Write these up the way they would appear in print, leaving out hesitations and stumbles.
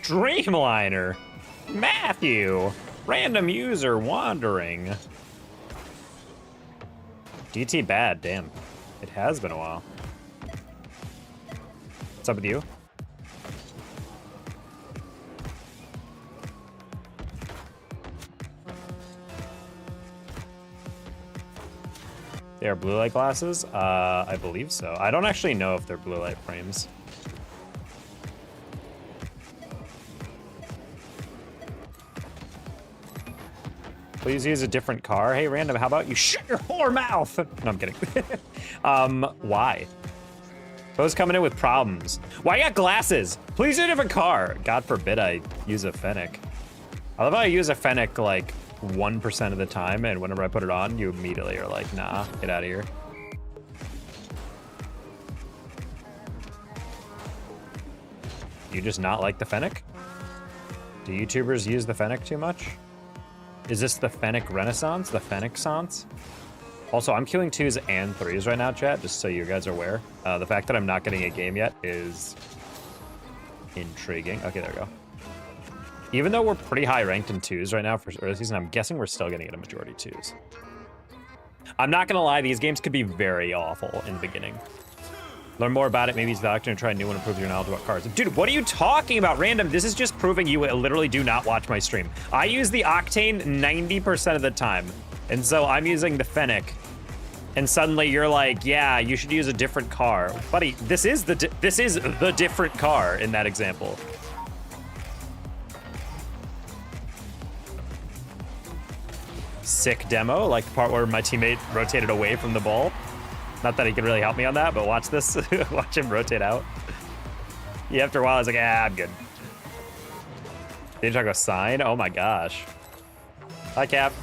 Streamliner. Matthew. Random user wandering. DT bad, damn. It has been a while. What's up with you? They are blue light glasses? I believe so. I don't actually know if they're blue light frames. Please use a different car. Hey, random, how about you shut your whore mouth? No, I'm kidding. Why? Bro's coming in with problems. Why you got glasses? Please use a different car. God forbid I use a Fennec. I love how I use a Fennec like 1% of the time, and whenever I put it on, you immediately are like, nah, get out of here. You just not like the Fennec? Do YouTubers use the Fennec too much? Is this the Fennec Renaissance? The Fennec-sance? Also, I'm queuing 2s and 3s right now, chat, just so you guys are aware. The fact that I'm not getting a game yet is intriguing. Okay, there we go. Even though we're pretty high ranked in 2s right now for early season, I'm guessing we're still gonna get a majority 2s. I'm not gonna lie, these games could be very awful in the beginning. Learn more about it, maybe use the doctor and try a new one, improve your knowledge about cards. Dude, what are you talking about, random? This is just proving you literally do not watch my stream. I use the Octane 90% of the time, and so I'm using the Fennec. And suddenly you're like, yeah, you should use a different car. Buddy, this is the different car in that example. Sick demo, like the part where my teammate rotated away from the ball. Not that he could really help me on that, but watch this. Watch him rotate out. Yeah, after a while, I was like, I'm good. Did you talk about sign? Oh my gosh. Hi, Cap.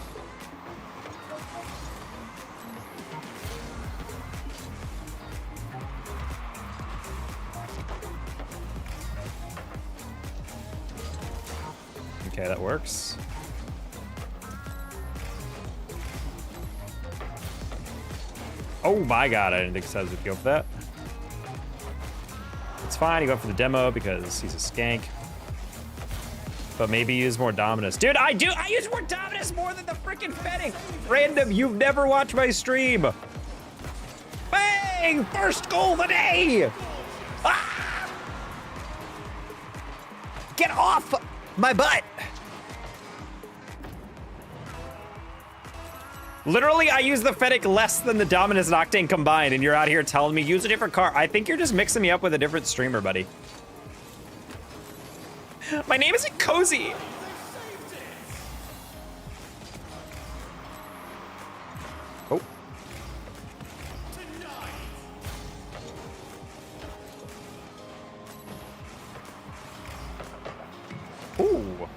Okay, that works. Oh my god, I didn't think Sez would go for that. It's fine, he go for the demo because he's a skank. But maybe use more Dominus. Dude, I use more Dominus more than the freaking Fennec. Random, you've never watched my stream. Bang! First goal of the day! Ah! Get off my butt! Literally, I use the Fennec less than the Dominus and Octane combined, and you're out here telling me use a different car. I think you're just mixing me up with a different streamer, buddy. My name isn't Cozy. Oh. Ooh.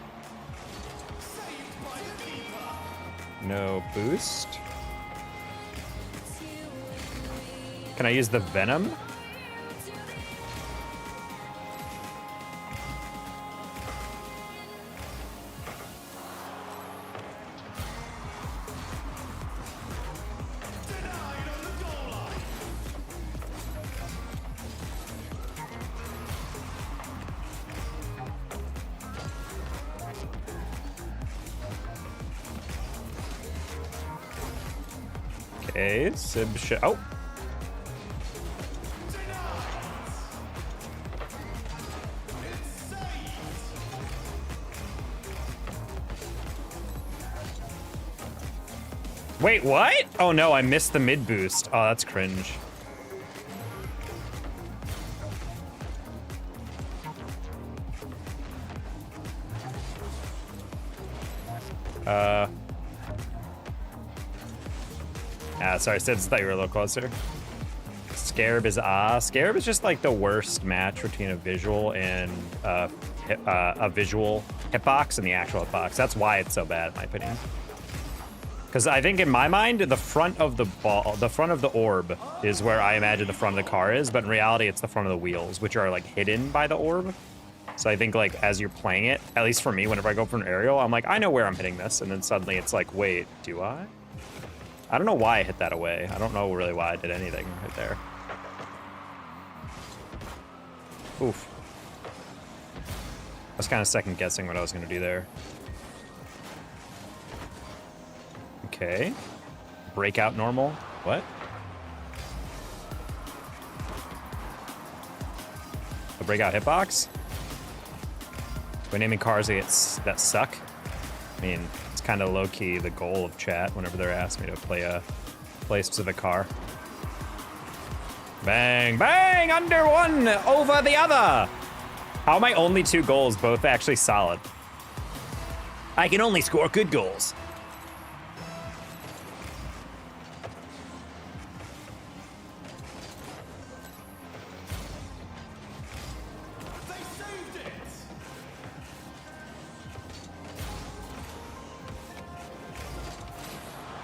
No boost. Can I use the Venom? Okay, Sib oh. Wait, what? Oh no, I missed the mid boost. Oh, that's cringe. Sorry, Sid, thought you were a little closer. Scarab is Scarab is just like the worst match between a visual and a visual hitbox and the actual hitbox. That's why it's so bad, in my opinion. Because I think in my mind, the front of the ball, the front of the orb is where I imagine the front of the car is, but in reality, it's the front of the wheels, which are like hidden by the orb. So I think like as you're playing it, at least for me, whenever I go for an aerial, I'm like, I know where I'm hitting this. And then suddenly it's like, wait, do I? I don't know why I hit that away. I don't know really why I did anything right there. Oof. I was kind of second guessing what I was gonna do there. Okay. Breakout normal. What? A breakout hitbox? We're naming cars that suck. I mean, it's kind of low-key the goal of chat whenever they're asking me to play a specific car. Bang, bang, under one, over the other. How are my only 2 goals both actually solid? I can only score good goals.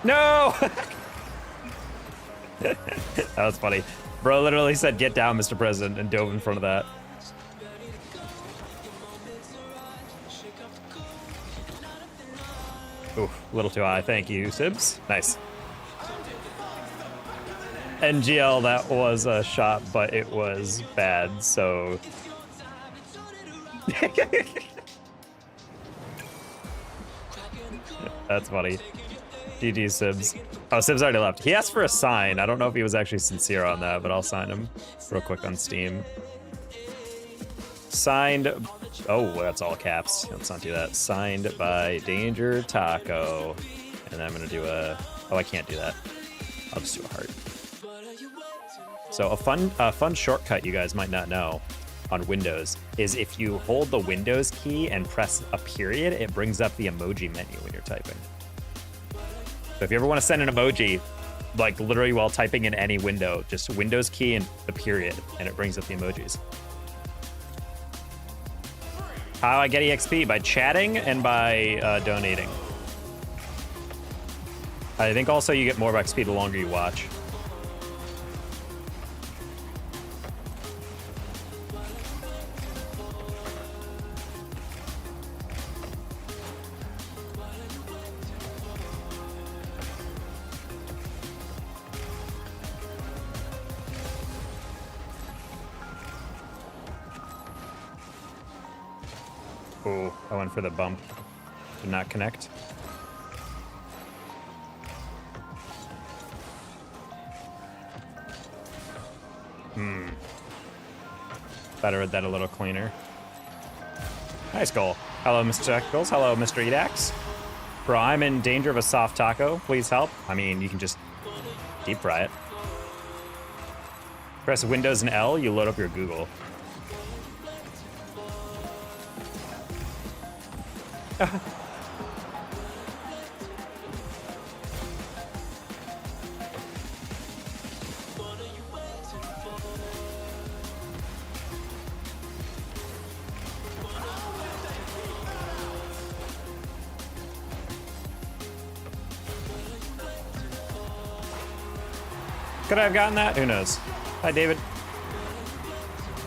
No! That was funny. Bro literally said, "Get down, Mr. President," and dove in front of that. Ooh, a little too high. Thank you, Sibs. Nice. NGL, that was a shot, but it was bad, so... That's funny. GG, Sibs. Oh, Sibs already left. He asked for a sign. I don't know if he was actually sincere on that, but I'll sign him real quick on Steam. Signed... Oh, that's all caps. Let's not do that. Signed by Danger Taco. And then I'm going to do a... Oh, I can't do that. I'll just do a heart. So a fun shortcut you guys might not know on Windows is if you hold the Windows key and press a period, it brings up the emoji menu when you're typing. So if you ever want to send an emoji, like literally while typing in any window, just Windows key and the period, and it brings up the emojis. How I get EXP? By chatting and by donating. I think also you get more XP the longer you watch. Ooh, I went for the bump. Did not connect. Thought I read that a little cleaner. Nice goal. Hello, Mr. Technicals. Hello, Mr. Edax. Bro, I'm in danger of a soft taco. Please help. I mean, you can just deep fry it. Press Windows and L, you load up your Google. Could I have gotten that? Who knows? Hi, David.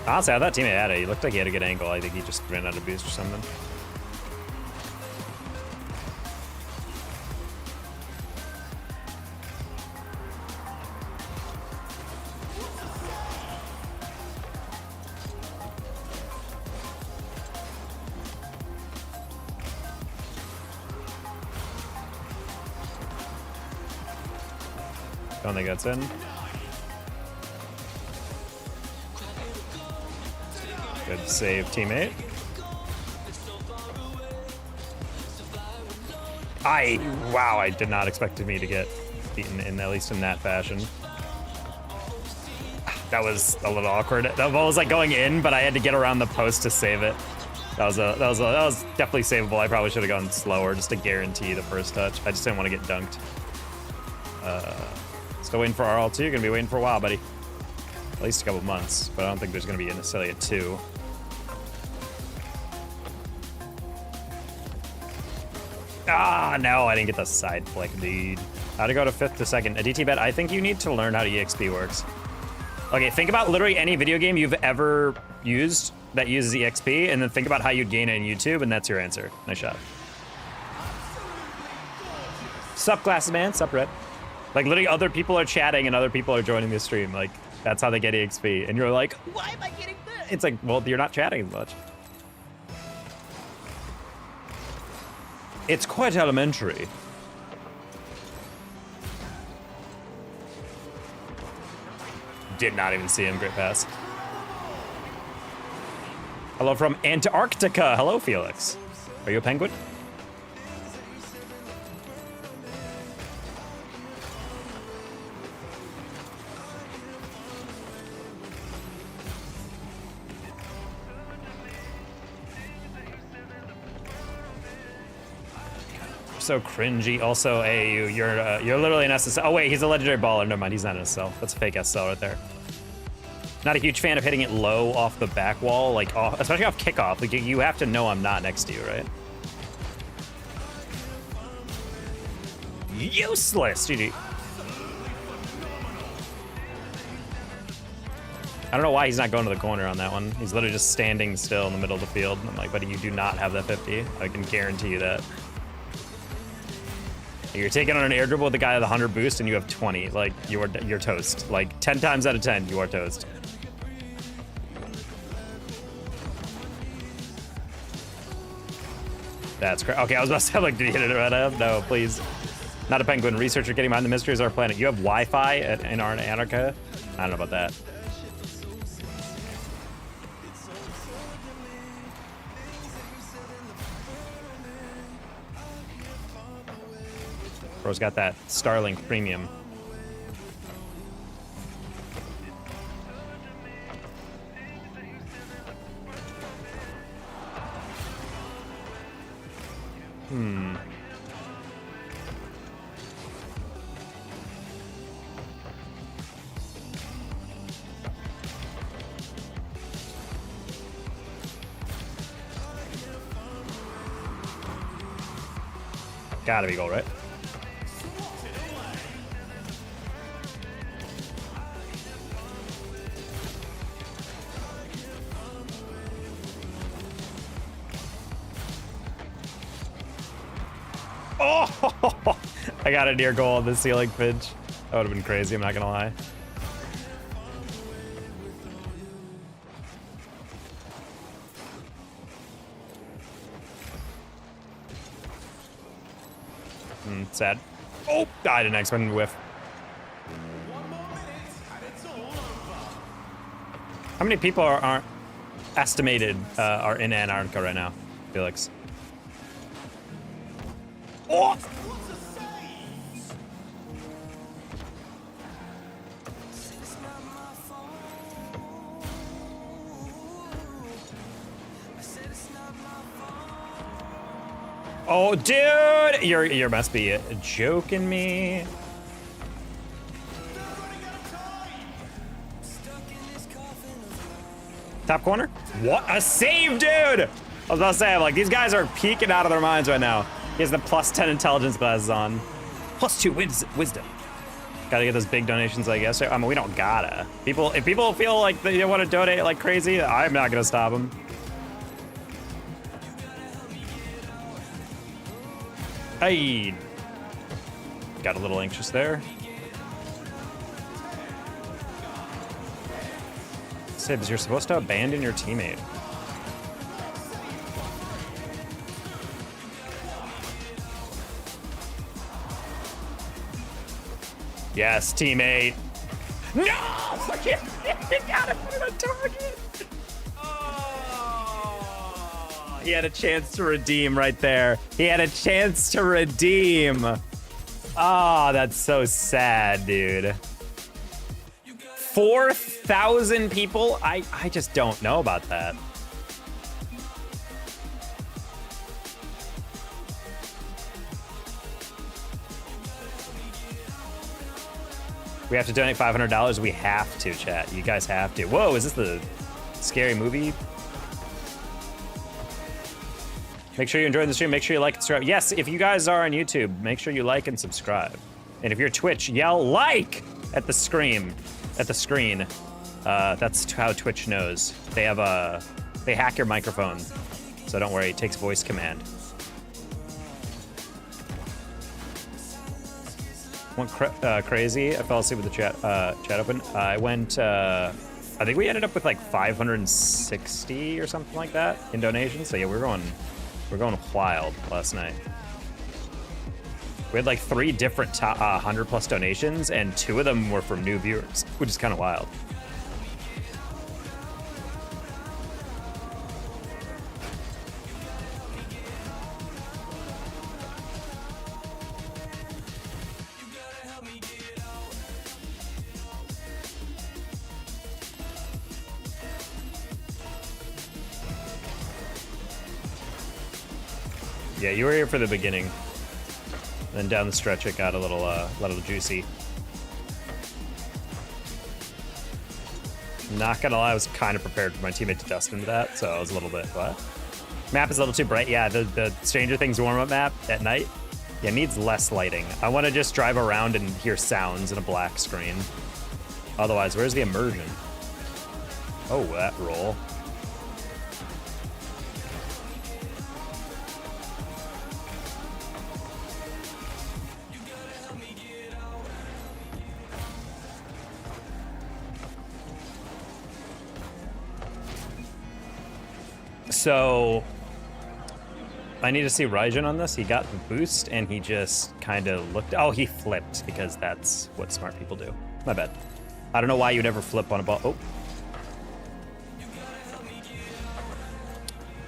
Honestly, how that teammate had it. He looked like he had a good angle. I think he just ran out of boost or something. Don't think that's in. Good save, teammate. Wow, I did not expect me to get beaten in at least in that fashion. That was a little awkward. That ball was like going in, but I had to get around the post to save it. That was definitely savable. I probably should have gone slower just to guarantee the first touch. I just didn't want to get dunked. Still waiting for RL2. You're gonna be waiting for a while, buddy. At least a couple months, but I don't think there's gonna be necessarily a 2. Ah, no, I didn't get the side flick, dude. How to go to 5th to 2nd. A DT bet, I think you need to learn how EXP works. Okay, think about literally any video game you've ever used that uses EXP, and then think about how you'd gain it in YouTube, and that's your answer. Nice shot. Sup, glasses man? Sup, Red? Like, literally, other people are chatting and other people are joining the stream. Like, that's how they get EXP. And you're like, why am I getting that? It's like, well, you're not chatting as much. It's quite elementary. Did not even see him. Great pass. Hello from Antarctica. Hello, Felix. Are you a penguin? So cringy. Also, AU, you're literally an SSL. Oh wait, he's a legendary baller. Never mind, he's not an SSL. That's a fake SSL right there. Not a huge fan of hitting it low off the back wall, like especially off kickoff. Like you have to know I'm not next to you, right? Useless, GG. I don't know why he's not going to the corner on that one. He's literally just standing still in the middle of the field. I'm like, buddy, you do not have that 50. I can guarantee you that. You're taking on an air dribble with the guy with the 100 boost and you have 20. Like, you're toast. Like, 10 times out of 10, you are toast. That's great. Okay, I was about to say, like, did you hit it right up? No, please. Not a penguin. Researcher getting behind the mysteries of our planet. You have Wi-Fi in Antarctica? I don't know about that. Bro's got that Starlink premium. Gotta be goal, right? Oh, I got a near goal on the ceiling pitch. That would have been crazy, I'm not gonna lie. Sad. Oh, I didn't expect him to whiff. How many people aren't estimated are in Antarctica right now, Felix? Oh! Oh, dude! You must be joking me. Top corner? What a save, dude! I was about to say, I'm like, these guys are peeking out of their minds right now. He has the +10 intelligence glasses on. +2 wisdom. Gotta get those big donations, I guess. I mean, we don't gotta. If people feel like they want to donate like crazy, I'm not gonna stop them. Hey. Got a little anxious there. Sibs, you're supposed to abandon your teammate. Yes, teammate. No! You gotta put it on target. Oh, he had a chance to redeem right there. He had a chance to redeem. Oh, that's so sad, dude. 4,000 people? I just don't know about that. We have to donate $500. We have to, chat. You guys have to. Whoa, is this the scary movie? Make sure you're enjoying the stream. Make sure you like and subscribe. Yes, if you guys are on YouTube, make sure you like and subscribe. And if you're Twitch, yell like at the screen. That's how Twitch knows. They hack your microphone. So don't worry, it takes voice command. Went crazy. I fell asleep with the chat open. I went, I think we ended up with like 560 or something like that in donations. So yeah, we're going wild last night. We had like 3 different 100+ donations, and 2 of them were from new viewers, which is kind of wild. Yeah, you were here for the beginning. Then down the stretch, it got a little juicy. Not gonna lie, I was kind of prepared for my teammate to dust into that, so I was a little bit, what? Map is a little too bright. Yeah, the Stranger Things warm-up map at night, yeah, needs less lighting. I want to just drive around and hear sounds in a black screen. Otherwise, where's the immersion? Oh, that roll. So I need to see Raijin on this. He got the boost and he just kind of looked. Oh, he flipped because that's what smart people do. My bad. I don't know why you'd ever flip on a ball. Oh.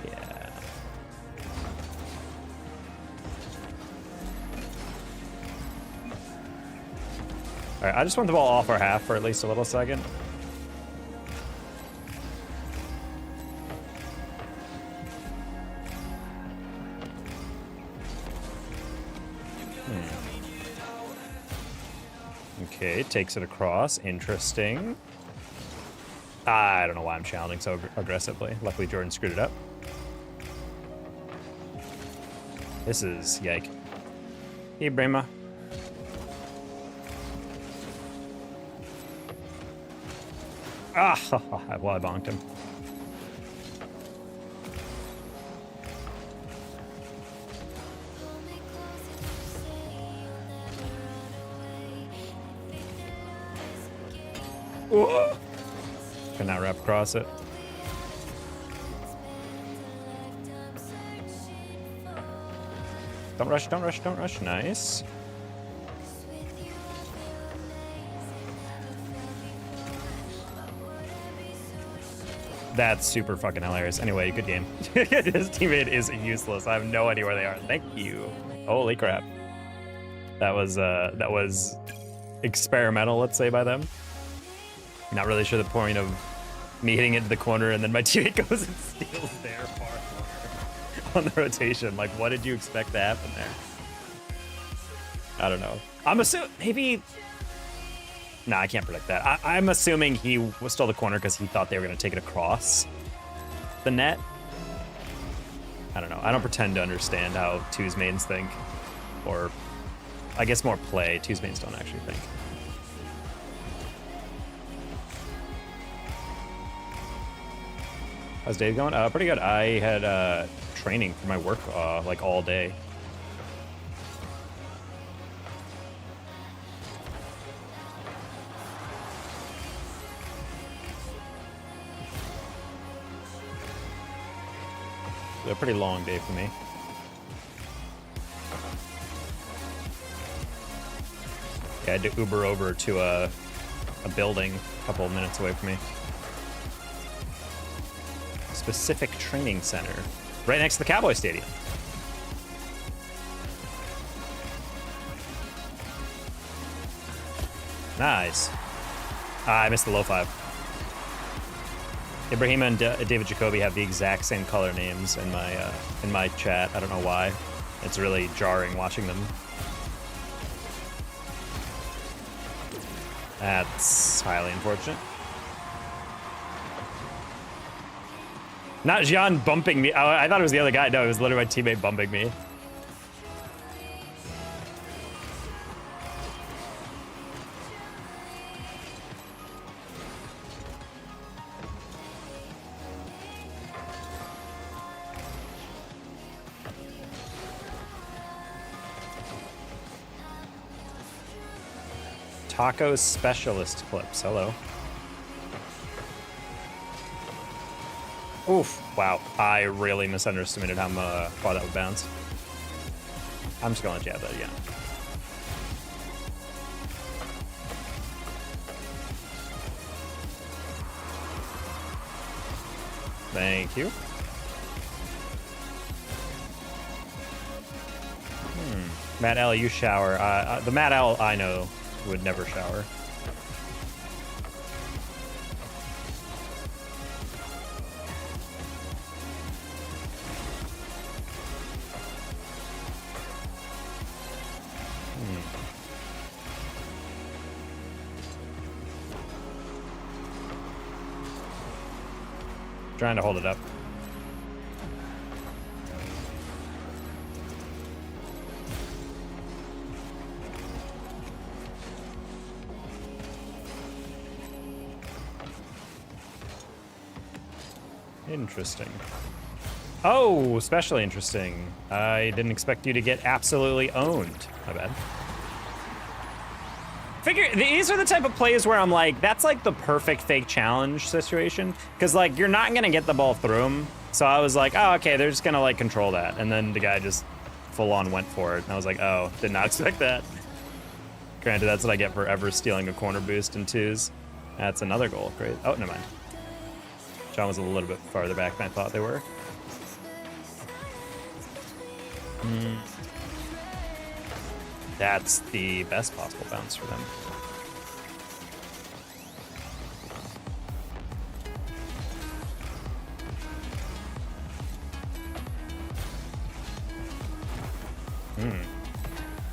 Yeah. All right, I just want the ball off our half for at least a little second. Okay, takes it across. Interesting. I don't know why I'm challenging so aggressively. Luckily, Jordan screwed it up. This is yike. Hey, Brema. Ah, well, I bonked him. Whoa. Can now wrap across it. Don't rush, don't rush, don't rush. Nice. That's super fucking hilarious. Anyway, good game. This teammate is useless. I have no idea where they are. Thank you. Holy crap. That was experimental, let's say, by them. Not really sure the point of me hitting into the corner and then my teammate goes and steals their far corner on the rotation. Like, what did you expect to happen there? I don't know. I'm assuming maybe. Nah, I can't predict that. I'm assuming he stole the corner because he thought they were going to take it across the net. I don't know. I don't pretend to understand how twos mains think, or I guess more play. Twos mains don't actually think. How's Dave going? Pretty good. I had training for my work like all day. A pretty long day for me. Yeah, I had to Uber over to a building a couple of minutes away from me. Specific training center, right next to the Cowboy Stadium. Nice. I missed the low 5. Ibrahima and David Jacoby have the exact same color names in my chat. I don't know why. It's really jarring watching them. That's highly unfortunate. Not Jean bumping me. Oh, I thought it was the other guy. No, it was literally my teammate bumping me. Taco specialist clips. Hello. Oof. Wow. I really misunderestimated how far that would bounce. I'm just going to jab that again. Thank you. Matt L, you shower. The Matt L I know would never shower. Trying to hold it up. Interesting. Oh, especially interesting. I didn't expect you to get absolutely owned. My bad. Figure, these are the type of plays where I'm like, that's like the perfect fake challenge situation. Cause like, you're not gonna get the ball through him. So I was like, oh, okay, they're just gonna like control that. And then the guy just full on went for it. And I was like, oh, did not expect that. Granted, that's what I get for ever stealing a corner boost in twos. That's another goal, great. Oh, never mind. John was a little bit farther back than I thought they were. That's the best possible bounce for them.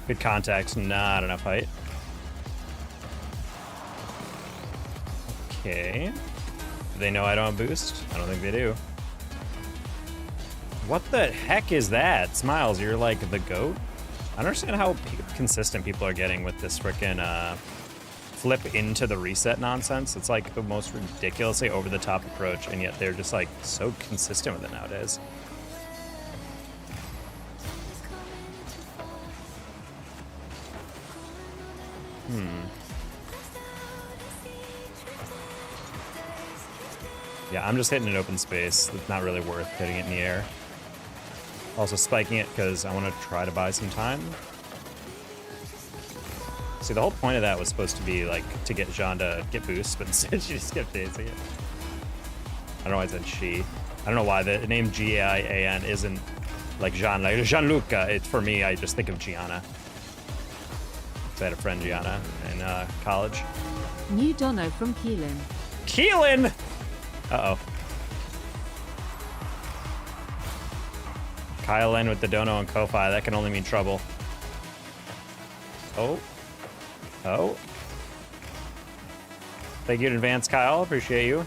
Good contact, not enough height. Okay. Do they know I don't have boost? I don't think they do. What the heck is that? Smiles, you're like the GOAT? I don't understand how consistent people are getting with this frickin' flip into the reset nonsense. It's like the most ridiculously over-the-top approach, and yet they're just like so consistent with it nowadays. Yeah, I'm just hitting an open space. It's not really worth hitting it in the air. Also spiking it because I want to try to buy some time. See, the whole point of that was supposed to be like to get Jean to get boosts, but instead she just kept dancing it. I don't know why I said she. I don't know why the name G-I-A-N isn't like Jean, like Jean-Luc. It's for me, I just think of Gianna. So I had a friend, Gianna, in college. New Dono from Keelan. Keelan! Uh-oh. Kyle in with the dono and Ko-Fi. That can only mean trouble. Oh. Oh. Thank you in advance, Kyle. Appreciate you.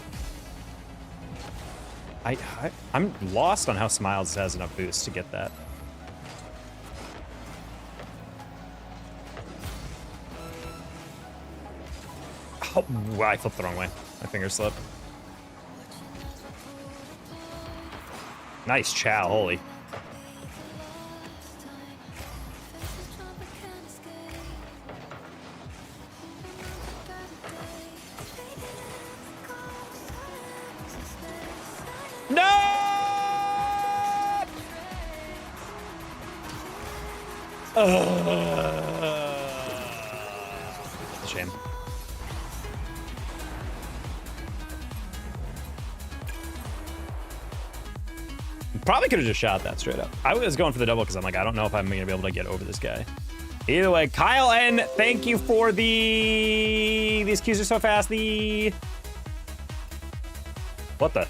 I'm lost on how Smiles has enough boost to get that. Oh, wow, I flipped the wrong way. My finger slipped. Nice chow, holy. No! Shame. Probably could have just shot that straight up. I was going for the double because I'm like, I don't know if I'm going to be able to get over this guy. Either way, Kyle N, thank you for the... These cues are so fast. What the?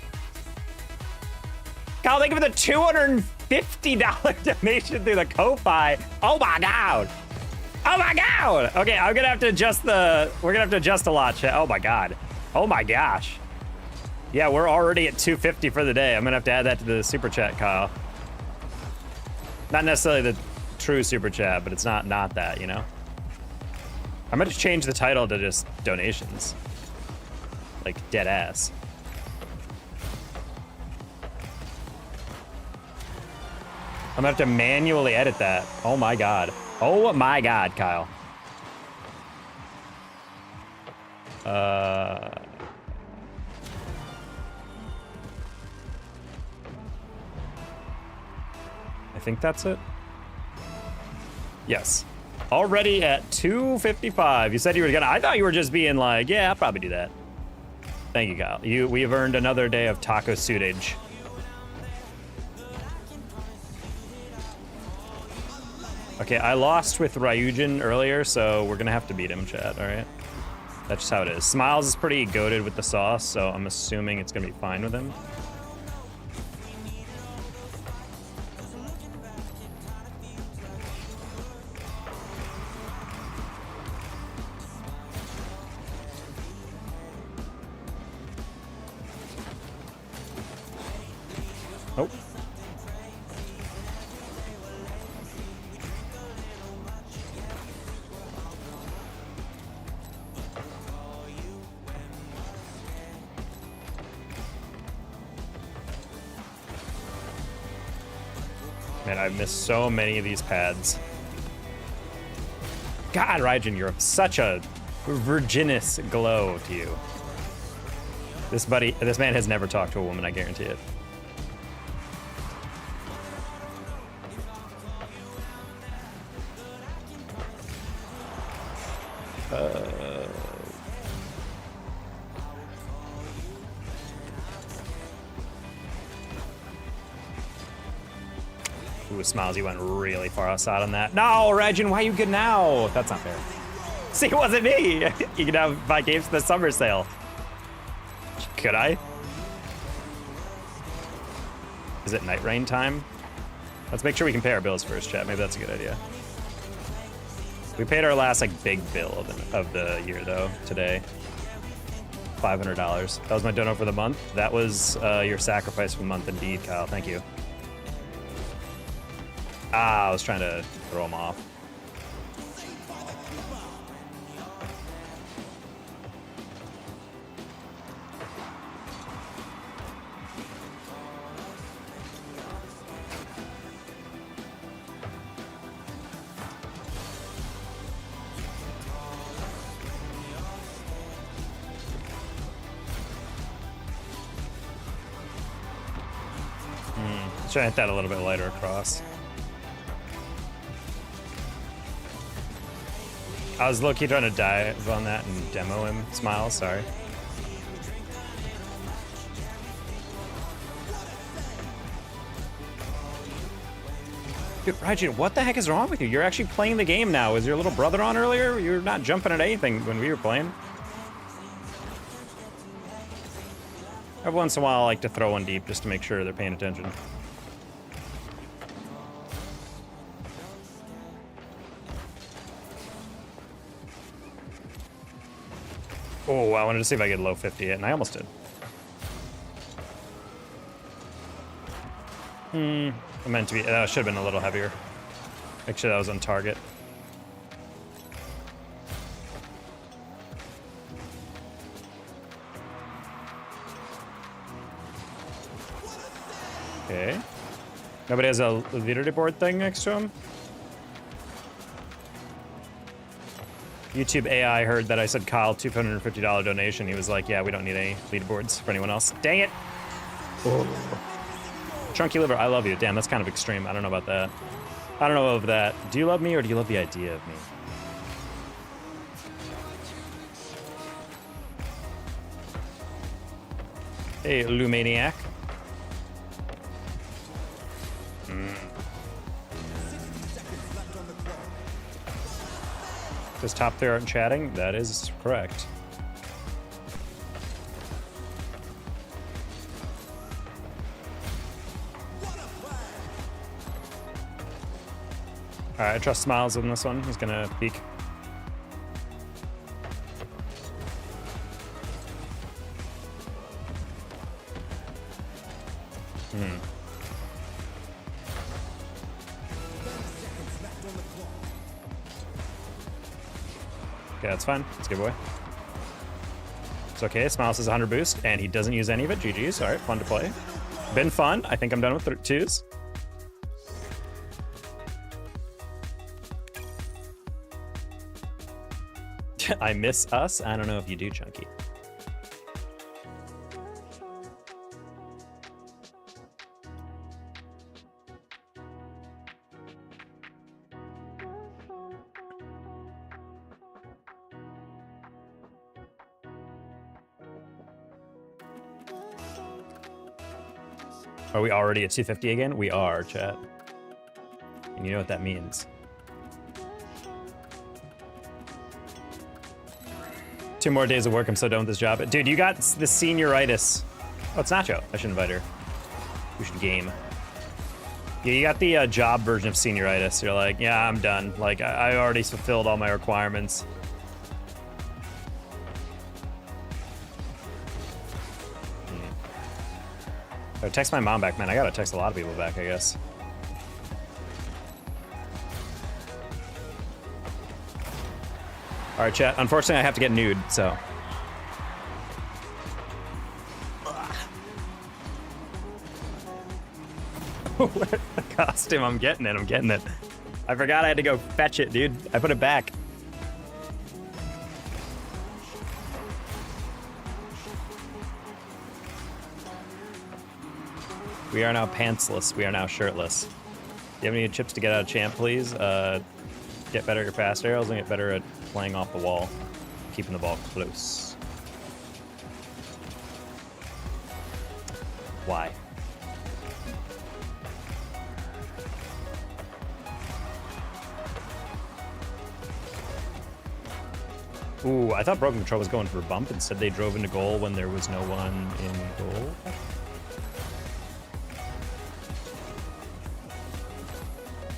Kyle, thank you for the $250 donation through the Ko-Fi. Oh my God. Oh my God. Okay, I'm going to have to adjust the... We're going to have to adjust a lot, chat. Oh my God. Oh my gosh. Yeah, we're already at $250 for the day. I'm gonna have to add that to the super chat, Kyle. Not necessarily the true super chat, but it's not that, you know? I'm gonna change the title to just donations. Like, dead ass. I'm gonna have to manually edit that. Oh my God. Oh my God, Kyle. I think that's it. Yes. Already at 255. You said you were gonna... I thought you were just being like, yeah, I'll probably do that. Thank you, Kyle. We have earned another day of taco suitage. Okay, I lost with Ryujin earlier, so we're gonna have to beat him, chat, all right? That's just how it is. Smiles is pretty goated with the sauce, so I'm assuming it's gonna be fine with him. Oh. Man, I've missed so many of these pads. God, Raijin, you're such a virginous glow to you. This man has never talked to a woman, I guarantee it. Ooh, Smiles, you went really far outside on that. No, Regin, why are you good now? That's not fair. See, it wasn't me. You can have buy games for the summer sale. Could I? Is it night rain time? Let's make sure we can pay our bills first, chat. Maybe that's a good idea. We paid our last like big bill of the year though today. $500. That was my dono for the month. That was your sacrifice for the month indeed, Kyle. Thank you. Ah, I was trying to throw him off. Let's try to hit that a little bit lighter across. I was low-key trying to dive on that and demo him. Smile, sorry. Dude, Raijin, what the heck is wrong with you? You're actually playing the game now. Was your little brother on earlier? You were not jumping at anything when we were playing. Every once in a while, I like to throw one deep just to make sure they're paying attention. Oh, I wanted to see if I could low 50 it, and I almost did. I meant to be, that should have been a little heavier. Make sure that was on target. Okay. Nobody has a leaderboard thing next to him? YouTube AI heard that I said Kyle $250 donation. He was like, yeah, we don't need any leaderboards for anyone else. Dang it. Oh. Chunky liver, I love you. Damn, that's kind of extreme. I don't know about that. I don't know of that. Do you love me or do you love the idea of me? Hey, Lumaniac. Does top tier aren't chatting? That is correct. All right, I trust Smiles on this one. He's gonna peek. Okay, that's fine. Let's give away. It's okay. Smiles has 100 boost, and he doesn't use any of it. GG's. All right, fun to play. Been fun. I think I'm done with twos. I miss us. I don't know if you do, Chunky. Are we already at 250 again? We are, chat. And you know what that means. 2 more days of work. I'm so done with this job. Dude, you got the senioritis. Oh, it's Nacho. I should invite her. We should game. Yeah, you got the job version of senioritis. You're like, yeah, I'm done. Like, I already fulfilled all my requirements. Oh, text my mom back, man. I gotta text a lot of people back, I guess. All right, chat. Unfortunately, I have to get nude, so. The costume, I'm getting it. I forgot I had to go fetch it, dude. I put it back. We are now pantsless. We are now shirtless. Do you have any chips to get out of champ, please? Get better at your fast arrows and get better at playing off the wall. Keeping the ball close. Why? Ooh, I thought Broken Control was going for a bump. Instead, they drove into goal when there was no one in goal.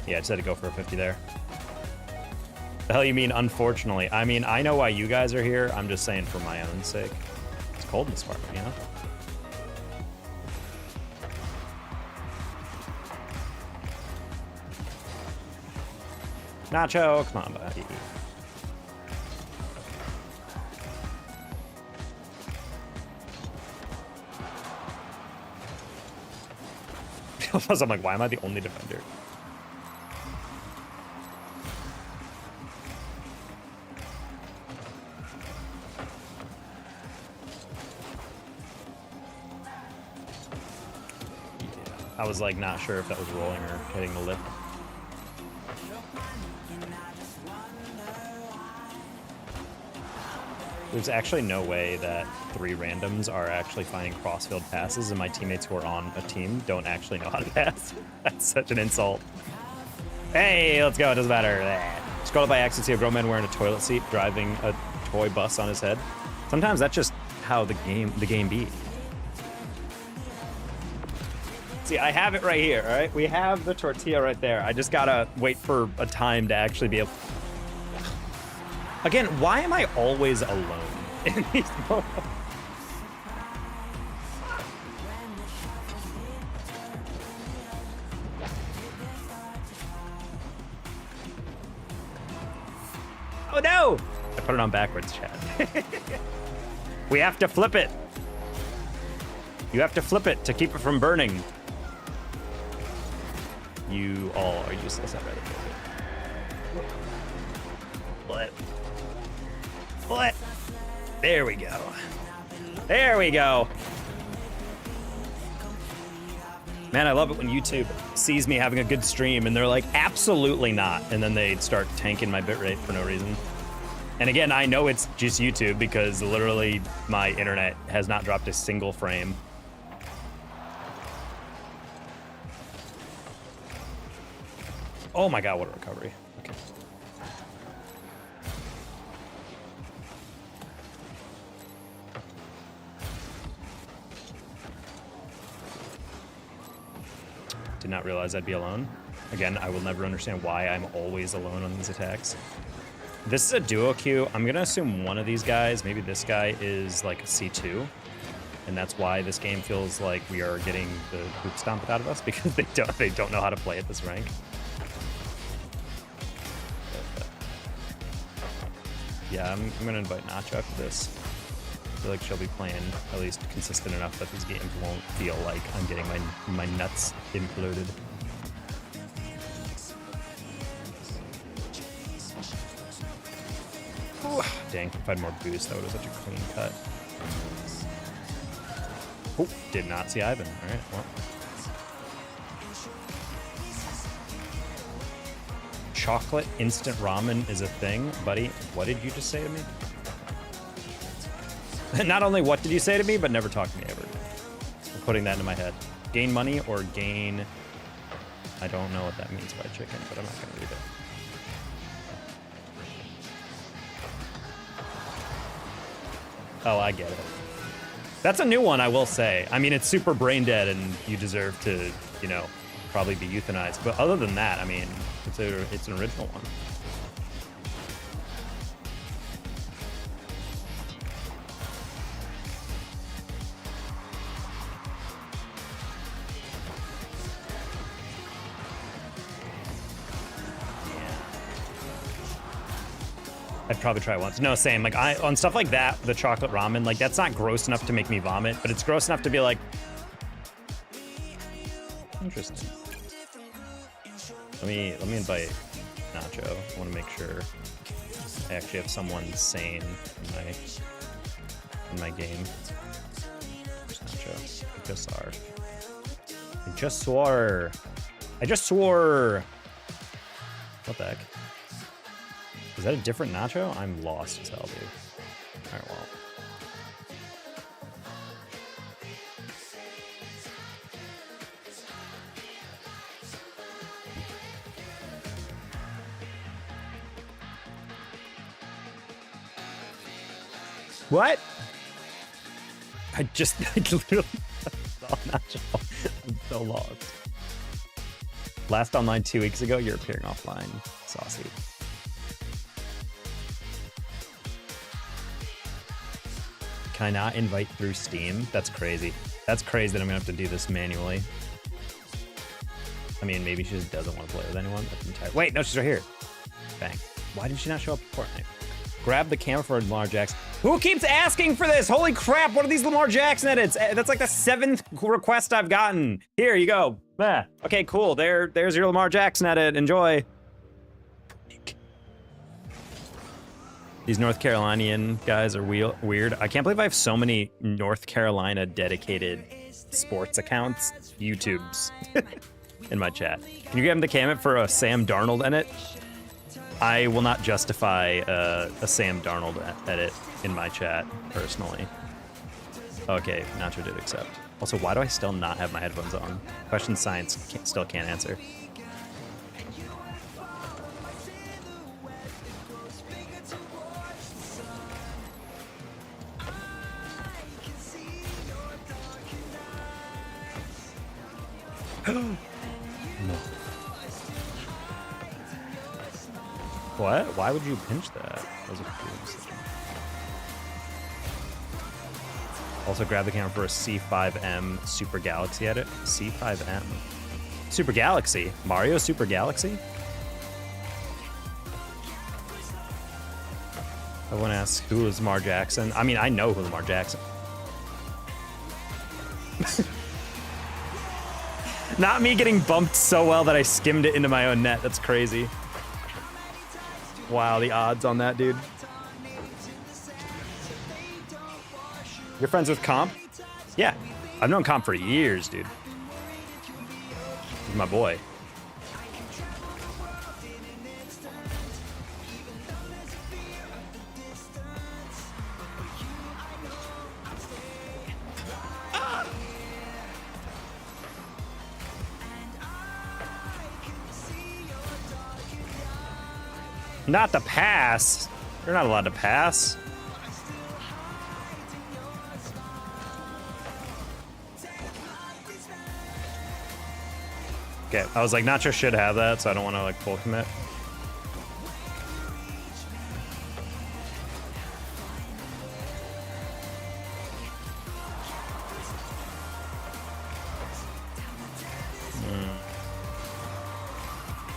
Yeah, I just had to go for a 50 there. The hell you mean, unfortunately? I mean, I know why you guys are here. I'm just saying for my own sake. It's cold in this apartment, you know? Nacho, come on, buddy. I'm like, why am I the only defender? I was like not sure if that was rolling or hitting the lip. There's actually no way that 3 randoms are actually finding crossfield passes, and my teammates who are on a team don't actually know how to pass. That's such an insult. Hey, let's go. It doesn't matter. Scroll up by accident, see a grown man wearing a toilet seat, driving a toy bus on his head. Sometimes that's just how the game be. See, I have it right here, all right? We have the tortilla right there. I just gotta wait for a time to actually be able... Again, why am I always alone in these moments? Oh no! I put it on backwards, chat. We have to flip it. You have to flip it to keep it from burning. You all are useless. I'd rather flip it. What? What? There we go. There we go. Man, I love it when YouTube sees me having a good stream and they're like, absolutely not. And then they start tanking my bitrate for no reason. And again, I know it's just YouTube because literally my internet has not dropped a single frame. Oh my God, what a recovery. Okay. Did not realize I'd be alone. Again, I will never understand why I'm always alone on these attacks. This is a duo queue. I'm gonna assume one of these guys, maybe this guy, is like a C2. And that's why this game feels like we are getting the hoop stomped out of us, because they don't know how to play at this rank. Yeah, I'm gonna invite Nacho after this. I feel like she'll be playing at least consistent enough that these games won't feel like I'm getting my nuts imploded. Ooh, dang, if I had more boost, that would have such a clean cut. Oh, did not see Ivan. All right, well. Chocolate instant ramen is a thing, buddy. What did you just say to me? Not only what did you say to me, but never talk to me ever. I'm putting that into my head. Gain money or gain... I don't know what that means by chicken, but I'm not going to read it. Oh, I get it. That's a new one, I will say. I mean, it's super brain dead, and you deserve to, you know, probably be euthanized. But other than that, I mean, it's an original one. I'd probably try it once. No, same. Like, on stuff like that, the chocolate ramen, like, that's not gross enough to make me vomit, but it's gross enough to be like, interesting. Let me invite Nacho. I want to make sure I actually have someone sane in my game. Where's Nacho? I just swore. What the heck? Is that a different Nacho? I'm lost as hell, dude. Alright, well. What? I literally saw Nacho. I'm so lost. Last online 2 weeks ago, you're appearing offline. Saucy. Can I not invite through Steam? That's crazy. That's crazy that I'm gonna have to do this manually. I mean, maybe she just doesn't want to play with anyone. That's entire. Wait, no, she's right here. Bang. Why did she not show up at Fortnite? Grab the camera for Lamar Jackson. Who keeps asking for this? Holy crap, what are these Lamar Jackson edits? That's like the 7th request I've gotten. Here you go. Ah, okay, cool. There's your Lamar Jackson edit. Enjoy. These North Carolinian guys are weird. I can't believe I have so many North Carolina dedicated sports accounts, YouTubes, in my chat. Can you give him the comment for a Sam Darnold edit? I will not justify a Sam Darnold edit in my chat, personally. Okay, Nacho did accept. Also, why do I still not have my headphones on? Question science still can't answer. No. What? Why would you pinch that? That was a weird decision. Also grab the camera for a C5M Super Galaxy edit. C5M. Super Galaxy? Mario Super Galaxy? I want to ask, who is Lamar Jackson? I mean, I know who Lamar Jackson. Not me getting bumped so well that I skimmed it into my own net. That's crazy. Wow, the odds on that, dude. You're friends with Comp? Yeah. I've known Comp for years, dude. He's my boy. Not the pass. You're not allowed to pass. Okay, I was like, Nacho should have that, so I don't want to like full commit.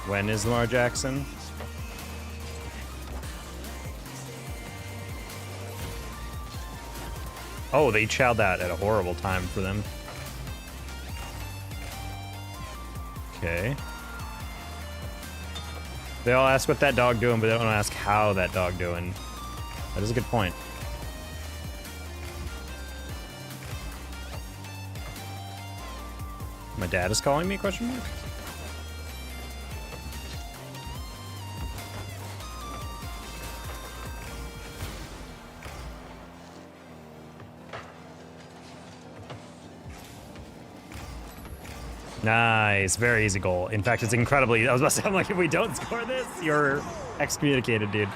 When is Lamar Jackson? Oh, they chowed that at a horrible time for them. Okay. They all ask what that dog doing, but they don't ask how that dog doing. That is a good point. My dad is calling me, question mark? Nice, very easy goal. In fact, it's incredibly, I was about to say, I'm like, if we don't score this, you're excommunicated, dude.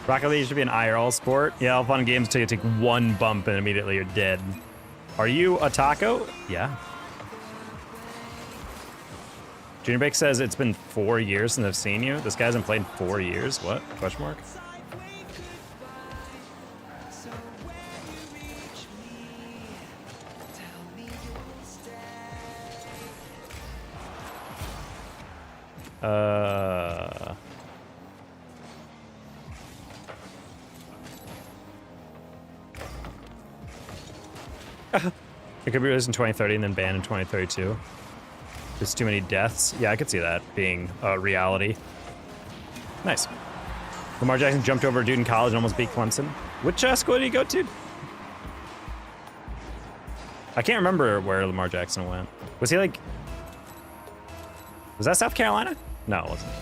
Rocket League should be an IRL sport. Yeah, all fun games until you take one bump and immediately you're dead. Are you a taco? Yeah. Junior Bake says it's been 4 years since I've seen you. This guy hasn't played in 4 years. What? Question mark? It could be released in 2030 and then banned in 2032. There's too many deaths. Yeah, I could see that being a reality. Nice. Lamar Jackson jumped over a dude in college and almost beat Clemson. Which school did he go to? I can't remember where Lamar Jackson went. Was he like... Was that South Carolina? No, it wasn't.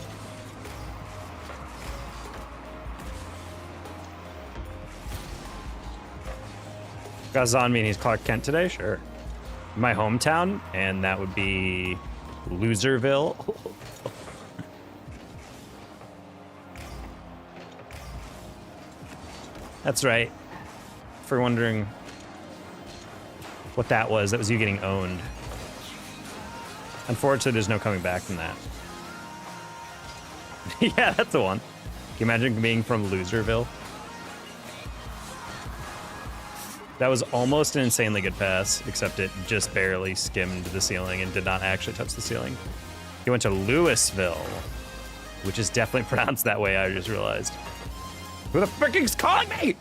Guys on me and he's Clark Kent today? Sure. My hometown, and that would be Loserville. That's right. For wondering what that was you getting owned. Unfortunately, there's no coming back from that. Yeah, that's the one. Can you imagine being from Loserville? That was almost an insanely good pass, except it just barely skimmed the ceiling and did not actually touch the ceiling. He went to Louisville, which is definitely pronounced that way, I just realized. Who the fricking's calling me?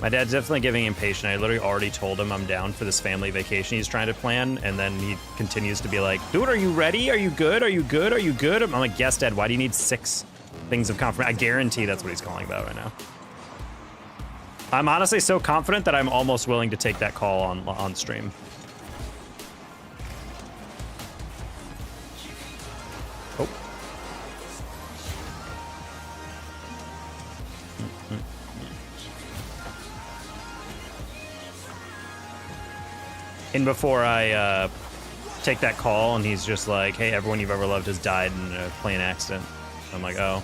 My dad's definitely getting impatient. I literally already told him I'm down for this family vacation he's trying to plan, and then he continues to be like, dude, are you ready? Are you good? Are you good? Are you good? I'm like, yes, Dad, why do you need 6 things of confirmation? I guarantee that's what he's calling about right now. I'm honestly so confident that I'm almost willing to take that call on stream. Oh. And before I take that call and he's just like, hey, everyone you've ever loved has died in a plane accident. I'm like, oh.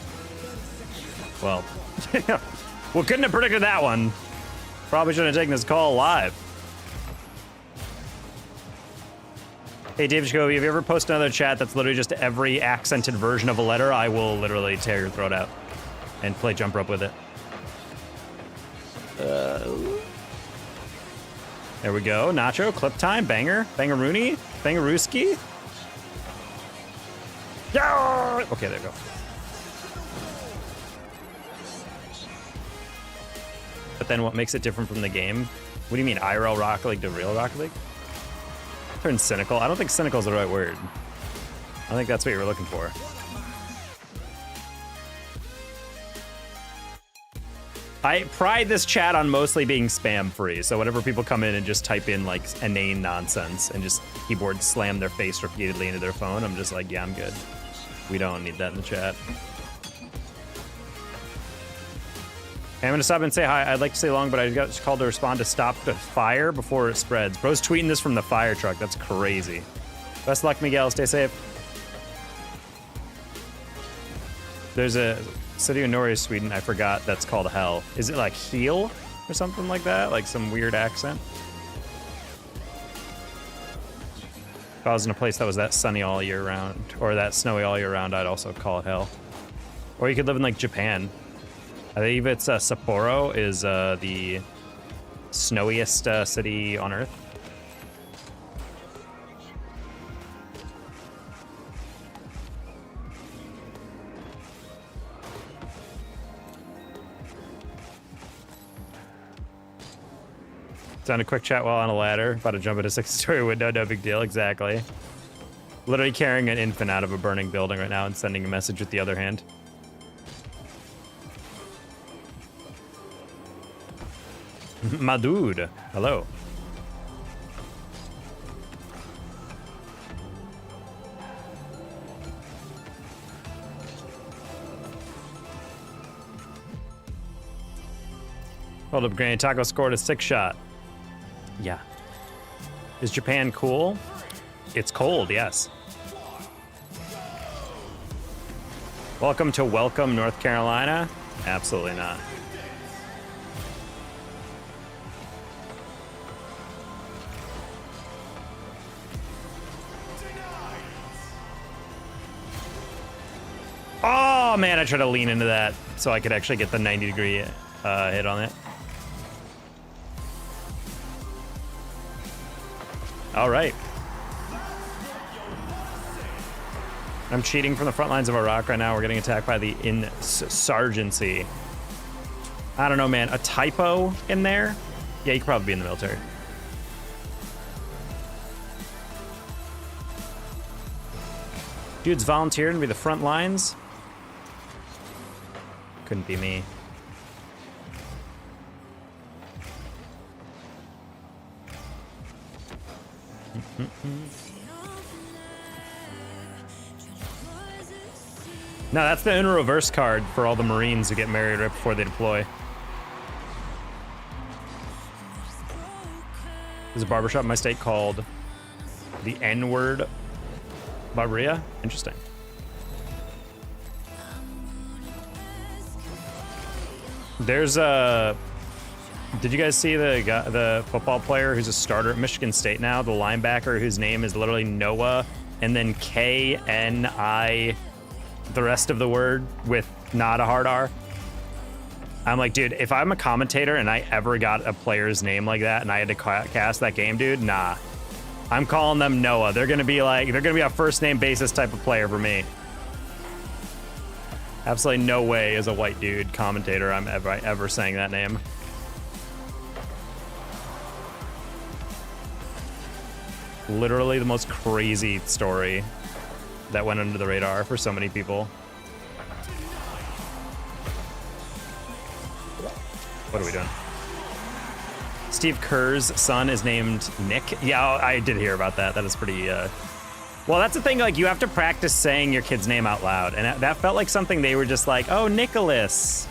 Well, well, couldn't have predicted that one. Probably shouldn't have taken this call live. Hey, David Jacoby, have you ever posted another chat that's literally just every accented version of a letter? I will literally tear your throat out and play jump rope with it. There we go. Nacho, clip time, banger, bangaroony, bangarooski. Yeah! Okay, there we go. But then what makes it different from the game? What do you mean, IRL Rocket League to real Rocket League? Turn cynical? I don't think cynical is the right word. I think that's what you were looking for. I pride this chat on mostly being spam free, so whenever people come in and just type in like inane nonsense and just keyboard slam their face repeatedly into their phone, I'm just like, yeah, I'm good. We don't need that in the chat. Hey, I'm gonna stop and say hi. I'd like to stay long, but I got called to respond to stop the fire before it spreads. Bro's tweeting this from the fire truck. That's crazy. Best luck, Miguel. Stay safe. There's a city in Norway, Sweden, I forgot, that's called Hell. Is it like Heel or something like that? Like some weird accent? If I was in a place that was that sunny all year round, or that snowy all year round, I'd also call it Hell. Or you could live in like Japan. I believe it's Sapporo is the snowiest city on Earth. Done a quick chat while on a ladder, about to jump into a 6-story window, no big deal, exactly. Literally carrying an infant out of a burning building right now and sending a message with the other hand. My dude, hello. Hold up, Granny. Taco scored a 6 shot. Yeah. Is Japan cool? It's cold, yes. Welcome to Welcome, North Carolina? Absolutely not. Oh man, I tried to lean into that so I could actually get the 90-degree hit on it. All right. I'm cheating from the front lines of Iraq right now. We're getting attacked by the insurgency. I don't know, man. A typo in there? Yeah, you could probably be in the military. Dude's volunteering to be the front lines. Couldn't be me. No, that's the in reverse card for all the Marines who get married right before they deploy. There's a barbershop in my state called the N-word Barberia. Interesting. There's a... Did you guys see the football player who's a starter at Michigan State now? The linebacker whose name is literally Noah, and then K-N-I, the rest of the word with not a hard R. I'm like, dude, if I'm a commentator and I ever got a player's name like that and I had to cast that game, dude, nah. I'm calling them Noah. They're gonna be a first name basis type of player for me. Absolutely no way as a white dude commentator I'm ever saying that name. Literally the most crazy story that went under the radar for so many people. What are we doing? Steve Kerr's son is named Nick. Yeah, I did hear about that. That is pretty, well, that's the thing, like, you have to practice saying your kid's name out loud. And that felt like something they were just like, oh, Nicholas.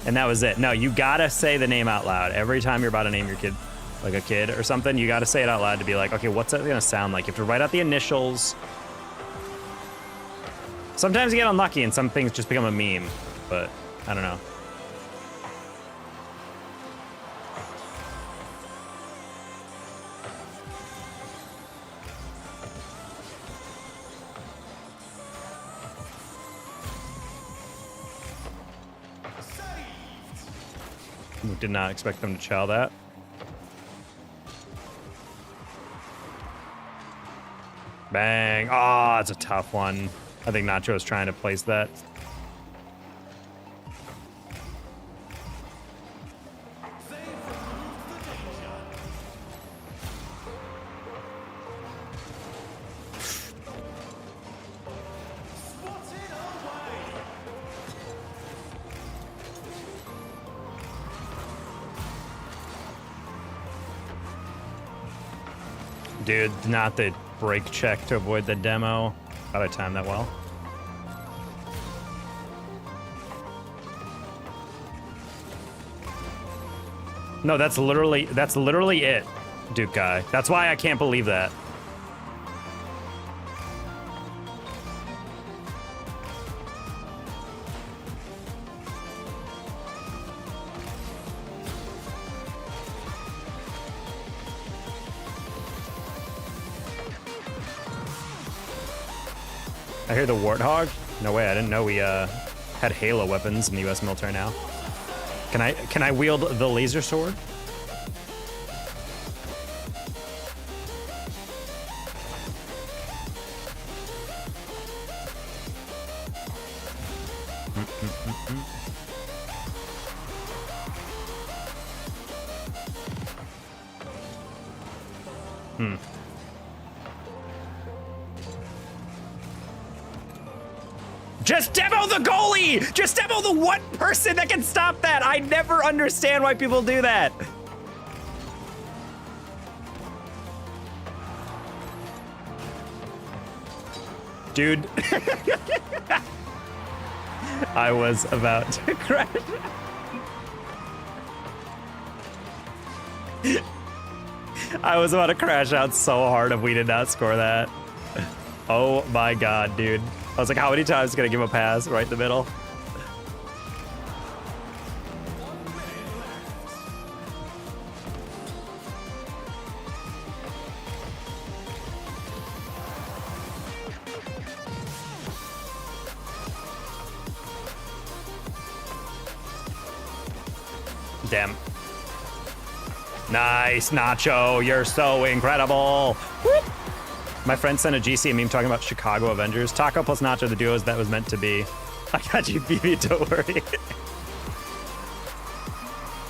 And that was it. No, you gotta say the name out loud. Every time you're about to name your kid, like a kid or something, you gotta say it out loud to be like, okay, what's that gonna sound like? You have to write out the initials. Sometimes you get unlucky and some things just become a meme, but I don't know. Did not expect them to chow that. Bang. Oh, it's a tough one. I think Nacho is trying to place that. Dude, not the brake check to avoid the demo. Thought I timed that well. No, that's literally it, Duke guy. That's why I can't believe that. I hear the Warthog. No way, I didn't know we had Halo weapons in the U.S. military now. Can I wield the laser sword? Just demo the goalie! Just demo the one person that can stop that! I never understand why people do that. Dude. I was about to crash. I was about to crash out so hard if we did not score that. Oh my god, dude. I was like, how many times can I give a pass right in the middle? Damn. Nice, Nacho. You're so incredible. Whoop. My friend sent a GC meme talking about Chicago Avengers. Taco plus Nacho, the duos that was meant to be. I got you, Beefy, don't worry.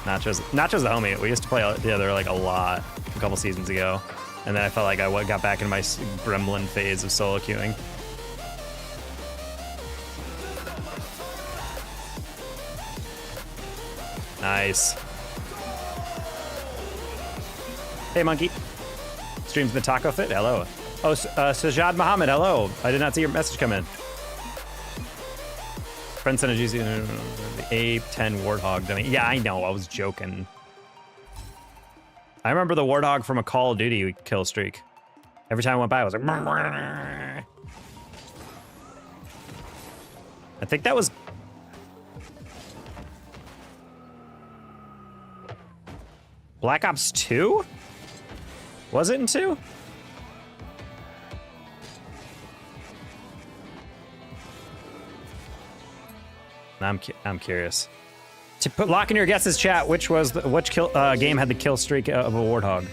Nacho's the homie. We used to play together like a lot a couple seasons ago. And then I felt like I got back in my gremlin phase of solo queuing. Nice. Hey, monkey. Streams the Taco Fit. Hello. Oh, Sajad Muhammad. Hello. I did not see your message come in. Friend sent a GC. The A10 Warthog dummy. Yeah, I know. I was joking. I remember the Warthog from a Call of Duty kill streak. Every time I went by, I was like, I think that was. Black Ops 2? Was it in 2? I'm curious. To put lock in your guesses, chat. Which game had the kill streak of a Warthog?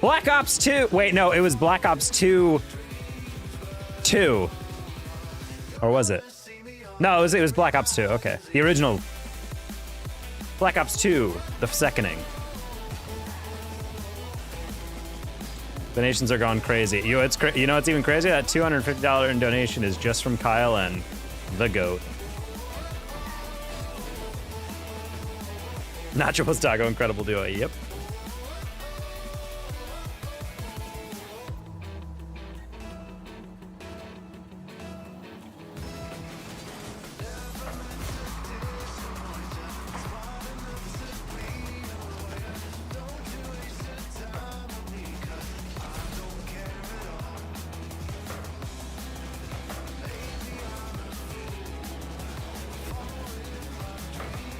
Black Ops 2. Wait, no, it was Black Ops 2. 2. Or was it? No, it was Black Ops 2. Okay, the original. Black Ops 2, the seconding. Donations are going crazy. You know what's even crazy? That $250 in donation is just from Kyle and the GOAT. Nacho plus Taco, incredible duo. Yep.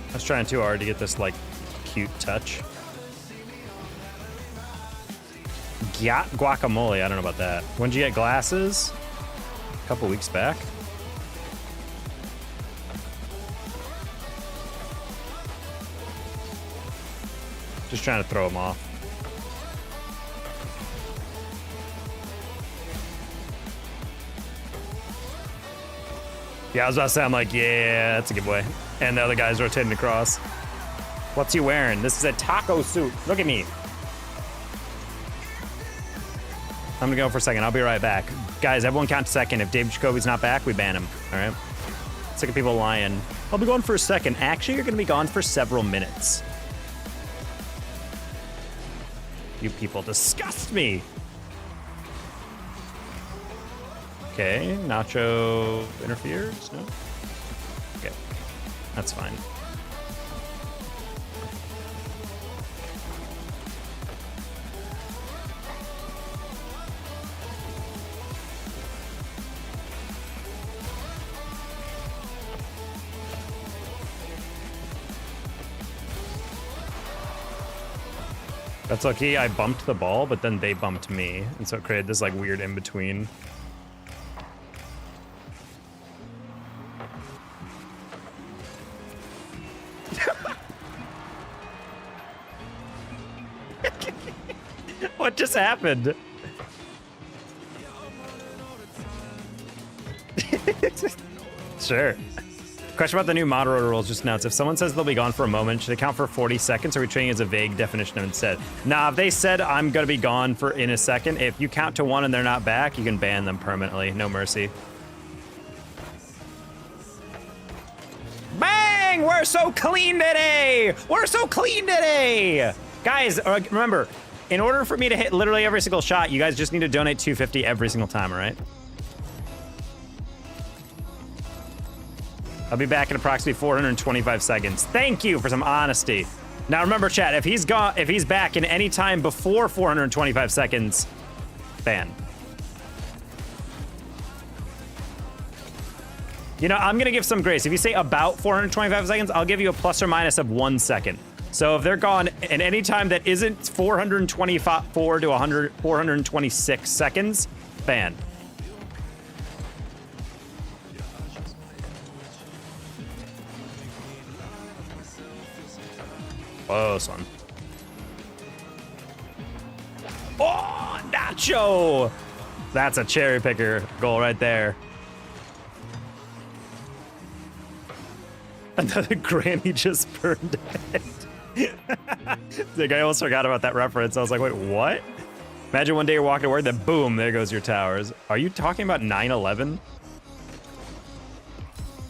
I was trying too hard to get this, like, cute touch. Guacamole, I don't know about that. When'd you get glasses? A couple weeks back. Just trying to throw them off. Yeah, I was about to say, I'm like, yeah, that's a giveaway. And the other guy's rotating across. What's he wearing? This is a taco suit. Look at me. I'm gonna go for a second. I'll be right back. Guys, everyone count a second. If Dave Jacoby's not back, we ban him. All right? Sick of people lying. I'll be gone for a second. Actually, you're gonna be gone for several minutes. You people disgust me. Okay, Nacho interferes? No? Okay, that's fine. That's lucky I bumped the ball, but then they bumped me. And so it created this like weird in-between. What just happened? Sure. Question about the new moderator rules just announced. If someone says they'll be gone for a moment, should it count for 40 seconds, or are we treating it as a vague definition of instead? Nah, if they said I'm gonna be gone for in a second, if you count to 1 and they're not back, you can ban them permanently. No mercy. Bang! We're so clean today! We're so clean today! Guys, remember, in order for me to hit literally every single shot, you guys just need to donate $250 every single time, all right? I'll be back in approximately 425 seconds. Thank you for some honesty. Now remember, chat, if he's back in any time before 425 seconds, ban. You know, I'm gonna give some grace. If you say about 425 seconds, I'll give you a plus or minus of 1 second. So if they're gone in any time that isn't 424 to 426 seconds, ban. Close one. Oh, Nacho! That's a cherry picker goal right there. Another granny just burned it. Like, I almost forgot about that reference. I was like, wait, what? Imagine one day you're walking to work, then boom, there goes your towers. Are you talking about 9/11?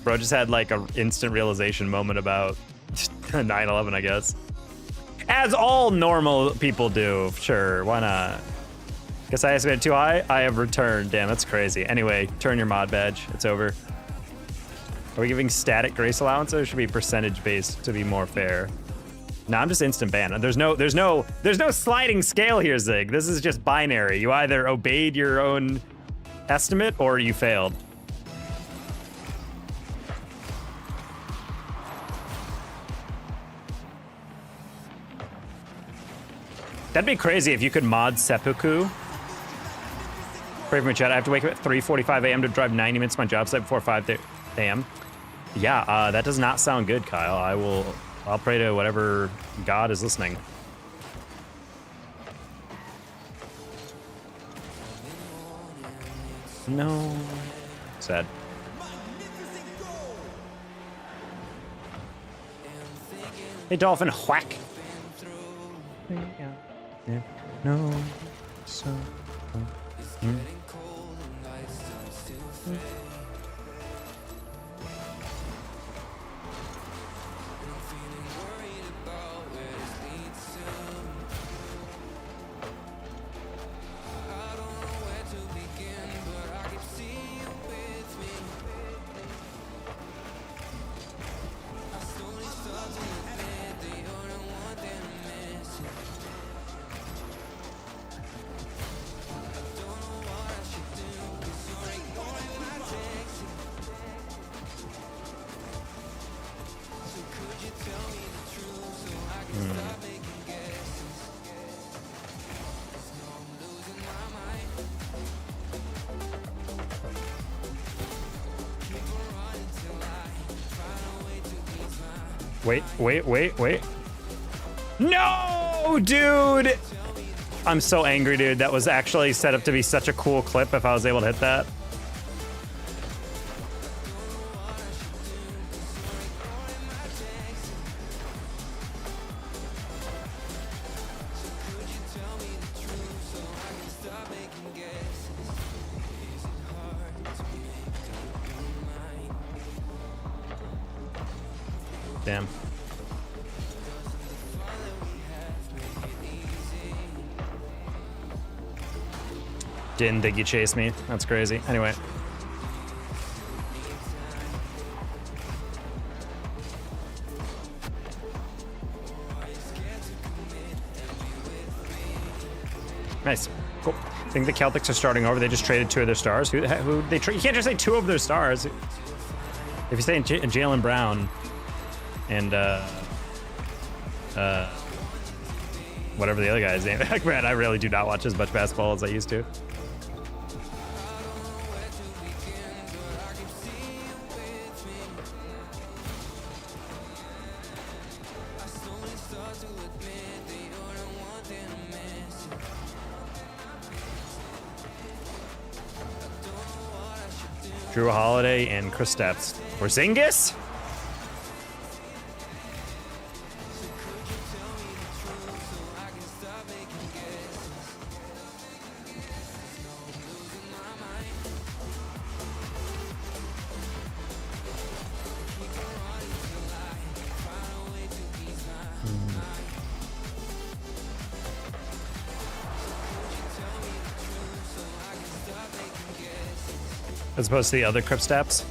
Bro just had like an instant realization moment about 9/11, I guess. As all normal people do, sure, why not? Guess I estimated too high. I have returned. Damn, that's crazy. Anyway, turn your mod badge. It's over. Are we giving static grace allowance, or should it be percentage based to be more fair? No, I'm just instant ban. There's no sliding scale here, Zig. This is just binary. You either obeyed your own estimate or you failed. That'd be crazy if you could mod seppuku. Pray for me, chat. I have to wake up at 3:45 a.m. to drive 90 minutes to my job site before 5 a.m. Yeah, that does not sound good, Kyle. I'll pray to whatever God is listening. No. Sad. Hey, Dolphin, whack. Yeah. No. So. Wait. No, dude! I'm so angry, dude. That was actually set up to be such a cool clip if I was able to hit that. Damn. Didn't think you chased me. That's crazy. Anyway. Nice. Cool. I think the Celtics are starting over. They just traded 2 of their stars. Who they trade? You can't just say 2 of their stars. If you say Jaylen Brown and whatever the other guy's name. Like, man, I really do not watch as much basketball as I used to. Drew Holiday and Kristaps Porzingis. As opposed to the other Kristaps.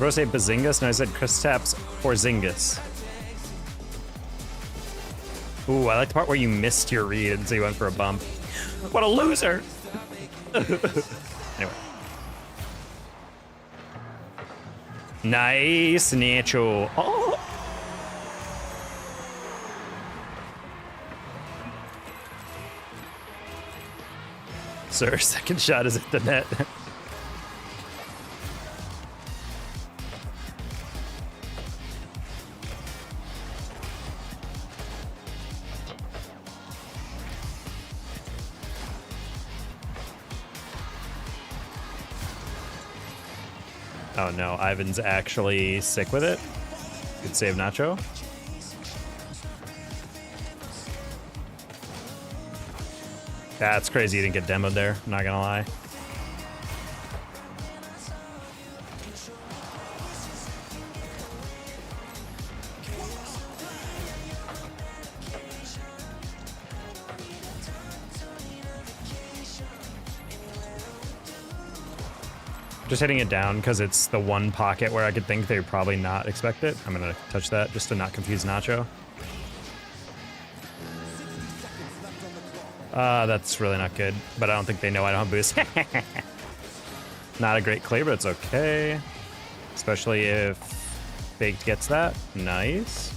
Bro say Bazingus, no, I said Kristaps Porzingis. Ooh, I like the part where you missed your read and so you went for a bump. What a loser! Anyway. Nice, Nacho. Oh! Sir, second shot is at the net. Oh no, Ivan's actually sick with it. Good save, Nacho. That's crazy you didn't get demoed there, I'm not gonna lie. Just hitting it down because it's the one pocket where I could think they would probably not expect it. I'm gonna touch that just to not confuse Nacho. That's really not good, but I don't think they know I don't have boost. Not a great clear, but it's okay. Especially if Baked gets that. Nice.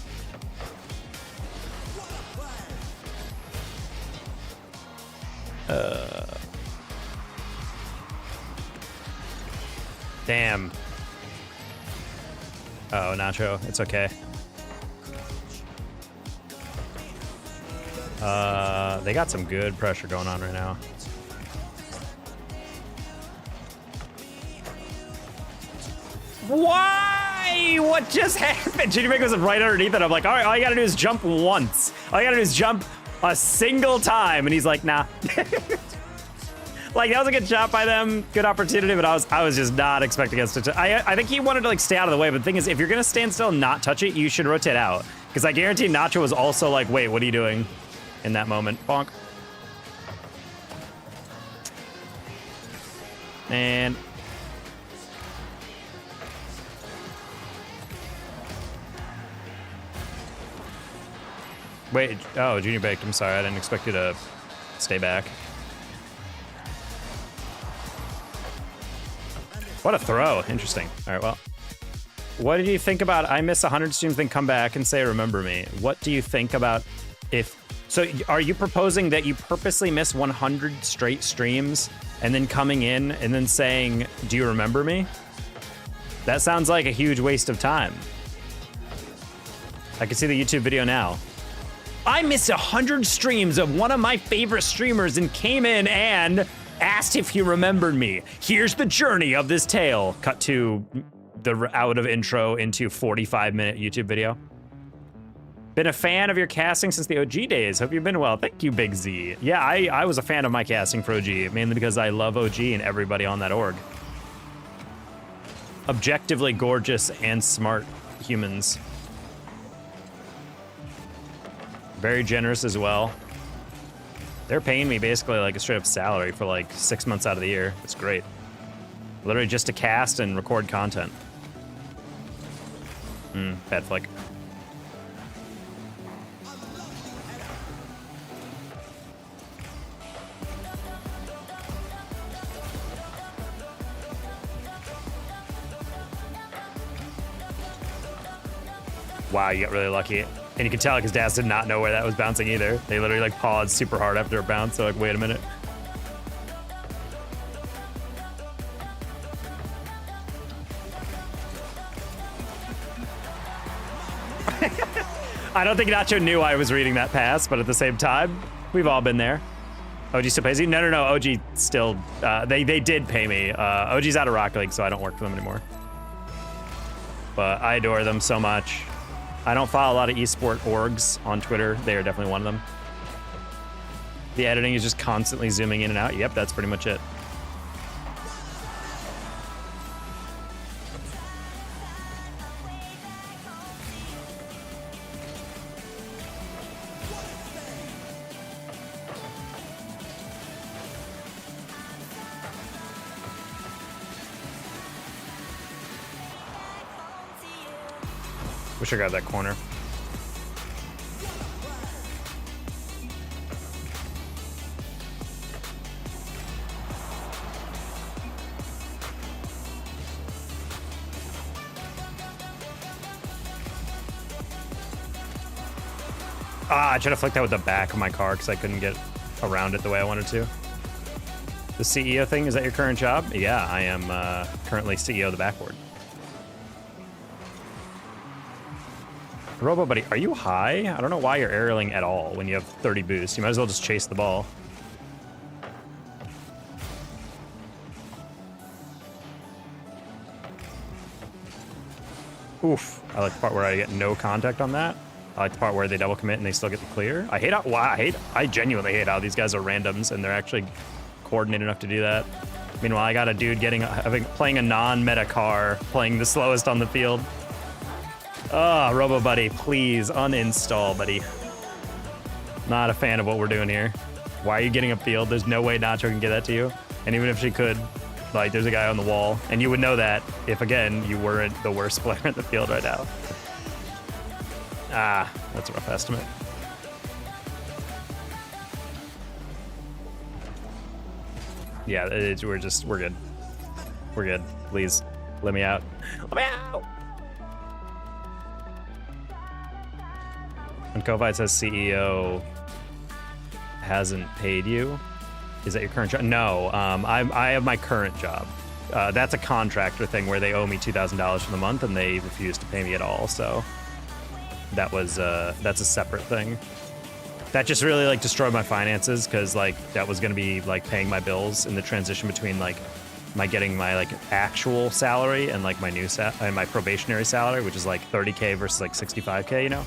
Damn. Oh, Nacho, it's okay. They got some good pressure going on right now. Why? What just happened? Junior Bake was right underneath it. I'm like, all right, all you gotta do is jump once. All you gotta do is jump a single time. And he's like, nah. Like, that was a good shot by them, good opportunity, but I was just not expecting us to. I think he wanted to like stay out of the way, but the thing is, if you're gonna stand still and not touch it, you should rotate out. Because I guarantee Nacho was also like, wait, what are you doing in that moment? Bonk. And wait, oh, Junior Baked, I'm sorry, I didn't expect you to stay back. What a throw. Interesting. All right, well. What did you think about I miss 100 streams, then come back and say, remember me? What do you think about if... So are you proposing that you purposely miss 100 straight streams and then coming in and then saying, do you remember me? That sounds like a huge waste of time. I can see the YouTube video now. I missed 100 streams of one of my favorite streamers and came in and... asked if you remembered me. Here's the journey of this tale. Cut to the out of intro into 45-minute YouTube video. Been a fan of your casting since the OG days. Hope you've been well. Thank you, Big Z. Yeah, I was a fan of my casting for OG, mainly because I love OG and everybody on that org. Objectively gorgeous and smart humans. Very generous as well. They're paying me basically like a straight up salary for like 6 months out of the year. It's great. Literally just to cast and record content. Bad flick. Wow, you got really lucky. And you can tell because Daz did not know where that was bouncing either. They literally like paused super hard after it bounced. So like, wait a minute. I don't think Nacho knew I was reading that pass, but at the same time, we've all been there. OG still pays you? No, OG still, they did pay me. OG's out of Rocket League, so I don't work for them anymore. But I adore them so much. I don't follow a lot of esport orgs on Twitter. They are definitely one of them. The editing is just constantly zooming in and out. Yep, that's pretty much it. Wish I got that corner. I tried to flick that with the back of my car because I couldn't get around it the way I wanted to. The CEO thing, is that your current job? Yeah, I am currently CEO of the backboard. Robo Buddy, are you high? I don't know why you're aerialing at all when you have 30 boost. You might as well just chase the ball. Oof. I like the part where I get no contact on that. I like the part where they double commit and they still get the clear. I hate how, I genuinely hate how these guys are randoms and they're actually coordinated enough to do that. Meanwhile, I got a dude playing a non-meta car, playing the slowest on the field. Robo Buddy, please uninstall, buddy. Not a fan of what we're doing here. Why are you getting upfield? There's no way Nacho can get that to you. And even if she could, like, there's a guy on the wall. And you would know that if, again, you weren't the worst player in the field right now. That's a rough estimate. Yeah, we're good. We're good. Please, let me out. Let me out! When Ko-Fi says CEO hasn't paid you, is that your current job? No, I have my current job. That's a contractor thing where they owe me $2,000 for the month and they refuse to pay me at all. So that was that's a separate thing. That just really like destroyed my finances because like that was gonna be like paying my bills in the transition between like getting my like actual salary and like my new my probationary salary, which is like 30K versus like 65K, you know.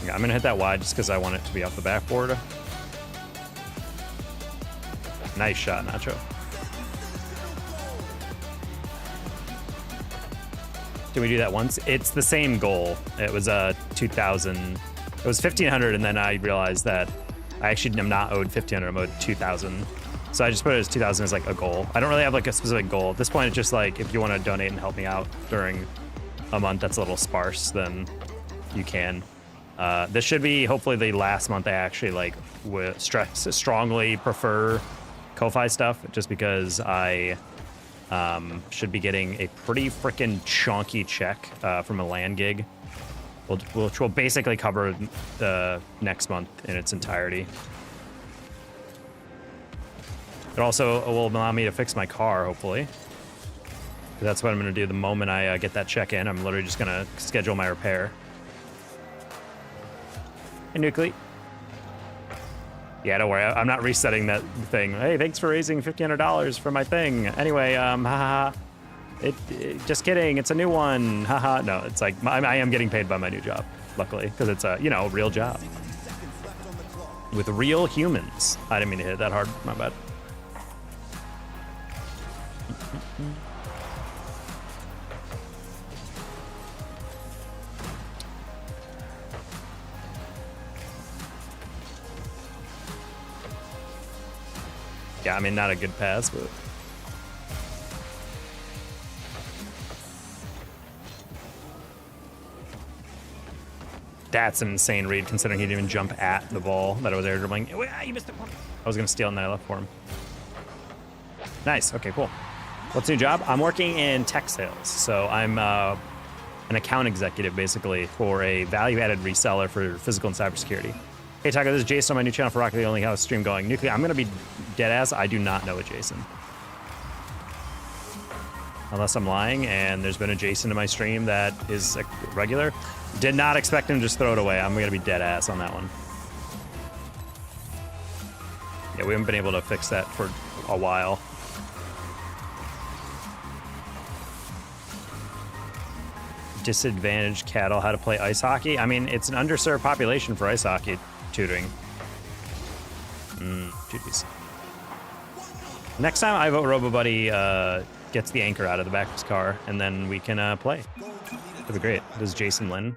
Yeah, I'm gonna hit that wide just because I want it to be off the backboard. Nice shot, Nacho. Did we do that once? It's the same goal. It was 2,000. It was 1,500, and then I realized that I actually am not owed 1,500. I'm owed 2,000. So I just put it as 2,000 as like a goal. I don't really have like a specific goal at this point. It's just like if you want to donate and help me out during a month that's a little sparse, then you can. This should be hopefully the last month I actually like strongly prefer Ko-Fi stuff, just because I should be getting a pretty freaking chunky check from a LAN gig, which will basically cover the next month in its entirety. It also will allow me to fix my car, hopefully. That's what I'm going to do the moment I get that check in. I'm literally just going to schedule my repair. Hey, Nuclei. Yeah, don't worry. I'm not resetting that thing. Hey, thanks for raising $1,500 for my thing. Anyway, haha. Just kidding. It's a new one. Haha. No, it's like I am getting paid by my new job, luckily, because it's a real job with real humans. I didn't mean to hit it that hard. My bad. Yeah, I mean, not a good pass, but... That's an insane read, considering he didn't even jump at the ball that I was air dribbling. You missed it. I was going to steal and then I left for him. Nice. Okay, cool. What's your job? I'm working in tech sales. So I'm an account executive, basically, for a value-added reseller for physical and cybersecurity. Hey, Taco, this is Jason on my new channel for Rocket League. Only how a stream going. Nuclear, I'm going to be dead ass. I do not know a Jason. Unless I'm lying, and there's been a Jason in my stream that is a regular. Did not expect him to just throw it away. I'm going to be dead ass on that one. Yeah, we haven't been able to fix that for a while. Disadvantaged cattle, how to play ice hockey. I mean, it's an underserved population for ice hockey tutoring. Duties. Next time I vote RoboBuddy gets the anchor out of the back of his car, and then we can play. That'd be great. This is Jason Lynn.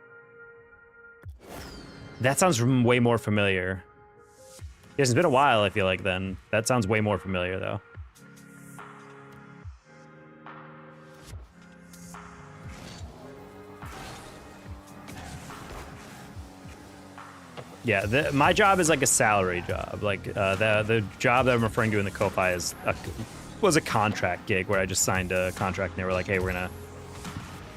That sounds way more familiar. Yes, it's been a while, I feel like, then. That sounds way more familiar, though. Yeah, my job is like a salary job. Like, the job that I'm referring to in the Ko-Fi was a contract gig where I just signed a contract and they were like, hey, we're gonna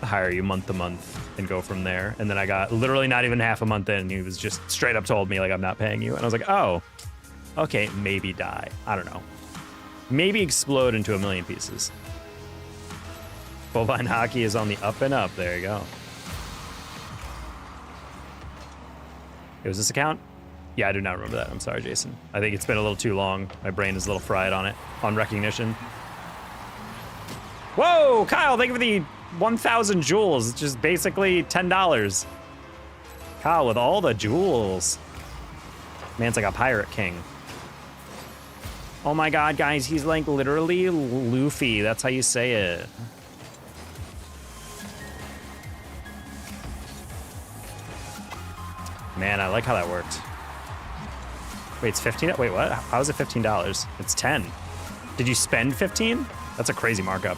hire you month to month and go from there. And then I got literally not even half a month in, and he was just straight up told me, like, I'm not paying you. And I was like, oh, okay, maybe die. I don't know. Maybe explode into a million pieces. Bovine hockey is on the up and up. There you go. It was this account? Yeah, I do not remember that. I'm sorry, Jason. I think it's been a little too long. My brain is a little fried on it, on recognition. Whoa, Kyle, thank you for the 1,000 jewels. It's just basically $10. Kyle with all the jewels. Man's like a pirate king. Oh my god, guys, he's like literally Luffy. That's how you say it. Man, I like how that worked. Wait, it's 15? Wait, what? How is it $15? It's 10. Did you spend 15? That's a crazy markup.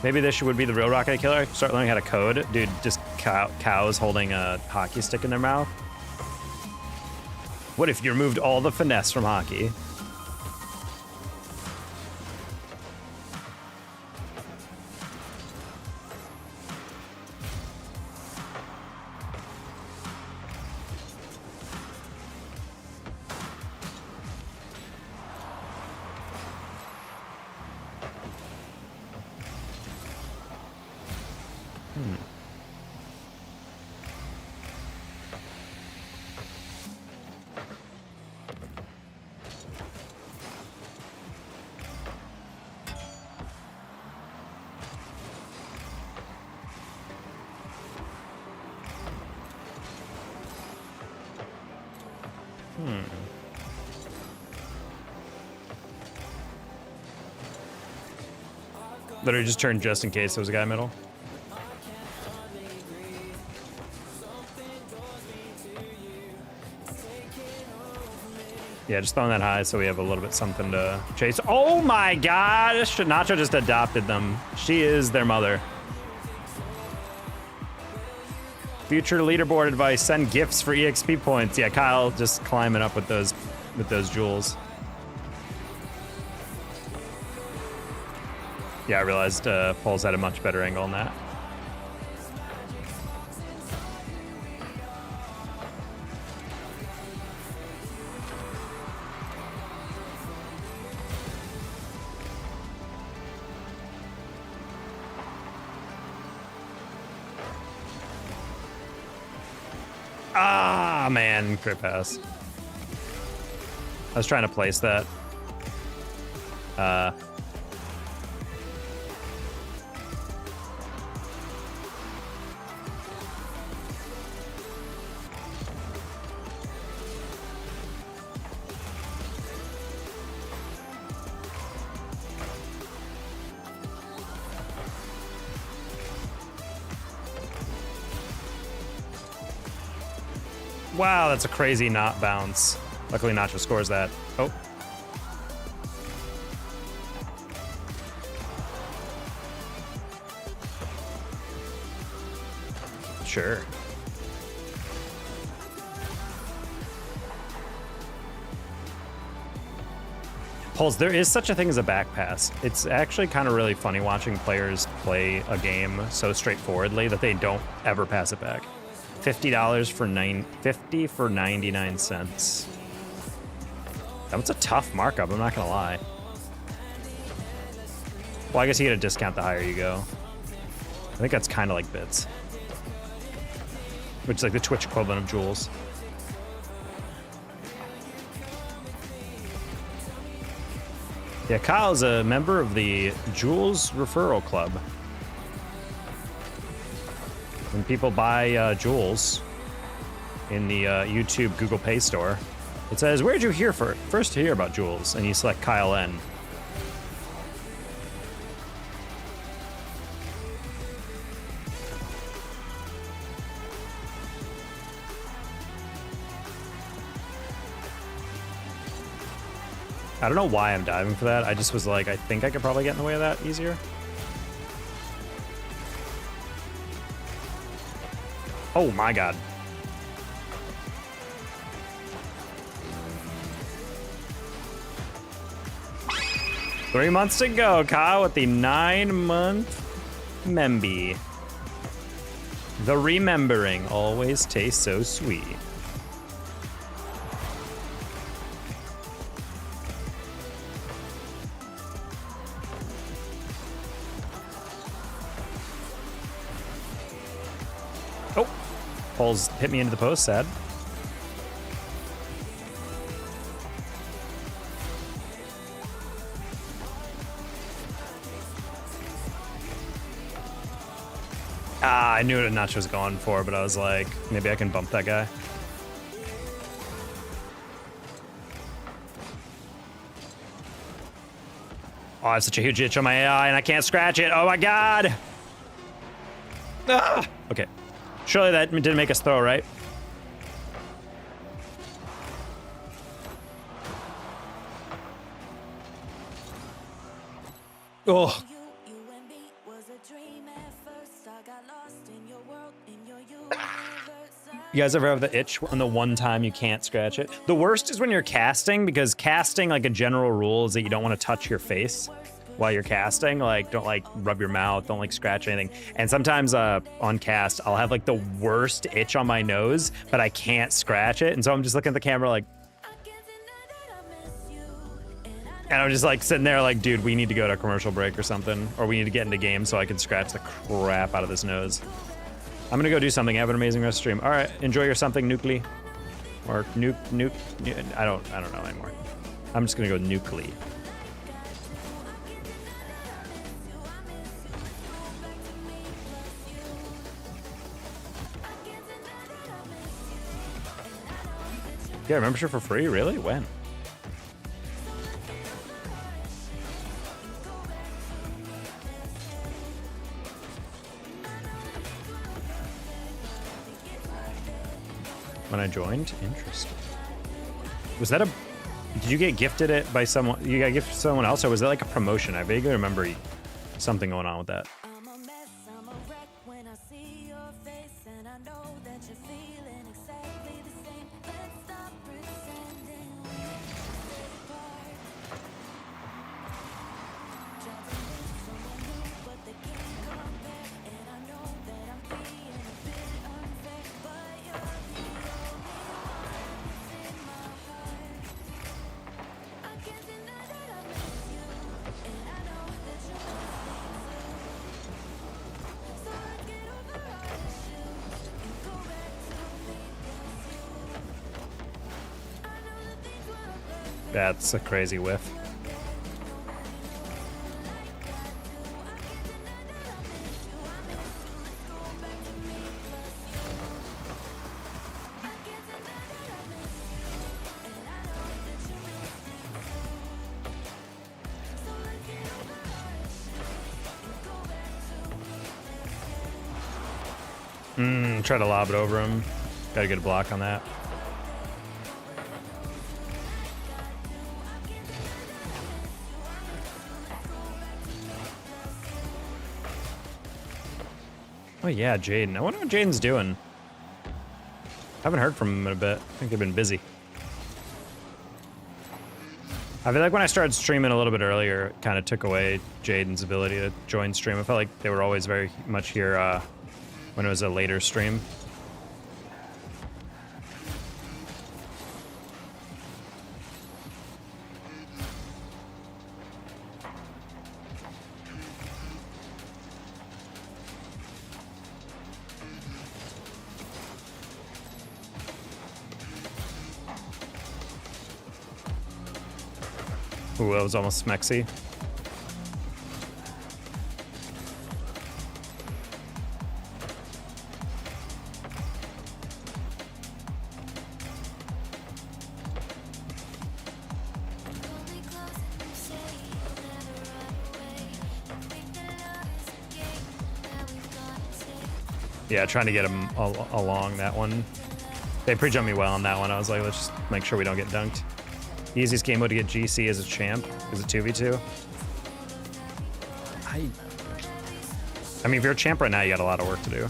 Maybe this would be the real Rocket Killer. Start learning how to code. Dude, just cows holding a hockey stick in their mouth. What if you removed all the finesse from hockey? Literally just turned just in case there was a guy in the middle. Yeah, just throwing that high so we have a little bit something to chase. Oh my gosh! Nacho just adopted them. She is their mother. Future leaderboard advice, send gifts for EXP points. Yeah, Kyle just climbing up with those jewels. Yeah, I realized Paul's had a much better angle on that. Ah, man, crit pass. I was trying to place that. Wow, that's a crazy not bounce. Luckily, Nacho scores that. Oh. Sure. Pulse, there is such a thing as a back pass. It's actually kind of really funny watching players play a game so straightforwardly that they don't ever pass it back. $50 for 50 for 99 cents. That was a tough markup, I'm not gonna lie. Well, I guess you get a discount the higher you go. I think that's kind of like bits. Which is like the Twitch equivalent of jewels. Yeah, Kyle's a member of the Jewels Referral Club. When people buy jewels in the YouTube Google Pay store, it says, where'd you hear first to hear about jewels? And you select Kyle N. I don't know why I'm diving for that. I just was like, I think I could probably get in the way of that easier. Oh my god. Three months to go, Kyle, with the 9-month Memby. The remembering always tastes so sweet. Oh, Paul's hit me into the post, sad. I knew what Nacho was going for, but I was like, maybe I can bump that guy. Oh, I have such a huge itch on my AI, and I can't scratch it. Oh my god! Ah! Okay. Surely that didn't make us throw, right? Oh. You guys ever have the itch on the one time you can't scratch it? The worst is when you're casting, because casting, like a general rule is that you don't want to touch your face while you're casting. Like, don't like rub your mouth, don't like scratch anything. And sometimes on cast, I'll have like the worst itch on my nose, but I can't scratch it. And so I'm just looking at the camera like, and I'm just like sitting there like, dude, we need to go to a commercial break or something, or we need to get into game so I can scratch the crap out of this nose. I'm gonna go do something. Have an amazing rest of stream. All right, enjoy your something nuclear, or nuke. I don't know anymore. I'm just gonna go nuclear. Yeah, membership for free? Really? When? When I joined? Interesting. Was that a... Did you get gifted it by someone? You got gifted to someone else, or was that like a promotion? I vaguely remember something going on with that. That's a crazy whiff. Try to lob it over him. Gotta get a block on that. Oh yeah, Jaden. I wonder what Jaden's doing. Haven't heard from him in a bit. I think they've been busy. I feel like when I started streaming a little bit earlier, it kind of took away Jaden's ability to join stream. I felt like they were always very much here when it was a later stream. Ooh, that was almost smexy. Yeah, trying to get him along that one. They pre-jumped me well on that one. I was like, let's just make sure we don't get dunked. Easiest game mode to get GC as a champ is a 2v2. I mean, if you're a champ right now, you got a lot of work to do.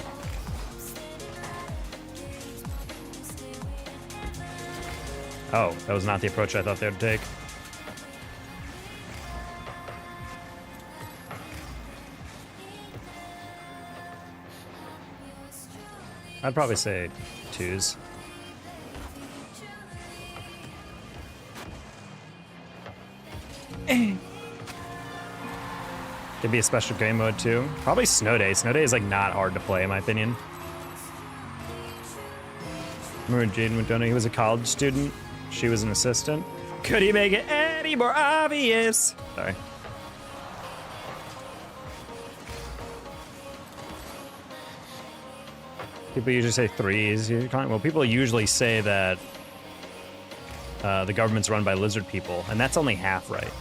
Oh, that was not the approach I thought they would take. I'd probably say 2s. Could be a special game mode too. Probably Snow Day. Snow Day is like not hard to play in my opinion. Remember Jaden McDonough? He was a college student. She was an assistant. Could he make it any more obvious? Sorry. People usually say 3s. Well, people usually say that the government's run by lizard people, and that's only half right.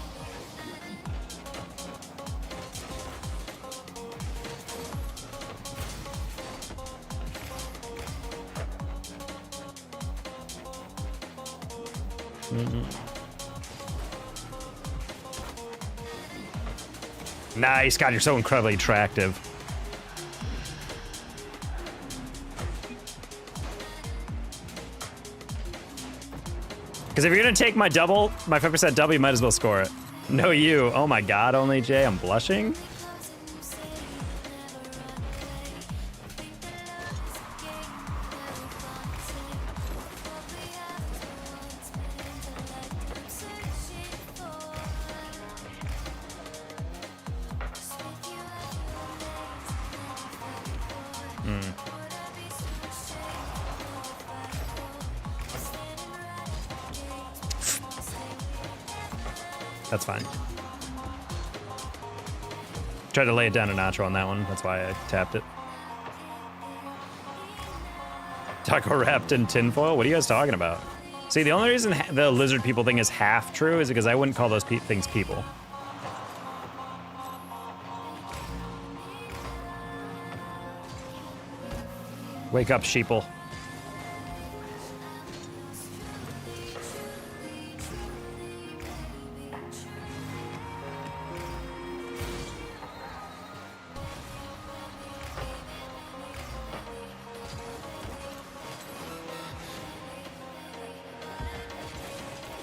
Nice, God, you're so incredibly attractive. Because if you're gonna take my double, my 5% double, you might as well score it. No, you. Oh my God, only Jay. I'm blushing. That's fine. Tried to lay it down to Nacho on that one. That's why I tapped it. Taco wrapped in tinfoil? What are you guys talking about? See, the only reason the lizard people thing is half true is because I wouldn't call those things people. Wake up, sheeple.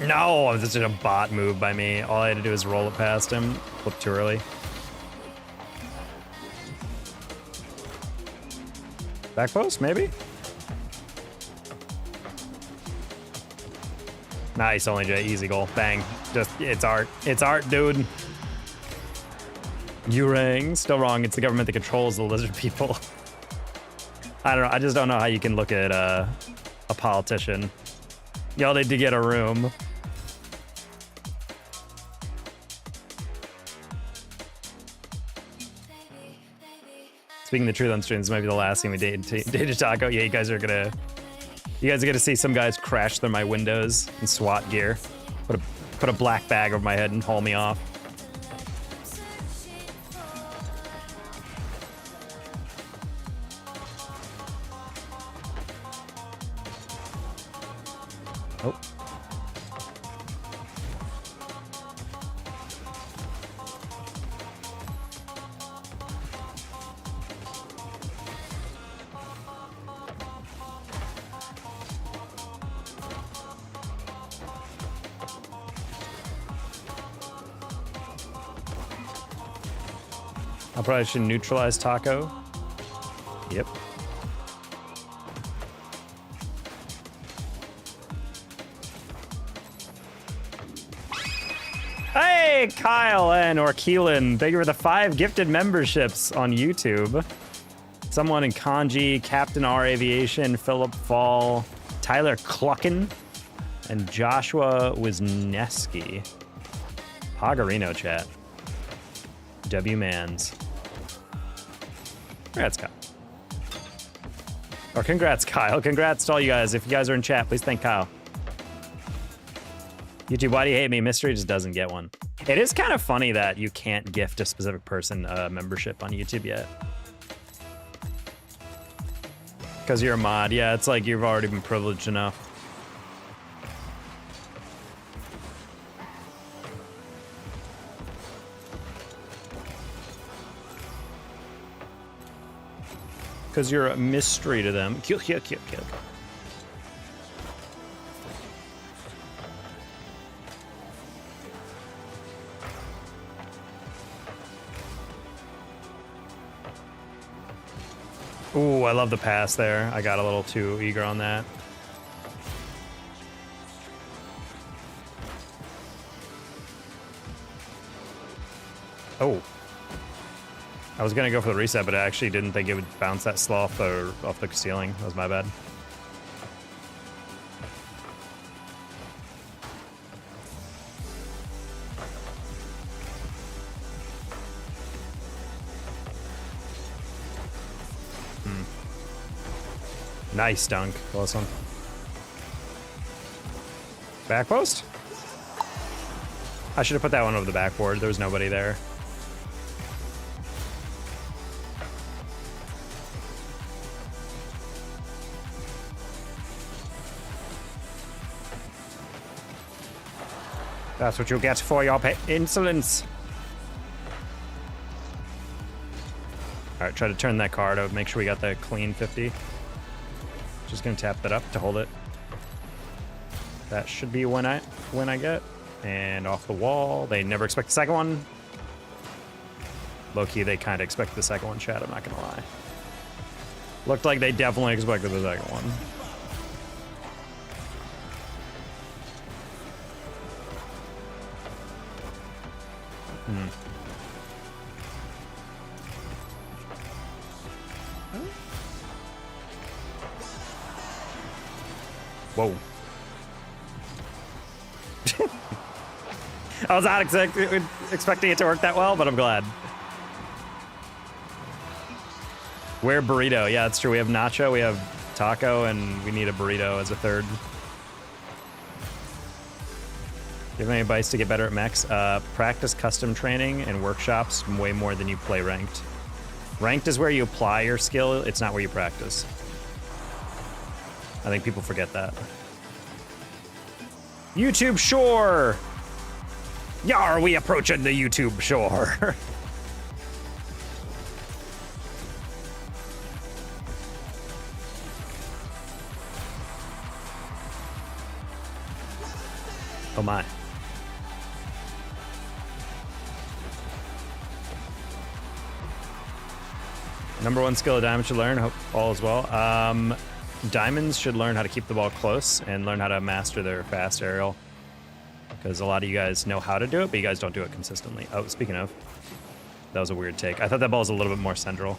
No, this is a bot move by me. All I had to do was roll it past him. Flip too early. Back post, maybe? Nice, only J. Easy goal. Bang. Just, it's art. It's art, dude. You rang. Still wrong. It's the government that controls the lizard people. I don't know. I just don't know how you can look at a politician. Y'all need to get a room. Speaking the truth on streams, this might be the last thing we dated Taco. Yeah, you guys are gonna see some guys crash through my windows in SWAT gear, put a black bag over my head and haul me off. Oh. I probably should neutralize Taco. Yep. Hey, Kyle and or Keelan, thank you for the 5 gifted memberships on YouTube. Someone in Kanji, Captain R Aviation, Philip Fall, Tyler Cluckin, and Joshua Wisniewski. Pagarino chat. W Mans. Congrats, Kyle. Or congrats, Kyle. Congrats to all you guys. If you guys are in chat, please thank Kyle. YouTube, why do you hate me? Mystery just doesn't get one. It is kind of funny that you can't gift a specific person a membership on YouTube yet. Because you're a mod. Yeah, it's like you've already been privileged enough. Because you're a mystery to them. Kill. Ooh, I love the pass there. I got a little too eager on that. Oh. I was gonna go for the reset, but I actually didn't think it would bounce that slow off the ceiling. That was my bad. Nice dunk. Close one. Back post? I should have put that one over the backboard. There was nobody there. That's what you get for your insolence. All right, try to turn that card out. Make sure we got the clean 50. Just gonna tap that up to hold it. That should be when I get. And off the wall. They never expect the second one. Low-key, they kind of expect the second one, chat. I'm not gonna lie. Looked like they definitely expected the second one. Whoa. I was not expecting it to work that well, but I'm glad. We're burrito. Yeah, that's true. We have nacho, we have taco, and we need a burrito as a third. Do you have any advice to get better at mechs? Practice custom training and workshops way more than you play ranked. Ranked is where you apply your skill. It's not where you practice. I think people forget that. YouTube shore! Yar, we approaching the YouTube shore. Oh my. Number one skill a diamond should learn, hope all as well. Diamonds should learn how to keep the ball close and learn how to master their fast aerial. Because a lot of you guys know how to do it, but you guys don't do it consistently. Oh, speaking of, that was a weird take. I thought that ball was a little bit more central.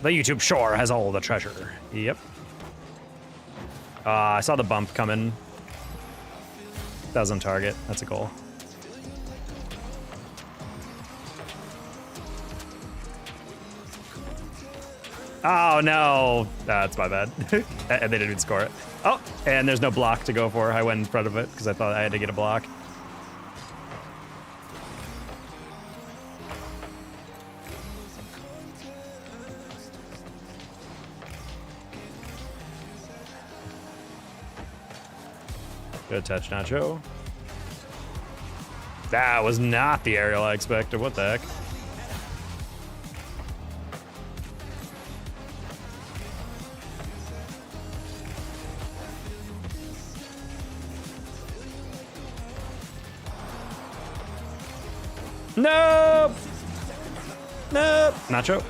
The YouTube shore has all the treasure. Yep. I saw the bump coming. That was on target. That's a goal. Oh, no. That's my bad. And they didn't even score it. Oh, and there's no block to go for. I went in front of it because I thought I had to get a block. Good touch, Nacho. That was not the aerial I expected. What the heck? Nope! Nope! Nacho.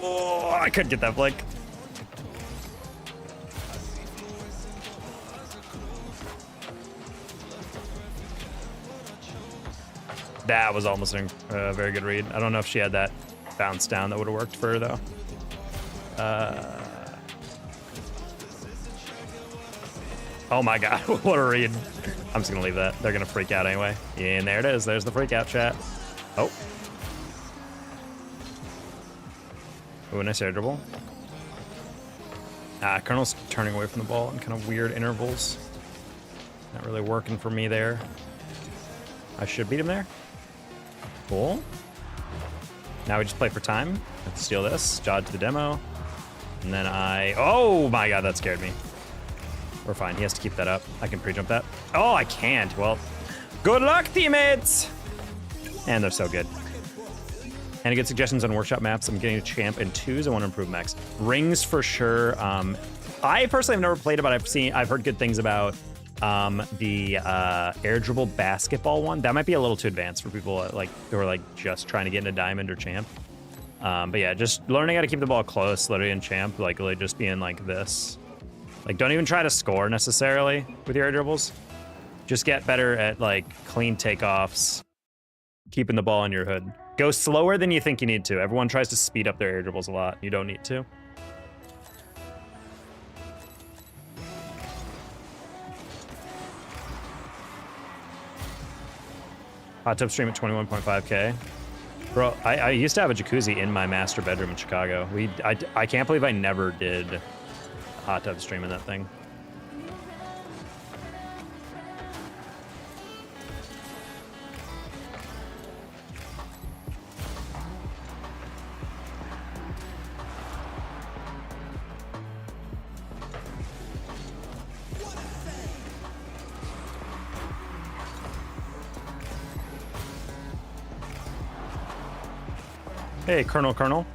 Oh, I couldn't get that flick. That was almost a very good read. I don't know if she had that bounce down that would have worked for her, though. Oh my god, what a read. I'm just gonna leave that. They're gonna freak out anyway. And there it is. There's the freak out chat. Oh. Ooh, nice air dribble. Colonel's turning away from the ball in kind of weird intervals. Not really working for me there. I should beat him there. Cool. Now we just play for time. Let's steal this. Jod to the demo. And then oh my god, that scared me. We're fine. He has to keep that up. I can pre-jump that. Oh, I can't. Well, good luck, teammates. And they're so good. Any good suggestions on workshop maps? I'm getting a champ in 2s. I want to improve mechs. Rings for sure. I personally have never played it, but I've heard good things about the air dribble basketball one. That might be a little too advanced for people like who are like just trying to get into diamond or champ. But yeah, just learning how to keep the ball close, literally in champ, like really just being like this. Like don't even try to score necessarily with your air dribbles. Just get better at like clean takeoffs, keeping the ball in your hood. Go slower than you think you need to. Everyone tries to speed up their air dribbles a lot. You don't need to. Hot tub stream at 21.5K. Bro, I used to have a jacuzzi in my master bedroom in Chicago. I can't believe I never did a hot tub stream in that thing. Hey, Colonel.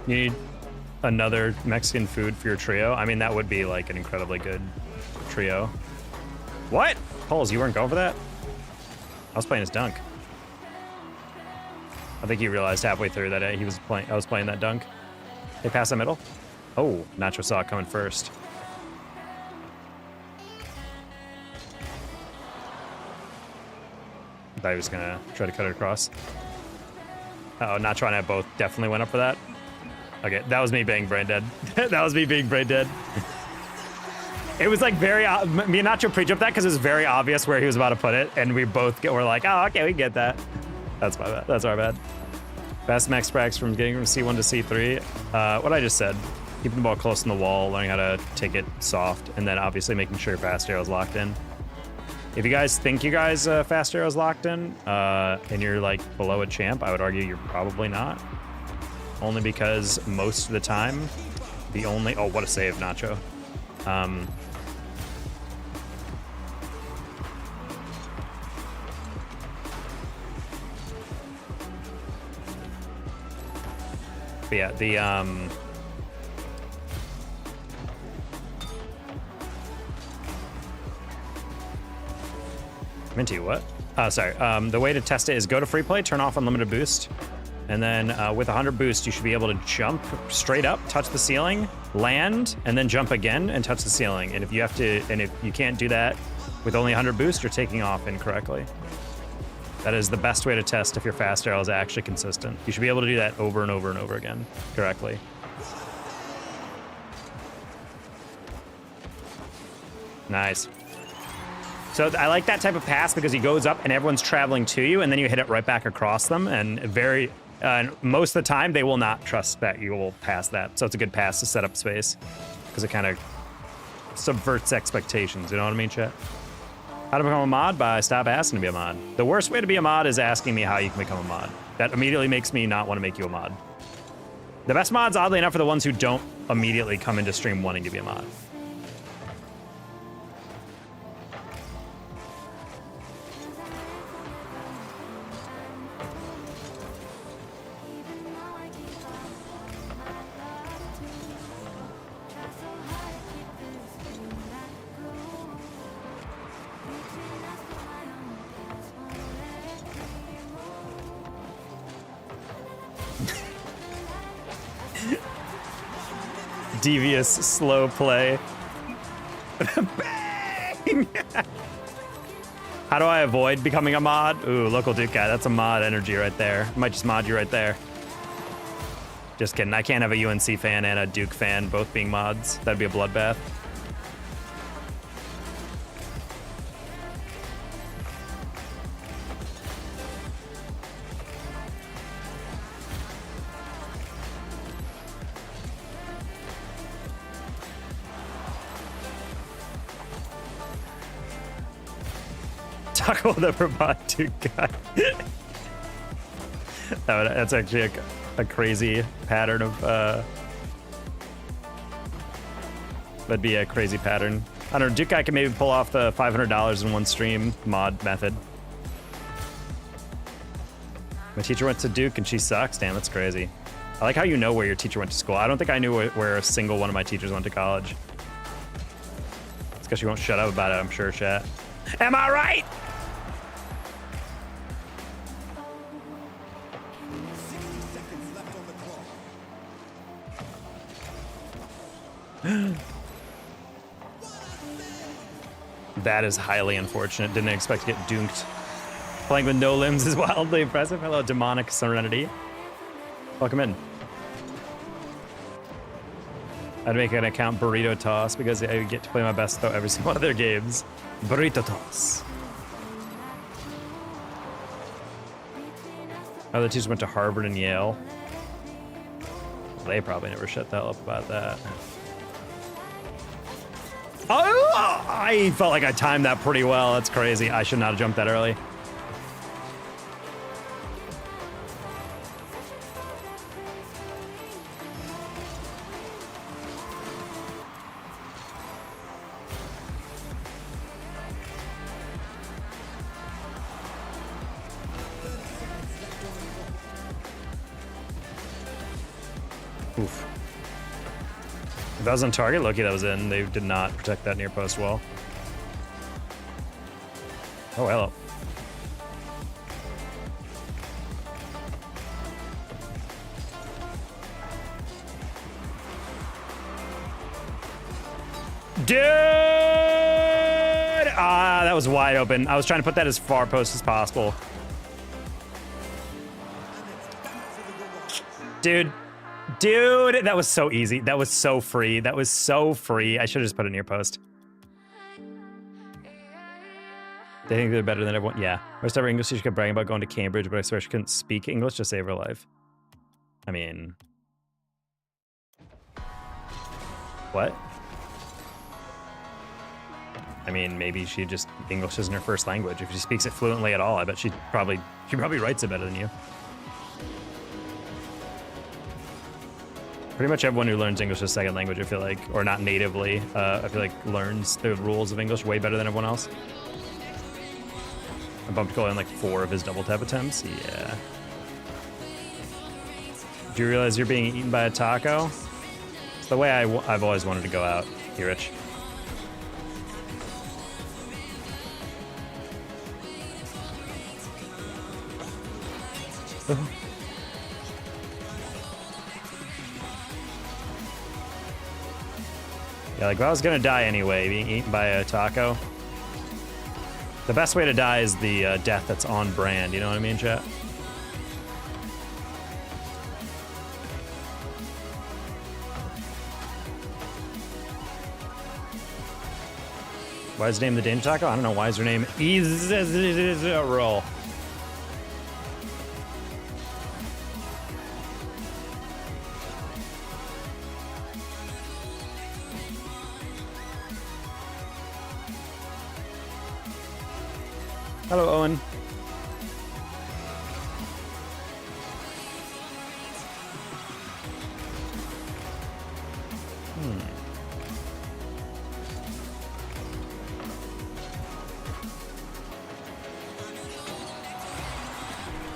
You need another Mexican food for your trio? I mean, that would be like an incredibly good trio. What? Poles, you weren't going for that? I was playing his dunk. I think he realized halfway through that I was playing that dunk. They pass the middle? Oh, Nacho saw it coming first. I thought he was gonna try to cut it across. Uh-oh, Nacho and I both definitely went up for that. Okay, that was me being brain dead. That was me being brain dead. It was like very, me and Nacho pre-jumped that because it was very obvious where he was about to put it, and we both were like, oh, okay, we get that. That's my bad, that's our bad. Best max prax from getting from C1 to C3. What I just said, keeping the ball close in the wall, learning how to take it soft, and then obviously making sure your fast arrow is locked in. If you guys think you guys fast arrow is locked in, and you're like below a champ, I would argue you're probably not. Only because most of the time, oh, what a save, Nacho. But yeah, Minty, what? Sorry. The way to test it is go to free play, turn off unlimited boost, and then with 100 boost, you should be able to jump straight up, touch the ceiling, land, and then jump again and touch the ceiling. And if you can't do that with only 100 boost, you're taking off incorrectly. That is the best way to test if your fast arrow is actually consistent. You should be able to do that over and over and over again correctly. Nice. So I like that type of pass because he goes up and everyone's traveling to you, and then you hit it right back across them. And most of the time, they will not trust that you will pass that. So it's a good pass to set up space because it kind of subverts expectations. You know what I mean, chat? How to become a mod? By stop asking to be a mod. The worst way to be a mod is asking me how you can become a mod. That immediately makes me not want to make you a mod. The best mods, oddly enough, are the ones who don't immediately come into stream wanting to be a mod. Devious slow play. Bang! How do I avoid becoming a mod? Ooh, local Duke guy. That's a mod energy right there. Might just mod you right there. Just kidding. I can't have a UNC fan and a Duke fan both being mods. That'd be a bloodbath. Taco the robot Duke guy. That's actually a crazy pattern of That'd be a crazy pattern. I don't know, Duke guy can maybe pull off the $500 in one stream mod method. My teacher went to Duke and she sucks. Damn, that's crazy. I like how you know where your teacher went to school. I don't think I knew where a single one of my teachers went to college. It's because she won't shut up about it, I'm sure, chat. Am I right? That is highly unfortunate. Didn't expect to get dunked. Playing with no limbs is wildly impressive. Hello, Demonic Serenity. Welcome in. I'd make an account Burrito Toss because I get to play my best though every single one of their games. Burrito Toss. Other teachers went to Harvard and Yale. They probably never shut the hell up about that. Oh, I felt like I timed that pretty well. That's crazy. I should not have jumped that early. Oof. If that was on target, lucky that was in. They did not protect that near post well. Oh, hello. Dude! Ah, that was wide open. I was trying to put that as far post as possible. Dude. Dude, that was so easy. That was so free. That was so free. I should have just put it near post. They think they're better than everyone. Yeah. Most ever English teacher kept bragging about going to Cambridge, but I swear she couldn't speak English to save her life. I mean... What? I mean, maybe she just... English isn't her first language. If she speaks it fluently at all, I bet she probably writes it better than you. Pretty much everyone who learns English as a second language, I feel like, or not natively, I feel like learns the rules of English way better than everyone else. I bumped Cole in like 4 of his double tap attempts. Yeah. Do you realize you're being eaten by a taco? It's the way I've always wanted to go out, Rich. Yeah, like, well, I was gonna die anyway, being eaten by a taco. The best way to die is the death that's on brand, you know what I mean, chat? Why is his name the Danger Taco? I don't know. Why is her name Roll? Hello, Owen.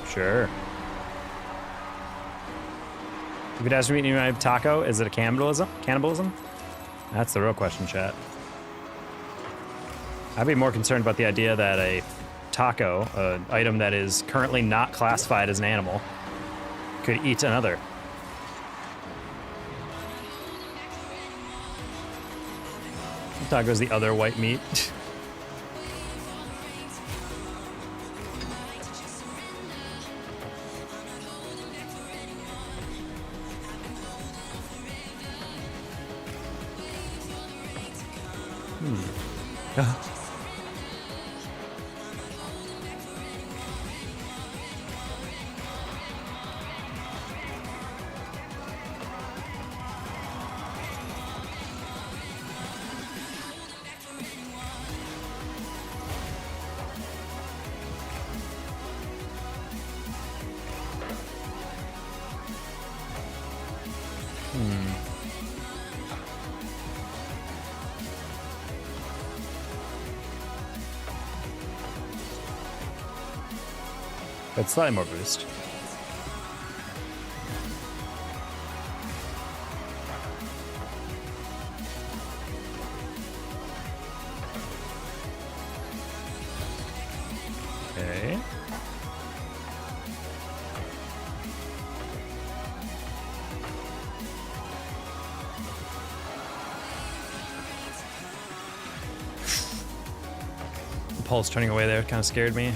Sure. If you'd ask me to eat my taco, is it a cannibalism? Cannibalism? That's the real question, chat. I'd be more concerned about the idea that a taco, an item that is currently not classified as an animal, could eat another. Taco's the other white meat. It's slightly more boost. Okay. The pulse turning away there kind of scared me.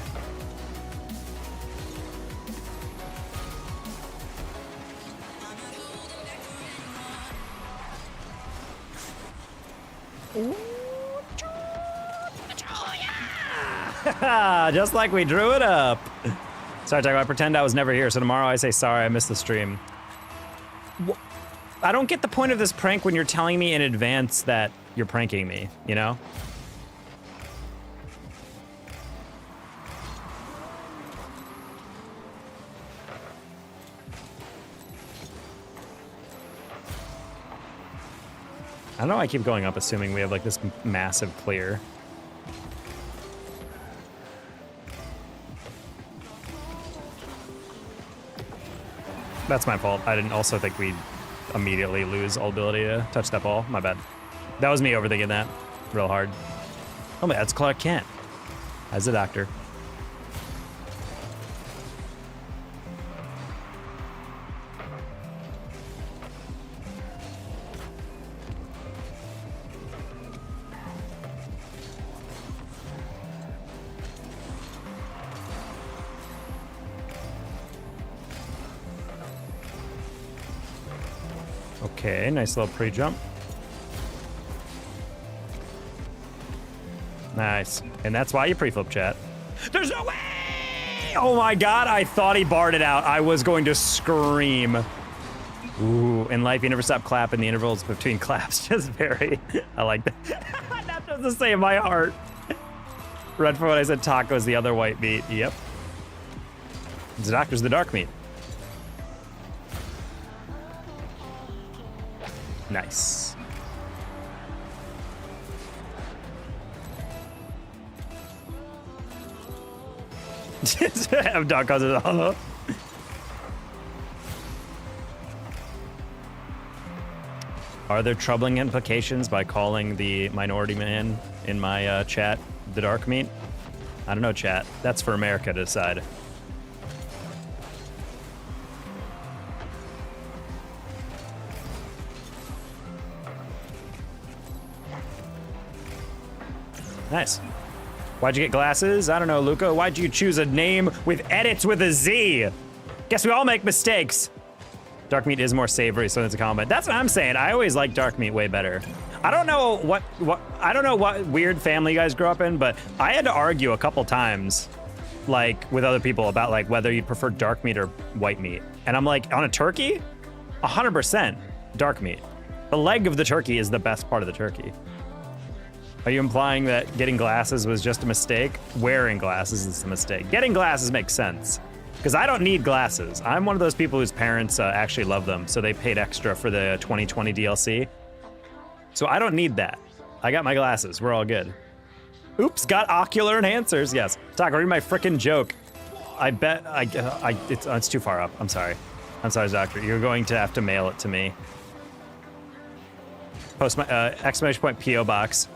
Just like we drew it up. Sorry, Taco, I pretend I was never here, so tomorrow I say sorry, I missed the stream. I don't get the point of this prank when you're telling me in advance that you're pranking me, you know? I don't know why I keep going up assuming we have like this massive clear. That's my fault. I didn't also think we'd immediately lose all ability to touch that ball. My bad. That was me overthinking that real hard. Oh, man, that's Clark Kent as a doctor. Okay, nice little pre-jump. Nice. And that's why you pre-flip, chat. There's no way! Oh my god, I thought he barred it out. I was going to scream. Ooh, in life you never stop clapping. The intervals between claps just vary. I like that. Nacho's the same, my heart. Red for what I said, taco is the other white meat. Yep. The doctor's the dark meat. Nice. I'm dog causes. Are there troubling implications by calling the minority man in my chat the dark meat? I don't know, chat. That's for America to decide. Nice. Why'd you get glasses? I don't know, Luca. Why'd you choose a name with edits with a Z? Guess we all make mistakes. Dark meat is more savory, so it's a comment. That's what I'm saying. I always like dark meat way better. I don't know what weird family you guys grew up in, but I had to argue a couple times, like with other people about like whether you'd prefer dark meat or white meat. And I'm like, on a turkey, 100% dark meat. The leg of the turkey is the best part of the turkey. Are you implying that getting glasses was just a mistake? Wearing glasses is a mistake. Getting glasses makes sense. Because I don't need glasses. I'm one of those people whose parents actually love them, so they paid extra for the 2020 DLC. So I don't need that. I got my glasses. We're all good. Oops, got ocular enhancers. Yes. Taco, read my frickin' joke. I bet it's too far up. I'm sorry. I'm sorry, Doctor. You're going to have to mail it to me. Post my exclamation point P.O. box.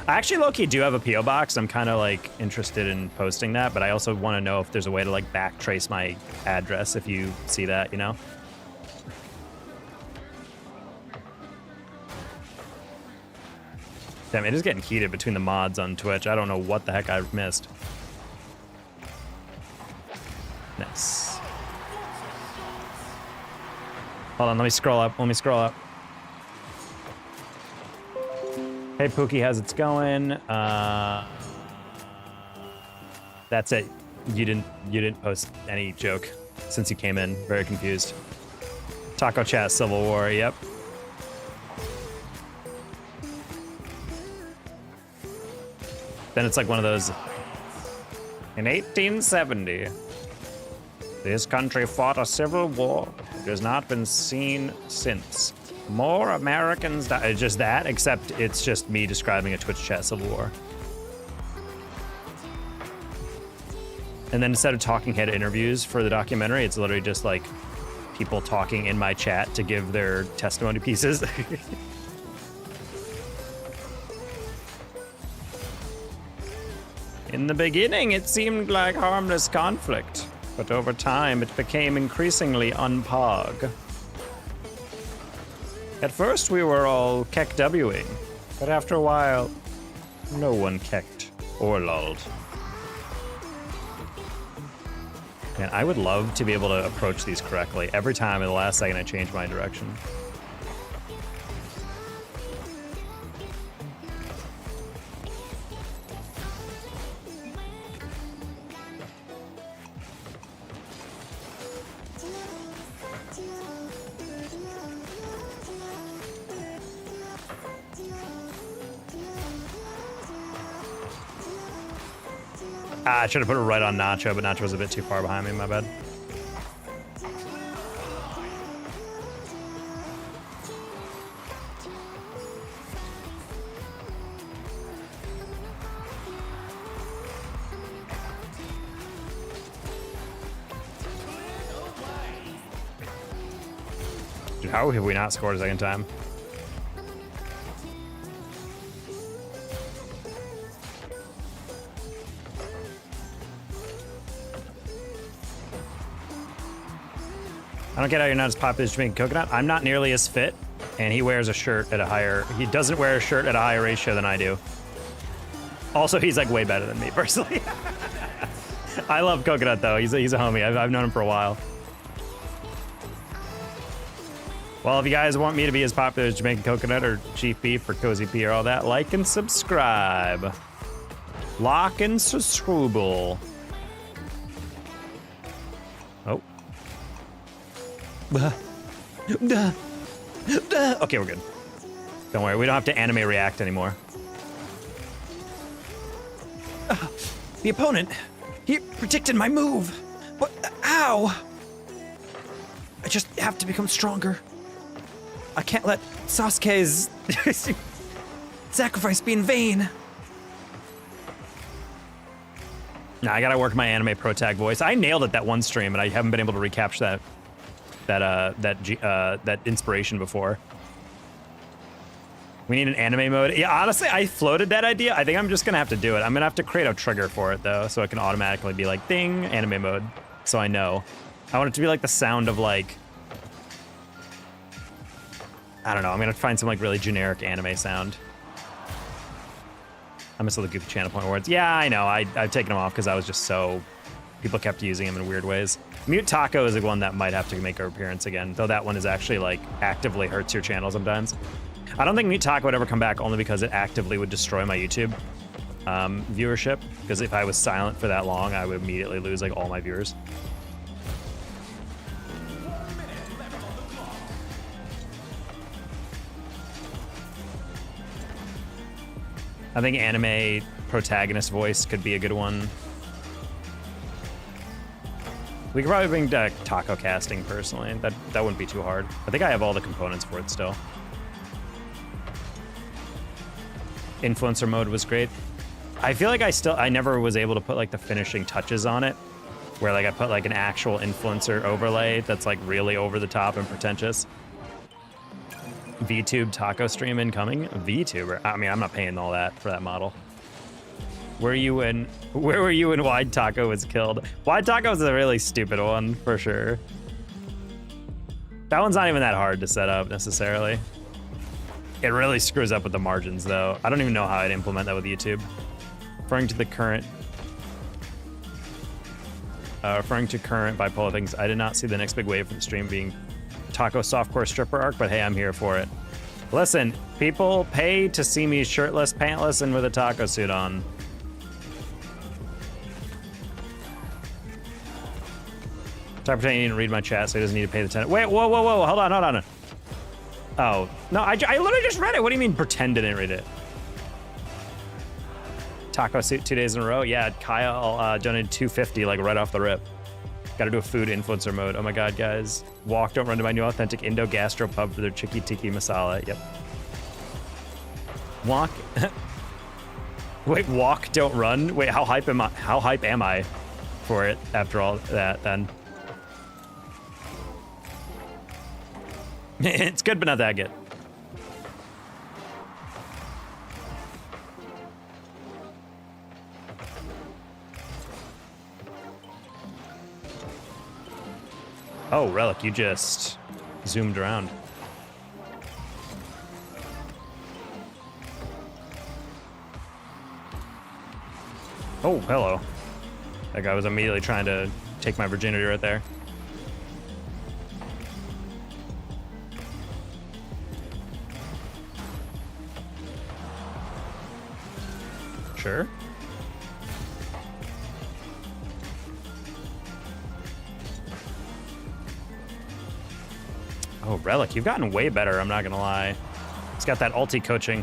I actually low-key do have a P.O. box. I'm kind of like interested in posting that, but I also want to know if there's a way to like backtrace my address if you see that, you know? Damn, it is getting heated between the mods on Twitch. I don't know what the heck I've missed. Nice. Hold on, let me scroll up. Let me scroll up. Hey, Pookie, how's it going? That's it. You didn't post any joke since you came in. Very confused. Taco Chat, Civil War. Yep. Then it's like one of those. In 1870, this country fought a civil war that has not been seen since. More Americans die. Just that, except it's just me describing a Twitch chat civil war. And then instead of talking head interviews for the documentary, it's literally just like people talking in my chat to give their testimony pieces. In the beginning, it seemed like harmless conflict, but over time, it became increasingly unpog. At first, we were all KEKWing, but after a while, no one kecked or lulled. Man, I would love to be able to approach these correctly. Every time at the last second, I change my direction. I should have put it right on Nacho, but Nacho was a bit too far behind me, my bad. Dude, how have we not scored a second time? I don't get how you're not as popular as Jamaican Coconut. I'm not nearly as fit, and he wears a shirt at a higher... He doesn't wear a shirt at a higher ratio than I do. Also, he's like way better than me, personally. I love Coconut, though. He's a homie. I've known him for a while. Well, if you guys want me to be as popular as Jamaican Coconut or Chief Beef or Cozy P or all that, like and subscribe. Lock and subscribe. Oh. Okay, we're good. Don't worry, we don't have to anime react anymore. The opponent, he predicted my move. What? Ow! I just have to become stronger. I can't let Sasuke's sacrifice be in vain. Nah, I gotta work my anime pro tag voice. I nailed it that one stream, and I haven't been able to recapture that inspiration before. We need an anime mode. Yeah, honestly, I floated that idea. I think I'm just gonna have to do it. I'm gonna have to create a trigger for it though, so it can automatically be like, ding, anime mode, so I know. I want it to be like the sound of like, I don't know, I'm gonna find some like really generic anime sound. I'm still the Goofy Channel Point Awards. Yeah, I know, I've taken them off because I was just so, people kept using them in weird ways. Mute Taco is the one that might have to make her appearance again, though that one is actually like actively hurts your channel sometimes. I don't think Mute Taco would ever come back only because it actively would destroy my YouTube viewership, because if I was silent for that long, I would immediately lose like all my viewers. I think anime protagonist voice could be a good one. We could probably bring taco casting personally. That wouldn't be too hard. I think I have all the components for it still. Influencer mode was great. I feel like I never was able to put like the finishing touches on it, where like I put like an actual influencer overlay that's like really over the top and pretentious. VTube taco stream incoming. VTuber. I mean, I'm not paying all that for that model. Where were you when Wide Taco was killed? Wide Taco is a really stupid one for sure. That one's not even that hard to set up necessarily. It really screws up with the margins though. I don't even know how I'd implement that with YouTube. Referring to current bipolar things, I did not see the next big wave for the stream being Taco softcore stripper arc, but hey, I'm here for it. Listen, people pay to see me shirtless, pantless, and with a taco suit on. Type pretend you didn't read my chat, so he doesn't need to pay the $10. Wait, whoa, hold on. Oh, no, I literally just read it. What do you mean pretend I didn't read it? Taco suit 2 days in a row? Yeah, Kyle donated $250 like right off the rip. Gotta do a food influencer mode. Oh my god, guys. Walk, don't run to my new authentic Indo Gastro pub for their Chicky Tiki Masala. Yep. Walk. Wait, walk, don't run? Wait, how hype am I? for it after all that, then. It's good, but not that good. Oh, Relic, you just zoomed around. Oh, hello. That guy was immediately trying to take my virginity right there. Sure. Oh, Relic, you've gotten way better, I'm not gonna lie. He's got that ulti coaching.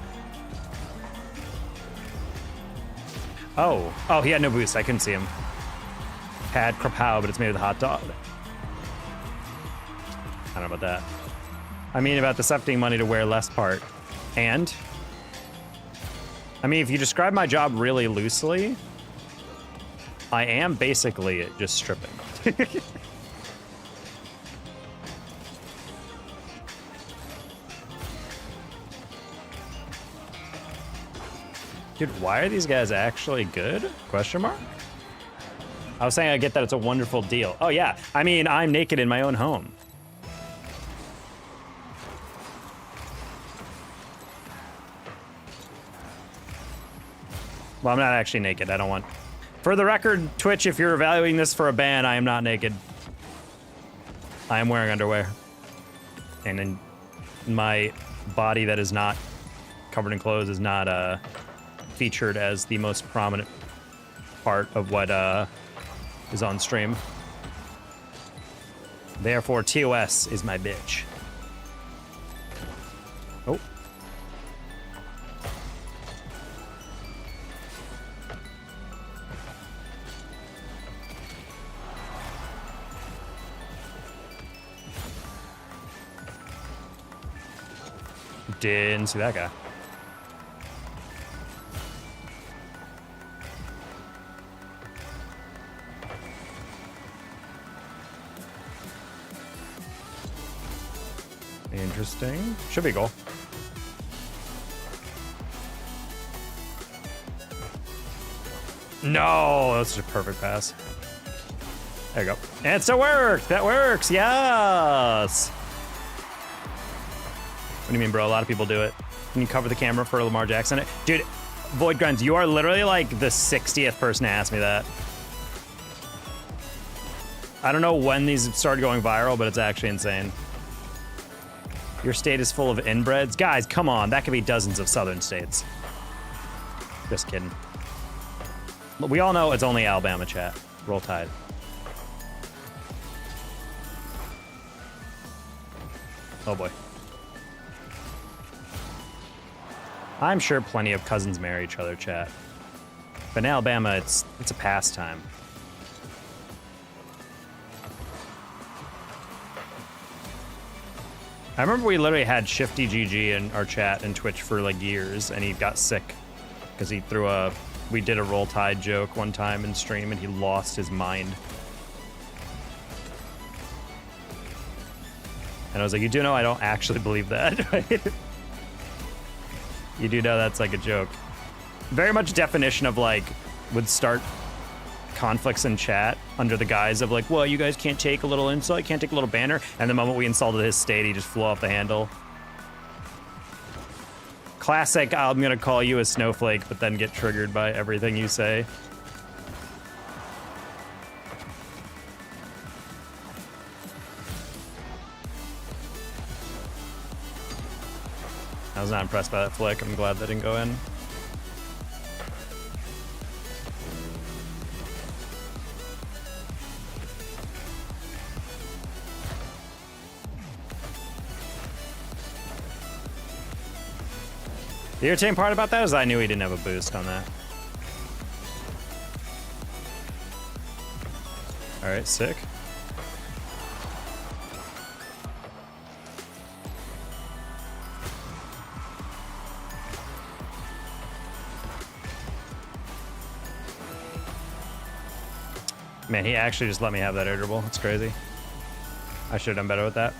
Oh, he had no boost, I couldn't see him. Had Krapow, but it's made with a hot dog. I don't know about that. I mean about the accepting money to wear less part. And? I mean, if you describe my job really loosely, I am basically just stripping. Dude, why are these guys actually good? Question mark? I was saying I get that it's a wonderful deal. Oh yeah, I mean, I'm naked in my own home. Well, I'm not actually naked, I don't want... For the record, Twitch, if you're evaluating this for a ban, I am not naked. I am wearing underwear. And in my body that is not covered in clothes is not, featured as the most prominent part of what is on stream. Therefore, TOS is my bitch. Oh. Didn't see that guy. Interesting. Should be a goal. No, that's just a perfect pass. There you go. And it still worked. That works. Yes. What do you mean, bro? A lot of people do it. Can you cover the camera for Lamar Jackson? Dude, Void Grinds, you are literally like the 60th person to ask me that. I don't know when these started going viral, but it's actually insane. Your state is full of inbreds? Guys, come on. That could be dozens of southern states. Just kidding. We all know it's only Alabama, chat. Roll Tide. Oh, boy. I'm sure plenty of cousins marry each other, chat. But in Alabama, it's a pastime. I remember we literally had Shifty GG in our chat and Twitch for like years, and he got sick because he threw a... We did a Roll Tide joke one time in stream, and he lost his mind. And I was like, you do know I don't actually believe that, right? You do know that's like a joke. Very much definition of like, would start conflicts in chat under the guise of like, well, you guys can't take a little insult, can't take a little banner, and the moment we insulted his state, he just flew off the handle. Classic, I'm gonna call you a snowflake, but then get triggered by everything you say. I was not impressed by that flick. I'm glad that didn't go in. The irritating part about that is I knew he didn't have a boost on that. All right, sick. Man, he actually just let me have that air dribble. That's crazy. I should have done better with that.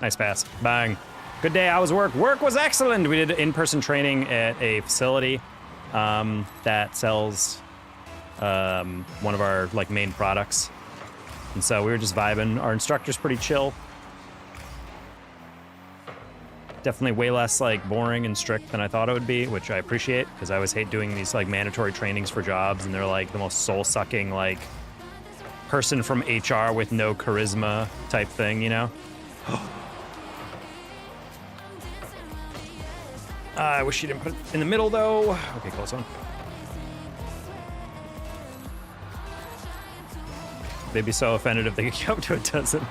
Nice pass. Bang. Good day. How was work? Work was excellent. We did in-person training at a facility that sells one of our like main products. And so we were just vibing. Our instructor's pretty chill. Definitely way less like boring and strict than I thought it would be, which I appreciate because I always hate doing these like mandatory trainings for jobs, and they're like the most soul-sucking like person from HR with no charisma type thing, you know? I wish you didn't put it in the middle though. Okay, close one. They'd be so offended if they could get up to a dozen.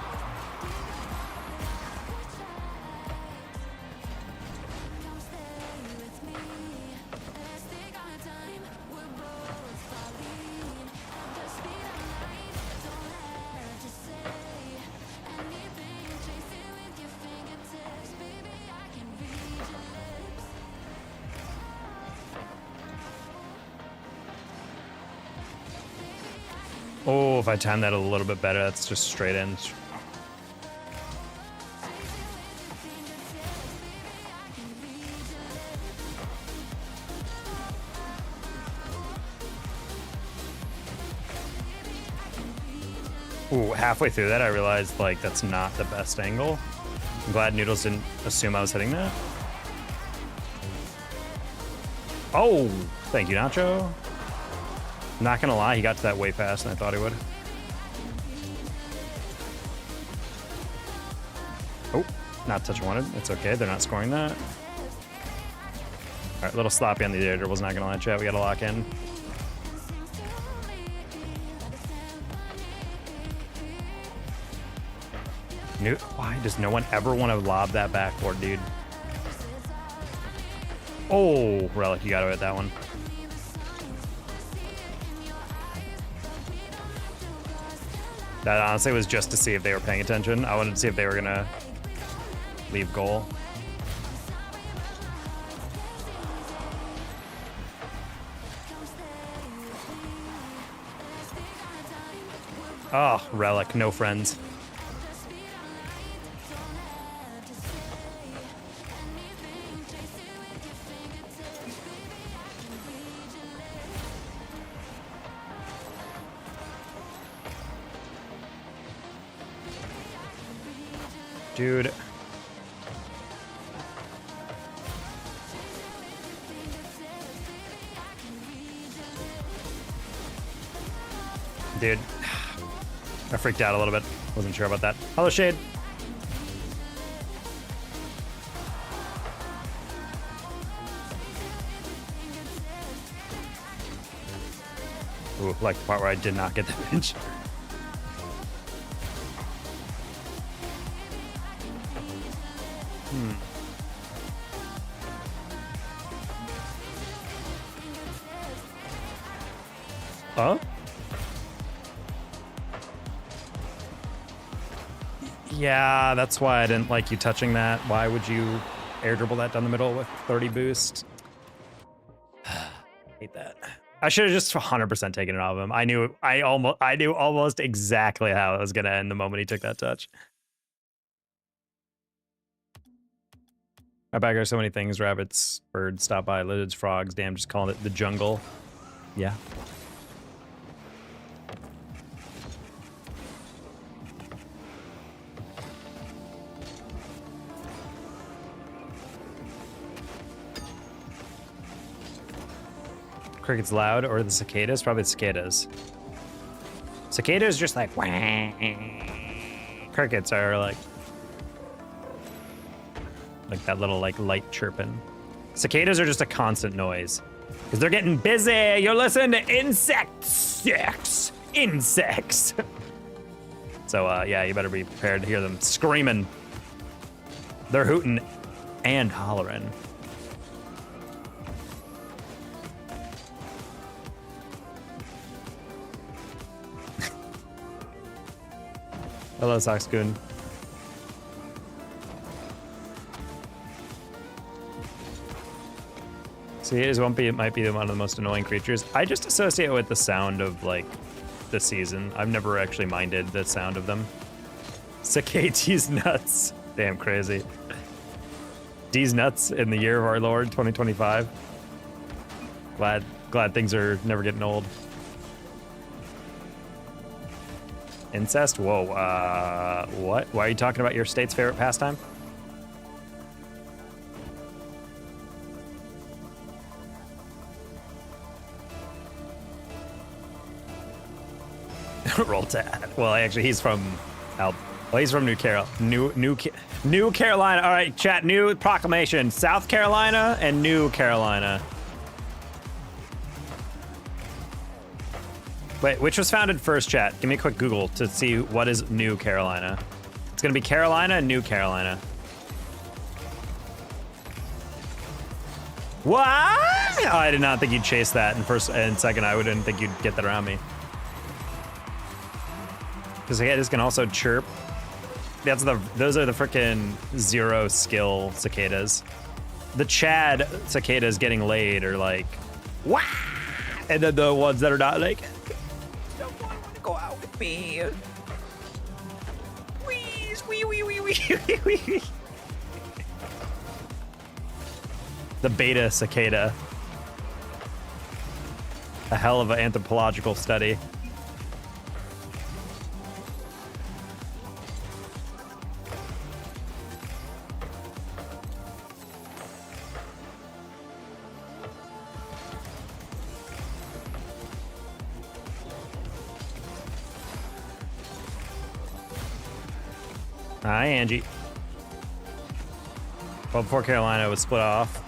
Oh, if I time that a little bit better, that's just straight in. Ooh, halfway through that, I realized, like, that's not the best angle. I'm glad Noodles didn't assume I was hitting that. Oh, thank you, Nacho. Not gonna lie, he got to that way faster than I thought he would. Oh, not touch wanted. It's okay, they're not scoring that. All right, a little sloppy on the air dribbles, not gonna lie, chat. We gotta lock in. Why does no one ever want to lob that backboard, dude? Oh, Relic, you gotta hit that one. That honestly was just to see if they were paying attention. I wanted to see if they were gonna leave goal. Oh, Relic, no friends. Dude. Dude. I freaked out a little bit. Wasn't sure about that. Hello, Shade. Ooh, like the part where I did not get the pinch. Huh? Yeah, that's why I didn't like you touching that. Why would you air dribble that down the middle with 30 boost? Hate that. I should have just 100% taken it off him. I knew almost exactly how it was gonna end the moment he took that touch. Our back are so many things: rabbits, birds, stop by, lizards, frogs. Damn, just calling it the jungle. Yeah. Cricket's loud, or the cicadas? Probably the cicadas. Cicadas just like wah. Crickets are like that little like light chirping. Cicadas are just a constant noise because they're getting busy. You're listening to insects. So yeah, you better be prepared to hear them screaming. They're hooting and hollering. Hello, Soxgoon. Cicadas won't be, it might be one of the most annoying creatures. I just associate it with the sound of, like, the season. I've never actually minded the sound of them. Cicadas nuts. Damn crazy. D's nuts in the year of our Lord, 2025. Glad things are never getting old. Incest? Whoa, what? Why are you talking about your state's favorite pastime? Roll Tide. Well, actually, he's from he's from New Carolina. All right, chat. New proclamation: South Carolina and New Carolina. Wait, which was founded first, chat? Give me a quick Google to see what is New Carolina. It's gonna be Carolina and New Carolina. What? Oh, I did not think you'd chase that in first and second. I didn't think you'd get that around me. Because cicadas can also chirp. Those are the frickin' 0 skill cicadas. The Chad cicadas getting laid are like, wah! And then the ones that are not like, don't want to go out with me. Wheeze, wee, wee, wee, wee, wee, wee. The beta cicada. A hell of an anthropological study. Hi, Angie. Well, before Carolina was split off.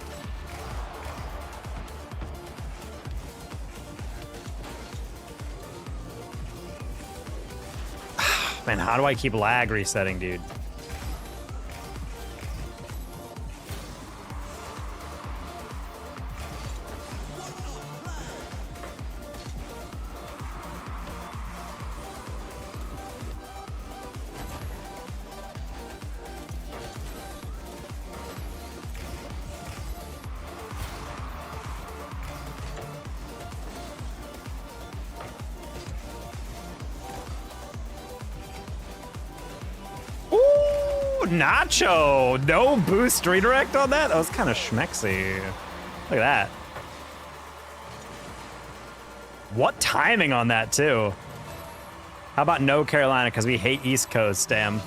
Man, how do I keep lag resetting, dude? Nacho! No boost redirect on that? That was kind of schmexy. Look at that. What timing on that, too? How about no Carolina, because we hate East Coast, damn.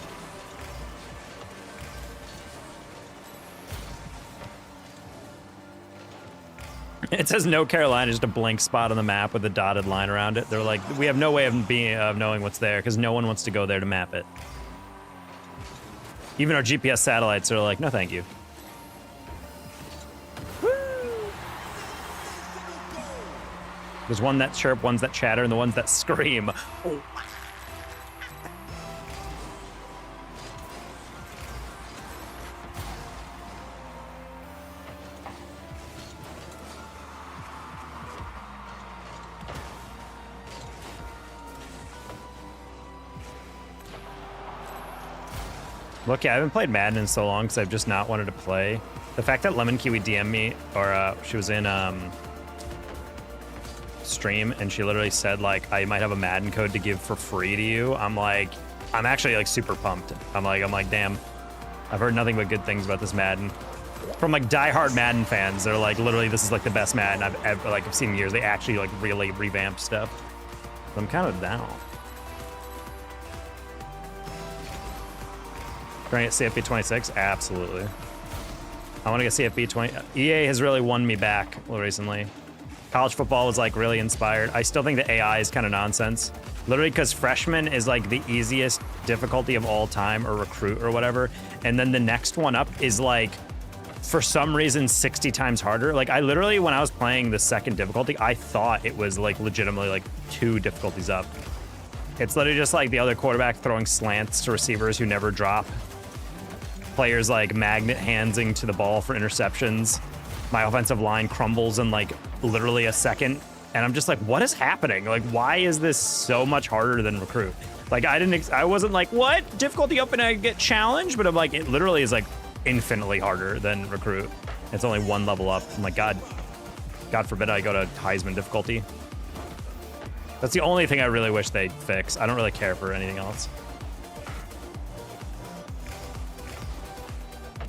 It says no Carolina, just a blank spot on the map with a dotted line around it. They're like, we have no way of knowing what's there, because no one wants to go there to map it. Even our GPS satellites are like, no thank you. Woo! There's one that chirp, ones that chatter, and the ones that scream. Oh. Look, yeah, I haven't played Madden in so long because I've just not wanted to play. The fact that Lemon Kiwi DM'd me, or she was in stream, and she literally said, like, I might have a Madden code to give for free to you. I'm like, I'm actually, like, super pumped. I'm like, damn. I've heard nothing but good things about this Madden. From, like, diehard Madden fans, they're like, literally, this is, like, the best Madden I've seen in years. They actually, like, really revamped stuff. So I'm kind of down. Trying to get CFB 26? Absolutely. I want to get CFB 20. EA has really won me back recently. College football was like really inspired. I still think the AI is kind of nonsense. Literally because freshman is like the easiest difficulty of all time, or recruit or whatever. And then the next one up is like, for some reason, 60 times harder. Like I literally, when I was playing the second difficulty, I thought it was like legitimately like 2 difficulties up. It's literally just like the other quarterback throwing slants to receivers who never drop. Players like magnet handsing to the ball for interceptions. My offensive line crumbles in like literally a second. And I'm just like, what is happening? Like, why is this so much harder than recruit? Like, I wasn't like, what? Difficulty up and I get challenged? But I'm like, it literally is like infinitely harder than recruit. It's only 1 level up. I'm like, God, God forbid I go to Heisman difficulty. That's the only thing I really wish they'd fix. I don't really care for anything else.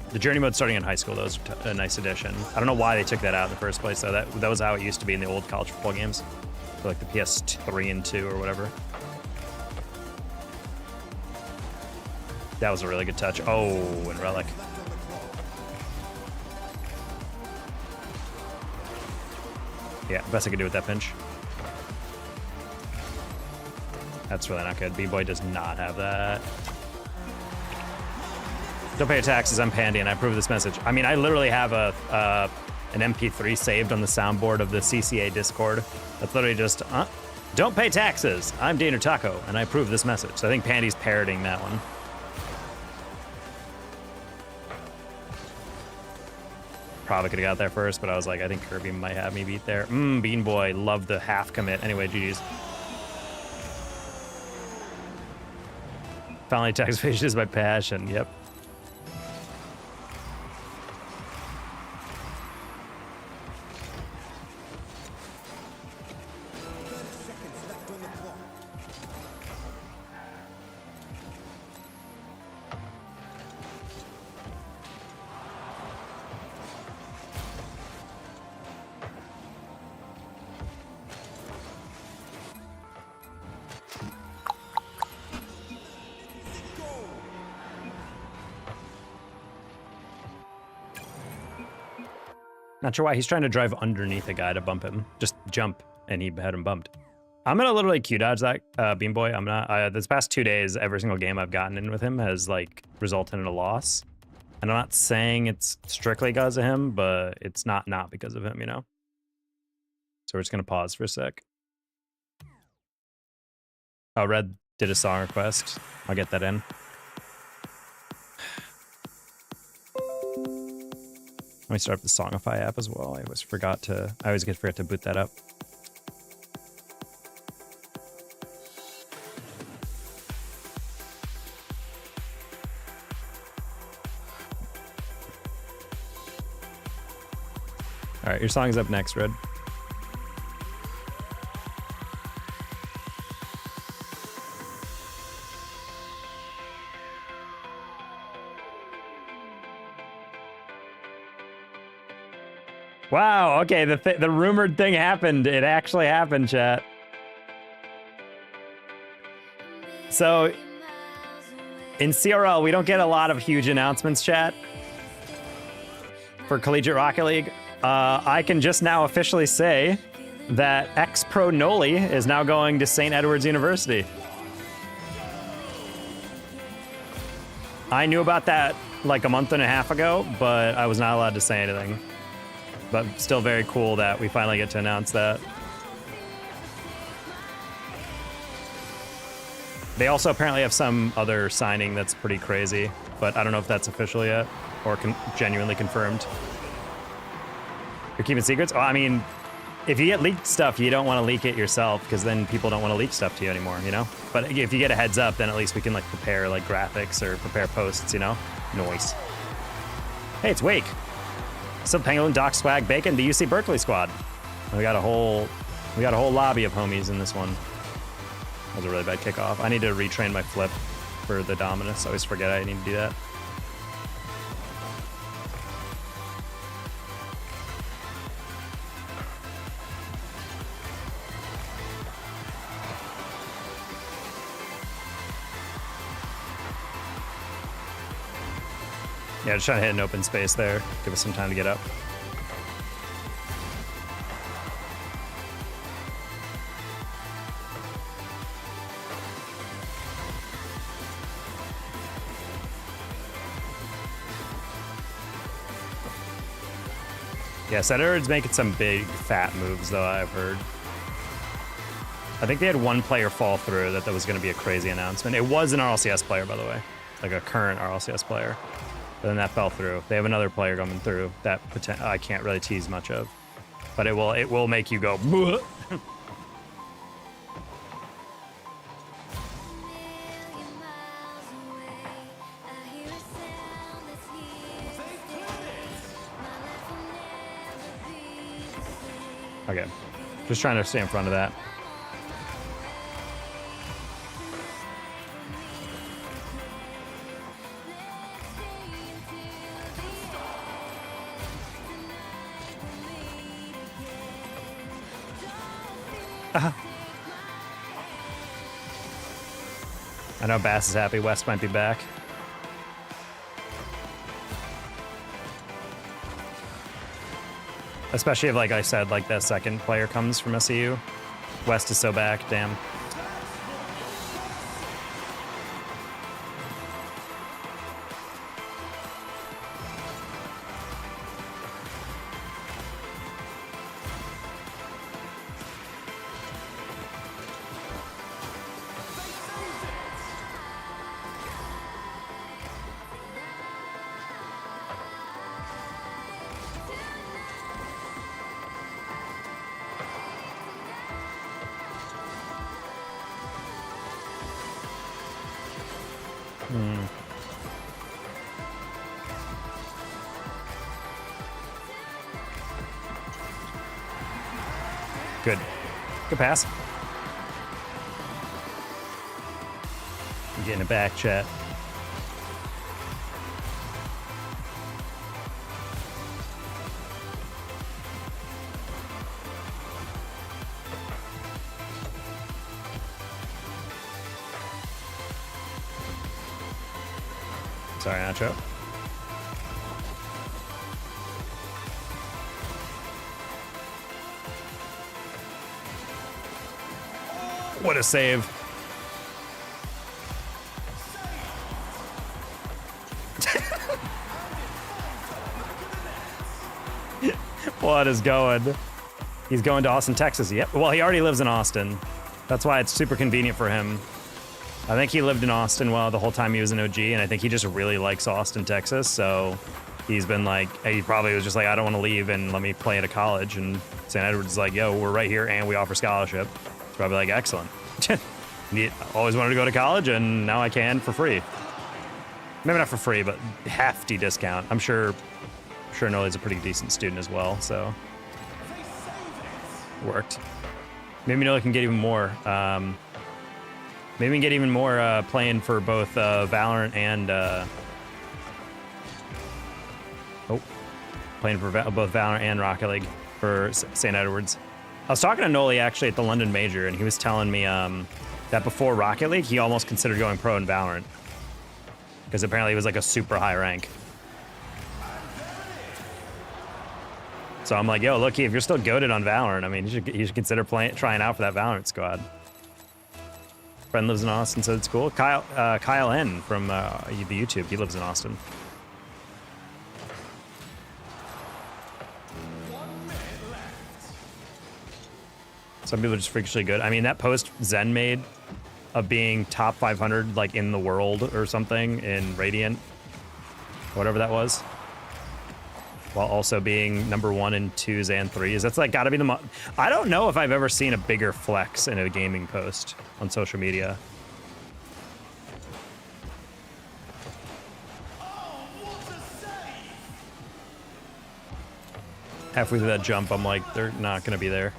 The journey mode starting in high school, that was a nice addition. I don't know why they took that out in the first place, though. That was how it used to be in the old college football games. For like the PS3 and 2 or whatever. That was a really good touch. Oh, and Relic. Yeah, best I could do with that pinch. That's really not good. B-Boy does not have that. Don't pay your taxes, I'm Pandy, and I approve this message. I mean, I literally have an MP3 saved on the soundboard of the CCA Discord. That's literally just, don't pay taxes, I'm Daner Taco, and I approve this message. So I think Pandy's parroting that one. Probably could have got there first, but I was like, I think Kirby might have me beat there. Bean Boy, love the half commit. Anyway, GG's. Finally, tax evasion is my passion. Yep. Not sure why. He's trying to drive underneath a guy to bump him. Just jump, and he had him bumped. I'm gonna literally Q-dodge that, Beam Boy. I'm not, this past 2 days, every single game I've gotten in with him has, like, resulted in a loss. And I'm not saying it's strictly because of him, but it's not because of him, you know? So we're just gonna pause for a sec. Oh, Red did a song request. I'll get that in. Let me start up the Songify app as well. I always forget to boot that up. All right, your song's up next, Red. Wow, okay, the rumored thing happened. It actually happened, chat. So, in CRL, we don't get a lot of huge announcements, chat, for Collegiate Rocket League. I can just now officially say that ex-pro Noli is now going to St. Edward's University. I knew about that like a month and a half ago, but I was not allowed to say anything. But still very cool that we finally get to announce that. They also apparently have some other signing that's pretty crazy, but I don't know if that's official yet or genuinely confirmed. You're keeping secrets? Oh, I mean, if you get leaked stuff, you don't want to leak it yourself because then people don't want to leak stuff to you anymore, you know? But if you get a heads up, then at least we can like prepare like graphics or prepare posts, you know? Noise. Hey, it's Wake. So Penguin, Doc, Swag, Bacon, the UC Berkeley squad. We got a whole lobby of homies in this one. That was a really bad kickoff. I need to retrain my flip for the Dominus. I always forget I need to do that. Yeah, just trying to hit an open space there. Give us some time to get up. Yeah, St. Edward's making some big, fat moves, though, I've heard. I think they had one player fall through that was going to be a crazy announcement. It was an RLCS player, by the way. Like a current RLCS player. But then that fell through. They have another player coming through that I can't really tease much of. But it will make you go, bleh. Just trying to stay in front of that. I know Bass is happy. West might be back. Especially if, like I said, like that second player comes from SEU. West is so back, damn. Good. Good pass. I'm getting it back, chat. Sorry, Nacho. What a save. What is going? He's going to Austin, Texas. Yep. Well, he already lives in Austin. That's why it's super convenient for him. I think he lived in Austin the whole time he was an OG, and I think he just really likes Austin, Texas. So he's been like, he probably was just like, I don't want to leave and let me play at a college. And St. Edward's is like, yo, we're right here and we offer scholarship. It's probably like, excellent. Always wanted to go to college, and now I can for free. Maybe not for free, but hefty discount. I'm sure Noli's a pretty decent student as well, so worked. Maybe Noli can get even more. Maybe we can get even more playing for both Valorant and playing for both Valorant and Rocket League for St. Edward's. I was talking to Noli actually at the London Major, and he was telling me that before Rocket League, he almost considered going pro in Valorant because apparently it was like a super high rank. So I'm like, yo, look, if you're still goated on Valorant, I mean, you should consider trying out for that Valorant squad. Friend lives in Austin, so it's cool. Kyle N from the YouTube, he lives in Austin. Some people are just freakishly good. I mean, that post Zen made of being top 500 like in the world or something in Radiant, whatever that was, while also being number 1 in 2s and 3s. That's like gotta be the I don't know if I've ever seen a bigger flex in a gaming post on social media. Halfway through that jump, I'm like, they're not gonna be there.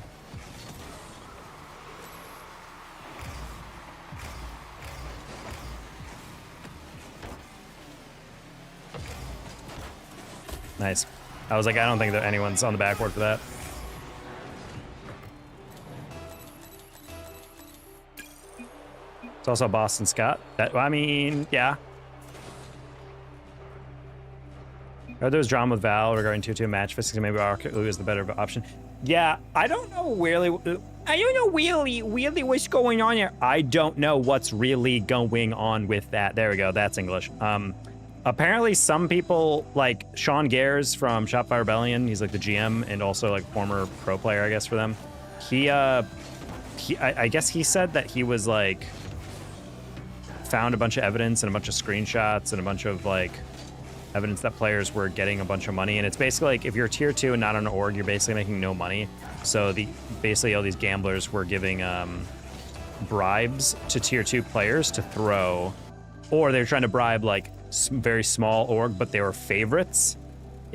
Nice. I was like, I don't think that anyone's on the backboard for that. It's also Boston Scott. I mean, yeah. Are there's drama with Val regarding 2-2 match fixing? Maybe Rocket League is the better option. Yeah, I don't know really. I don't know really what's going on here. I don't know what's really going on with that. There we go. That's English. Apparently some people, like Sean Gares from Shopify Rebellion, he's like the GM and also like former pro player, I guess, for them. I guess he said that he was like, found a bunch of evidence and a bunch of screenshots and a bunch of like evidence that players were getting a bunch of money. And it's basically like, if you're tier 2 and not on an org, you're basically making no money. So basically all these gamblers were giving bribes to tier 2 players to throw, or they were trying to bribe like very small org, but they were favorites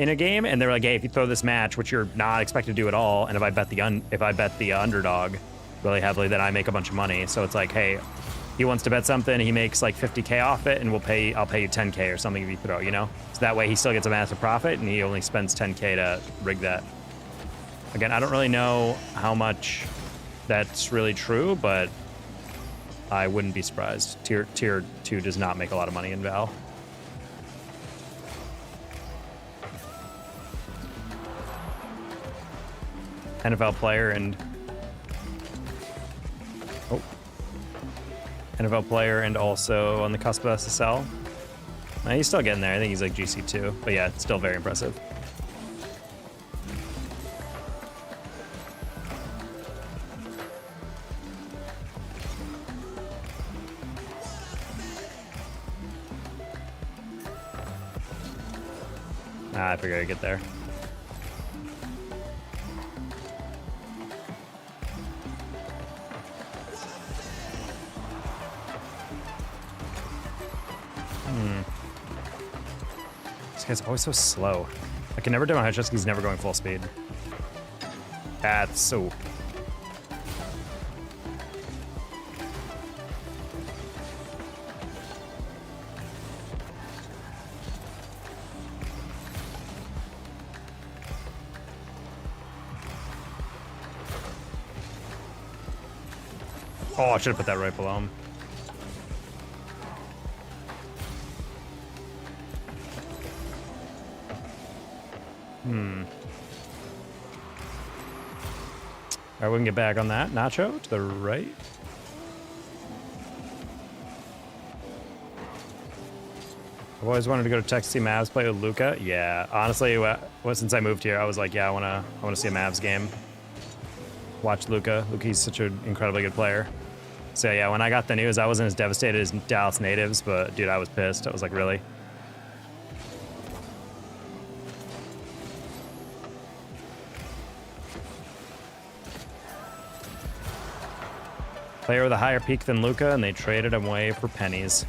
in a game, and they're like, hey, if you throw this match, which you're not expected to do at all, and if I bet the underdog really heavily, then I make a bunch of money. So it's like, hey, he wants to bet something, he makes like 50K off it, and I'll pay you 10K or something if you throw, you know? So that way he still gets a massive profit, and he only spends 10K to rig that. Again, I don't really know how much that's really true, but I wouldn't be surprised. Tier 2 does not make a lot of money in Val. NFL player and NFL player and also on the cusp of SSL. He's still getting there. I think he's like GC2, but yeah, it's still very impressive. I figured I'd get there. This guy's always so slow. I can never do my headshots because he's never going full speed. That's so... Oh, I should have put that right below him. All right, we can get back on that. Nacho to the right. I've always wanted to go to Texas see Mavs play with Luka. Yeah, honestly, since I moved here, I was like, yeah, I want to see a Mavs game. Watch Luka. He's such an incredibly good player. So yeah, when I got the news, I wasn't as devastated as Dallas natives, but dude, I was pissed. I was like, really? Player with a higher peak than Luka, and they traded him away for pennies.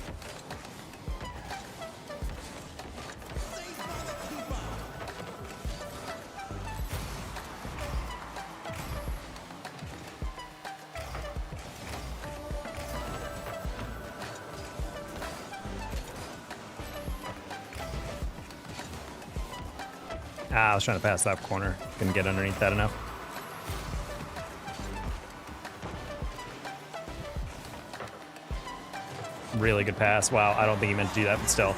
I was trying to pass that corner. Couldn't get underneath that enough. Really good pass. Wow, I don't think he meant to do that, but still.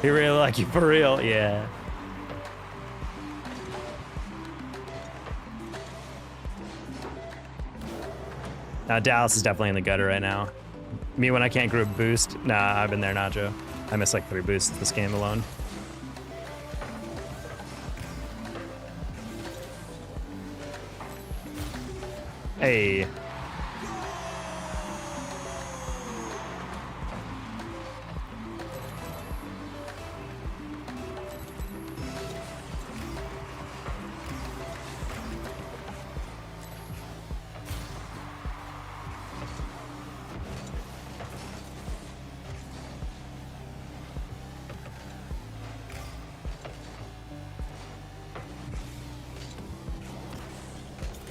He really like you for real, yeah. Now Dallas is definitely in the gutter right now. Me when I can't group boost, nah, I've been there, Nacho. I missed like 3 boosts this game alone. Hey.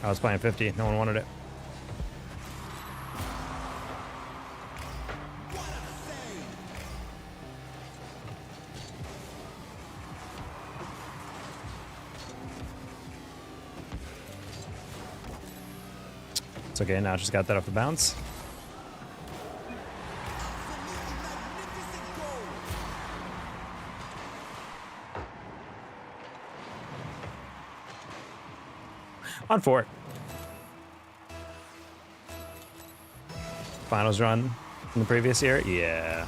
I was playing 50. No one wanted it. It's okay. Now I just got that off the bounce. On 4. Finals run from the previous year? Yeah.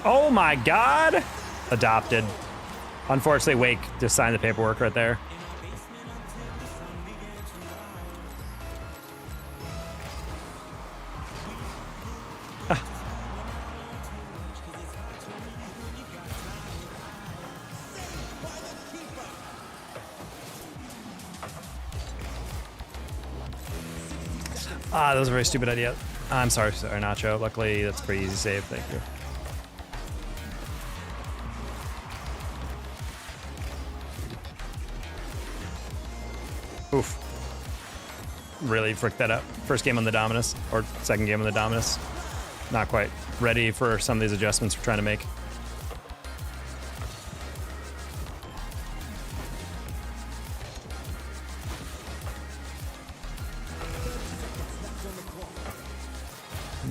Oh my God! Adopted. Unfortunately, Wake just signed the paperwork right there. Ah, that was a very stupid idea. I'm sorry, Nacho. Luckily, that's a pretty easy save. Thank you. Oof. Really fricked that up. First game on the Dominus, or second game on the Dominus. Not quite ready for some of these adjustments we're trying to make.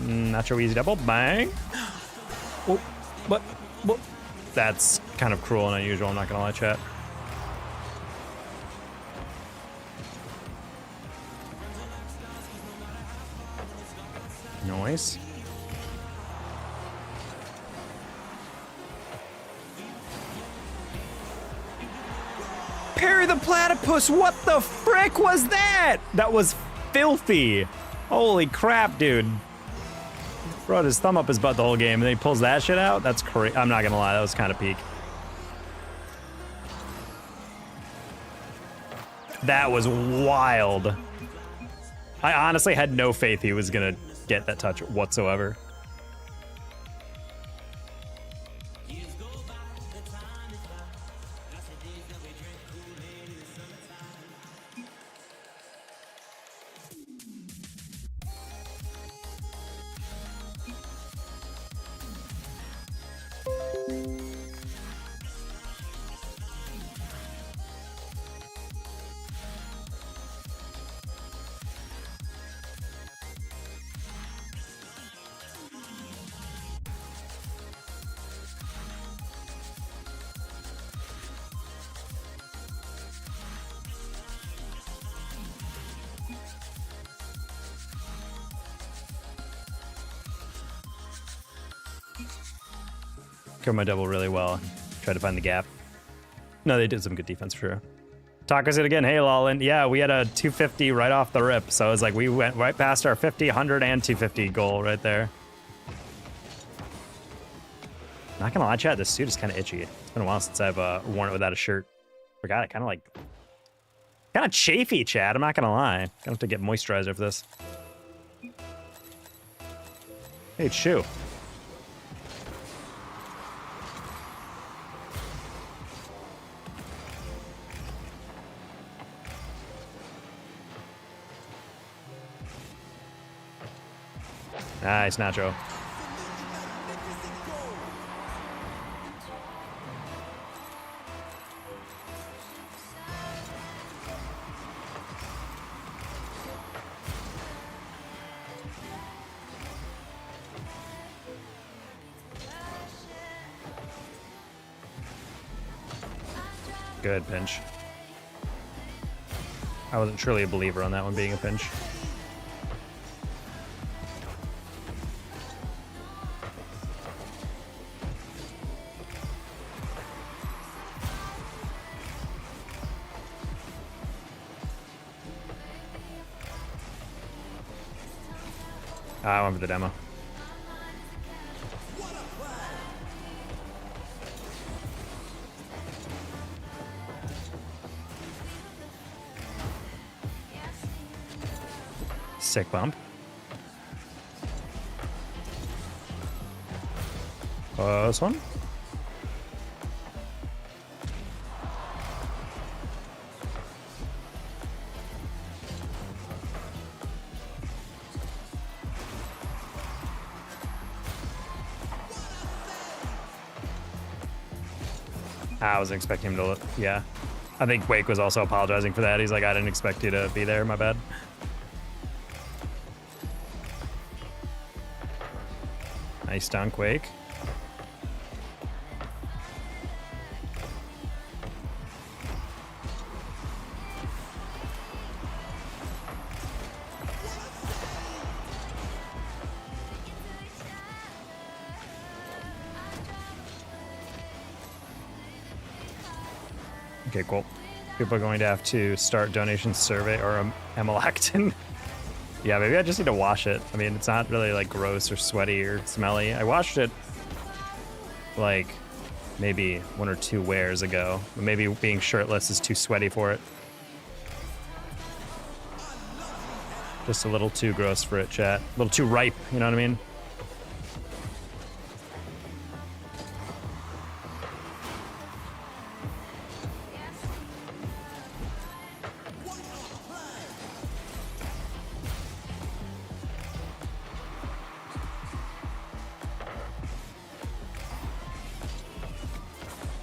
Nacho easy double, bang. Oh, what? That's kind of cruel and unusual, I'm not gonna lie, chat. Nice. Parry the platypus, what the frick was that? That was filthy. Holy crap, dude. Bro had his thumb up his butt the whole game, and then he pulls that shit out? That's crazy. I'm not gonna lie, that was kind of peak. That was wild. I honestly had no faith he was gonna get that touch whatsoever. Covered my double really well. Tried to find the gap. No, they did some good defense for sure. Tacos it again. Hey, Lawlin. Yeah, we had a 250 right off the rip. So it was like we went right past our 50, 100, and 250 goal right there. Not gonna lie, chat, this suit is kind of itchy. It's been a while since I've worn it without a shirt. Forgot it. Kind of chafy, chat. I'm not gonna lie. Gonna have to get moisturizer for this. Hey, it's Shu. Nice, Nacho. Good pinch. I wasn't truly a believer on that one being a pinch. I went for the demo. Sick bump. This one? I wasn't expecting him to look. Yeah. I think Wake was also apologizing for that. He's like, I didn't expect you to be there. My bad. Nice dunk, Wake. Okay, cool. People are going to have to start donation survey or emelactin. Yeah, maybe I just need to wash it. I mean, it's not really like gross or sweaty or smelly. I washed it like maybe 1 or 2 wears ago. But maybe being shirtless is too sweaty for it. Just a little too gross for it, chat. A little too ripe, you know what I mean?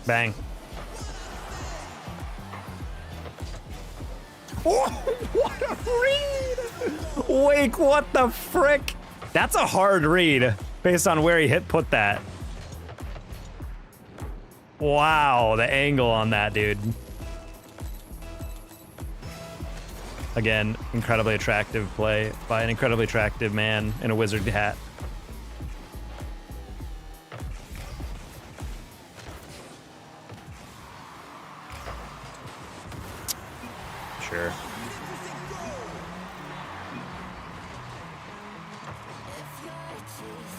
Bang. Oh, what a read! Wake, what the frick? That's a hard read based on where he put that. Wow, the angle on that, dude. Again, incredibly attractive play by an incredibly attractive man in a wizard hat. Sure.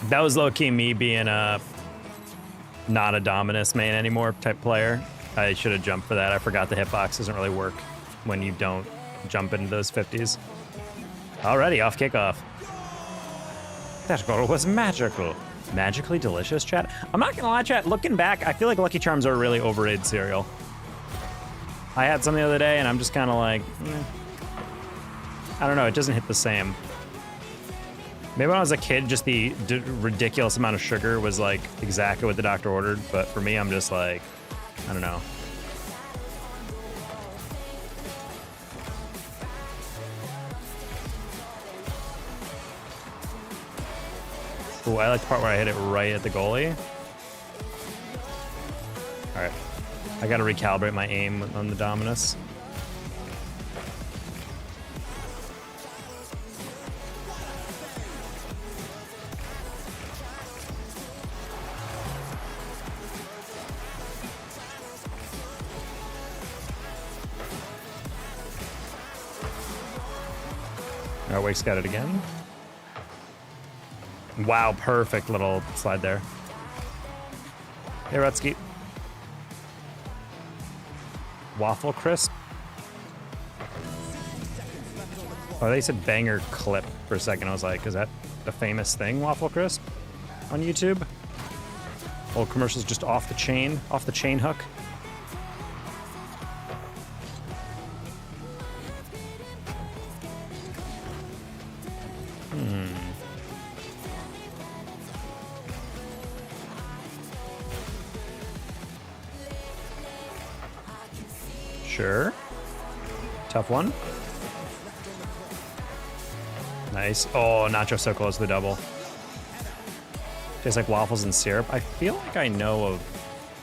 That was low-key me being a not a Dominus main anymore type player. I should have jumped for that. I forgot the hitbox doesn't really work when you don't jump into those 50s. Already off kickoff. That goal was magical. Magically delicious, chat. I'm not gonna lie, chat. Looking back, I feel like Lucky Charms are a really overrated cereal. I had some the other day, and I'm just kind of like, I don't know. It doesn't hit the same. Maybe when I was a kid, just the ridiculous amount of sugar was like exactly what the doctor ordered. But for me, I'm just like, I don't know. Ooh, I like the part where I hit it right at the goalie. All right. I gotta recalibrate my aim on the Dominus. All right, Wake's got it again. Wow, perfect little slide there. Hey, Rutsky. Waffle crisp? Oh, they said banger clip for a second. I was like, is that a famous thing, waffle crisp, on YouTube? Old commercials just off the chain hook. Sure. Tough one. Nice. Oh, Nacho so close to the double. Tastes like waffles and syrup. I feel like I know of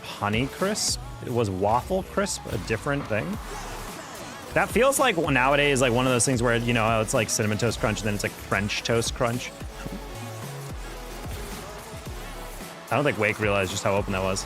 Honey Crisp. Was Waffle Crisp a different thing? That feels like nowadays like one of those things where, you know, it's like Cinnamon Toast Crunch and then it's like French Toast Crunch. I don't think Wake realized just how open that was.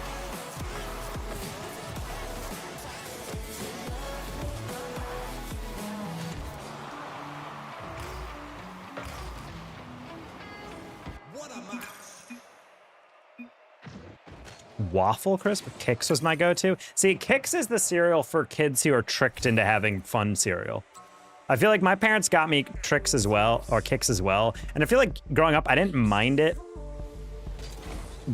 Waffle Crisp? Kix was my go-to. See, Kix is the cereal for kids who are tricked into having fun cereal. I feel like my parents got me Trix as well, or Kix as well, and I feel like growing up, I didn't mind it.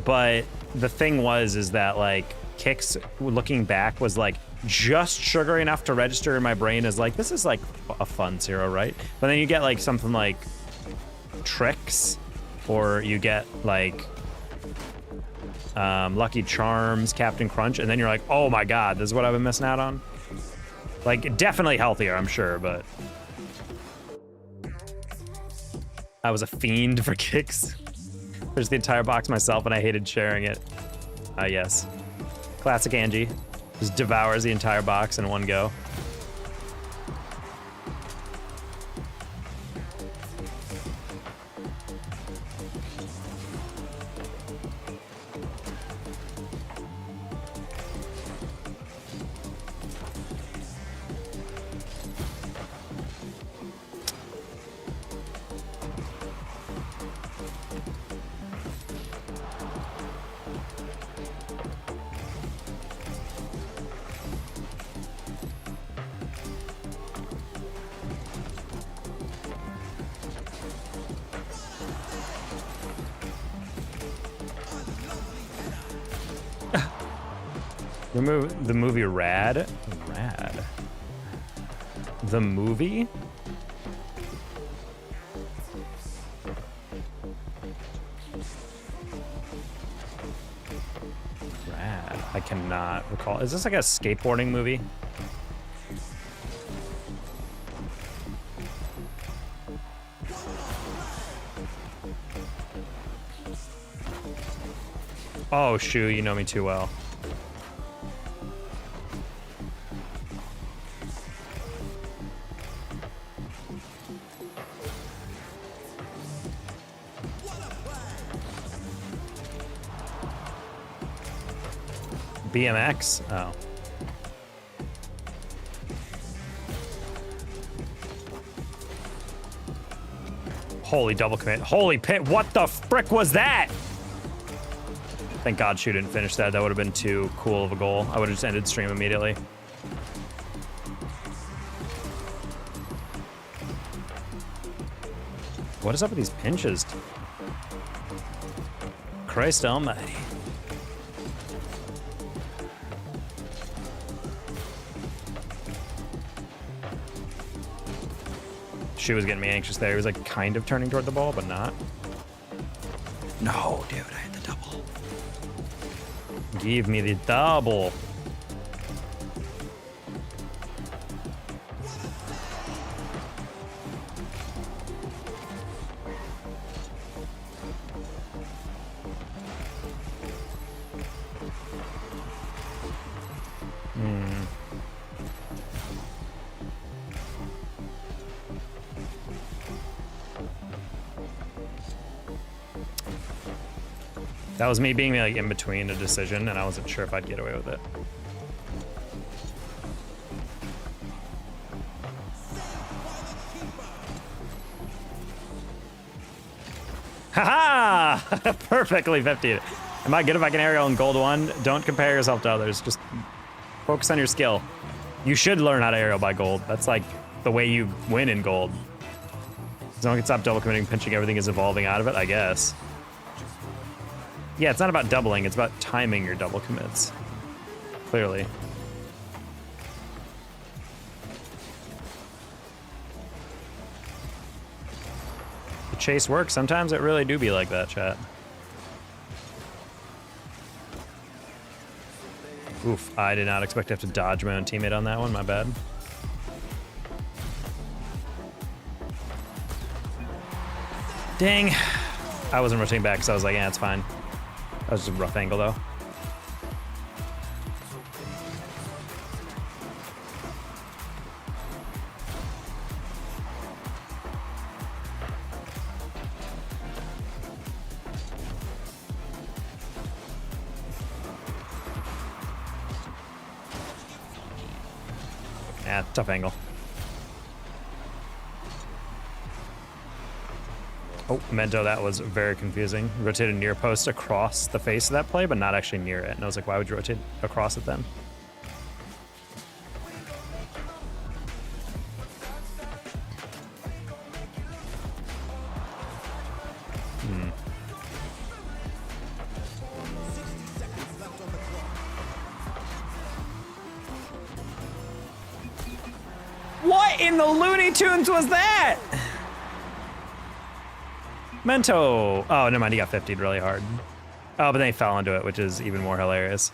But the thing is that like Kix, looking back, was like just sugary enough to register in my brain as like, this is like a fun cereal, right? But then you get like something like Trix, or you get like Lucky Charms, Captain Crunch, and then you're like, oh my god, this is what I've been missing out on. Like, definitely healthier, I'm sure, but I was a fiend for Kix. There's the entire box myself, and I hated sharing it. Yes. Classic Angie. Just devours the entire box in one go. The movie Rad? Rad. The movie? Rad. I cannot recall. Is this like a skateboarding movie? Oh, Shu, you know me too well. BMX? Oh. Holy double commit. Holy pit. What the frick was that? Thank God Shu didn't finish that. That would have been too cool of a goal. I would have just ended stream immediately. What is up with these pinches? Christ almighty. She was getting me anxious there. He was like kind of turning toward the ball, but not. No, dude, I hit the double. Give me the double. That was me being like in between a decision, and I wasn't sure if I'd get away with it. Haha! Perfectly 50. Am I good if I can aerial in gold 1? Don't compare yourself to others. Just focus on your skill. You should learn how to aerial by gold. That's like the way you win in gold. As long as you stop double committing, pinching, everything is evolving out of it, I guess. Yeah, it's not about doubling, it's about timing your double commits. Clearly. The chase works. Sometimes it really do be like that, chat. Oof, I did not expect to have to dodge my own teammate on that one, my bad. Dang. I wasn't rotating back, so I was like, yeah, it's fine. That was just a rough angle, though. Yeah, tough angle. Oh, Mento, that was very confusing. Rotated near post across the face of that play, but not actually near it. And I was like, why would you rotate across it then? What in the Looney Tunes was that? Mento. Oh, never mind. He got 50'd really hard. Oh, but then he fell into it, which is even more hilarious.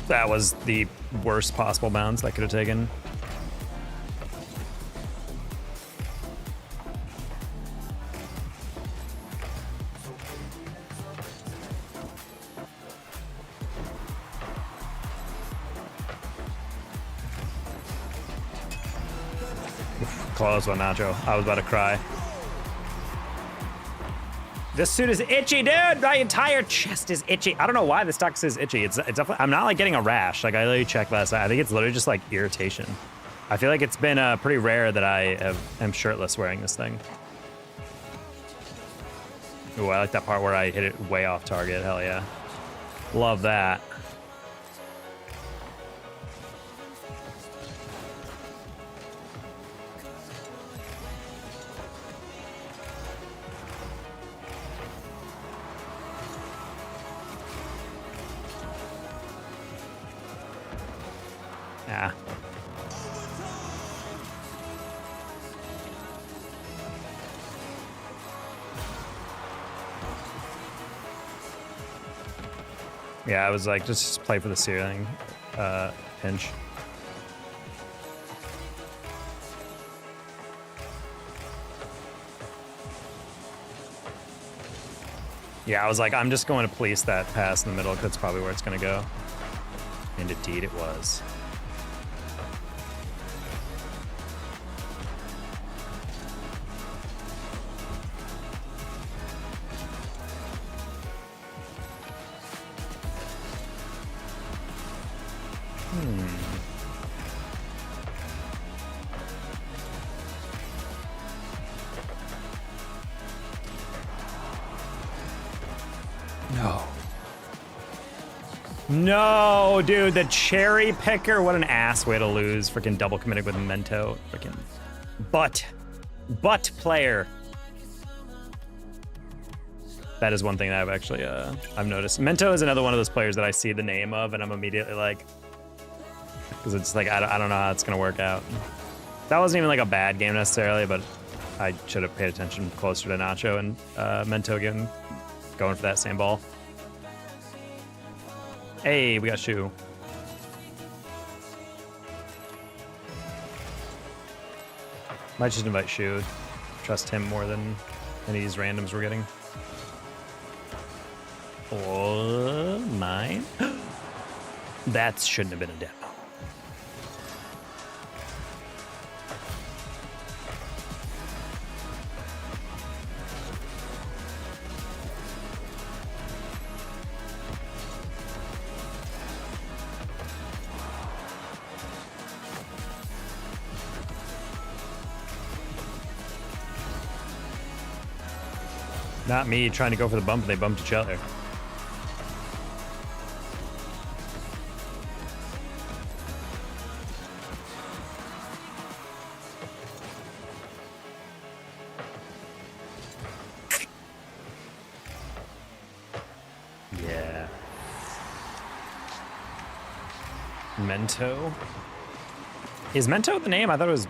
That was the worst possible bounce I could have taken. Close one, Nacho. I was about to cry. This suit is itchy, dude. My entire chest is itchy. I don't know why this tux is itchy. It's definitely, I'm not like getting a rash. Like I literally checked last night. I think it's literally just like irritation. I feel like it's been pretty rare that I am shirtless wearing this thing. Ooh, I like that part where I hit it way off target. Hell yeah. Love that. Ah. Yeah, I was like, just play for the ceiling pinch. Yeah, I was like, I'm just going to police that pass in the middle because that's probably where it's going to go. And indeed it was. No. No, dude, the cherry picker. What an ass way to lose. Freaking double committed with Mento. Freaking butt player. That is one thing that I've actually I've noticed. Mento is another one of those players that I see the name of and I'm immediately like, because it's like I don't know how it's gonna work out. That wasn't even like a bad game necessarily, but I should have paid attention closer to Nacho and Mento again, going for that same ball. Hey, we got Shu. Might just invite Shu. Trust him more than any of these randoms we're getting. Oh, mine? That shouldn't have been a demo. Not me trying to go for the bump, they bumped each other. Yeah. Mento? Is Mento the name? I thought it was...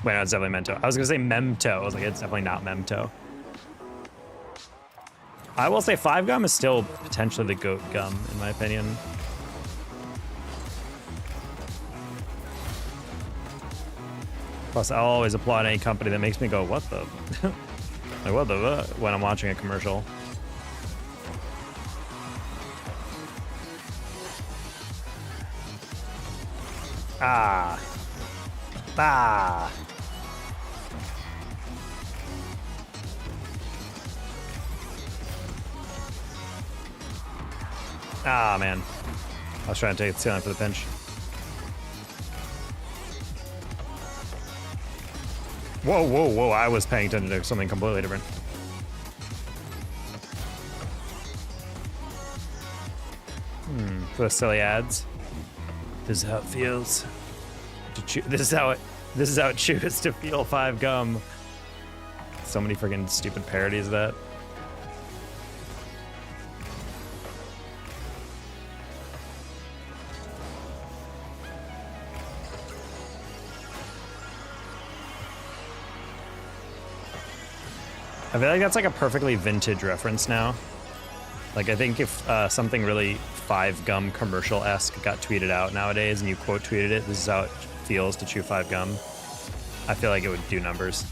Wait, no, it's definitely Mento. I was gonna say Memto. I was like, it's definitely not Memto. I will say 5 gum is still potentially the GOAT gum, in my opinion. Plus, I'll always applaud any company that makes me go, what the? Like, what the? When I'm watching a commercial. Ah. Ah. Ah, man. I was trying to take the ceiling for the pinch. Whoa, whoa, whoa. I was paying attention to something completely different. For the silly ads. This is how it feels. This is how it chooses to feel 5 gum. So many freaking stupid parodies of that. I feel like that's like a perfectly vintage reference now. Like, I think if something really 5 gum commercial-esque got tweeted out nowadays and you quote tweeted it, this is how it feels to chew 5 gum, I feel like it would do numbers.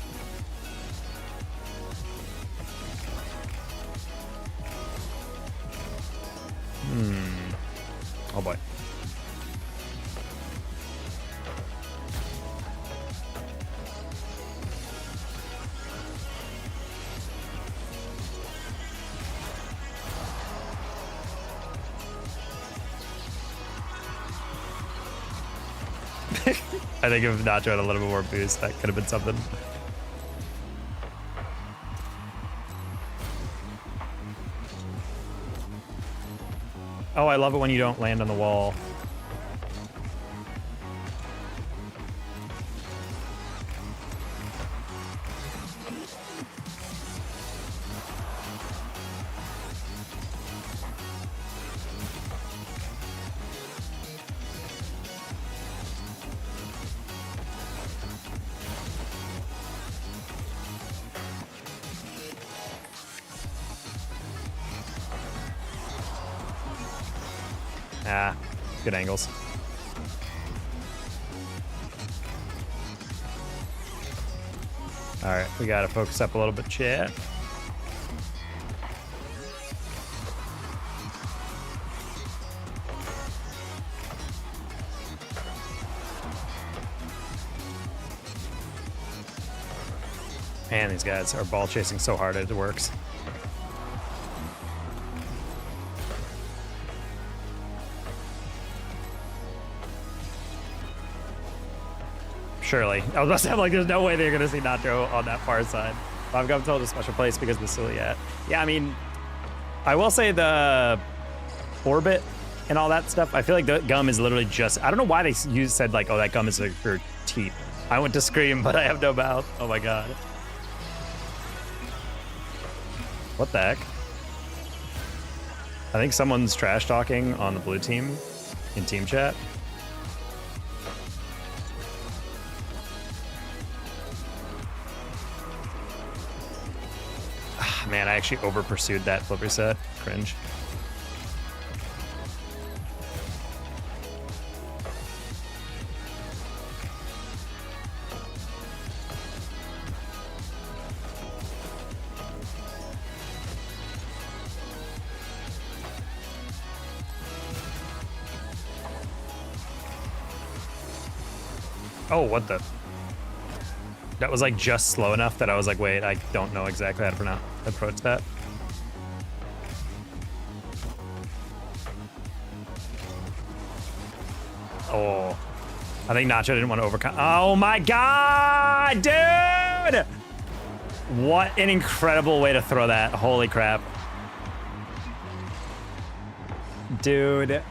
Oh boy. I think if Nacho had a little bit more boost, that could have been something. Oh, I love it when you don't land on the wall. Ah, good angles. All right, we gotta focus up a little bit, chat. Man, these guys are ball chasing so hard it works. Surely. I was about to say, I'm like, there's no way they're going to see Nacho on that far side. I've got told a special place because of the silhouette. Yeah, I mean, I will say the orbit and all that stuff, I feel like the gum is literally just, I don't know why they said like, oh, that gum is for teeth. I went to scream, but I have no mouth. Oh my God. What the heck? I think someone's trash talking on the blue team in team chat. Man, I actually over pursued that flip reset. Cringe. Oh, what the? That was like just slow enough that I was like, wait, I don't know exactly how to approach that. Oh, I think Nacho didn't want to overcome. Oh my God, dude! What an incredible way to throw that. Holy crap. Dude.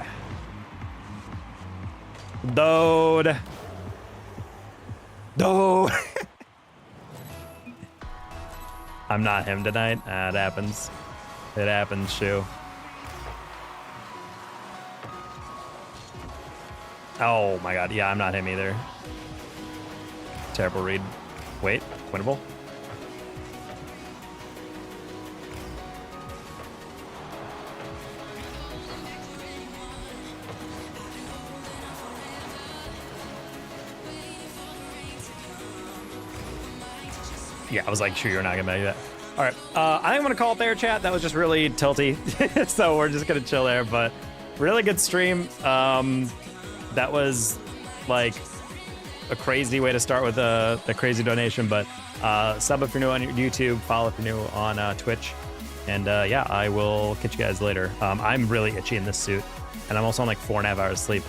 Dude. Dude. I'm not him tonight. It happens. It happens, Shu. Oh my God. Yeah, I'm not him either. Terrible read. Wait, winnable. Yeah, I was like, sure, you're not gonna make that. All right, I think I'm gonna call it there, chat. That was just really tilty, so we're just gonna chill there. But really good stream. That was like a crazy way to start with the crazy donation. But sub if you're new on YouTube, follow if you're new on Twitch, and yeah, I will catch you guys later. I'm really itchy in this suit, and I'm also on like 4.5 hours sleep,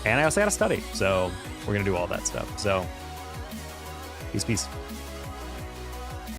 and I also gotta study, so we're gonna do all that stuff. So peace.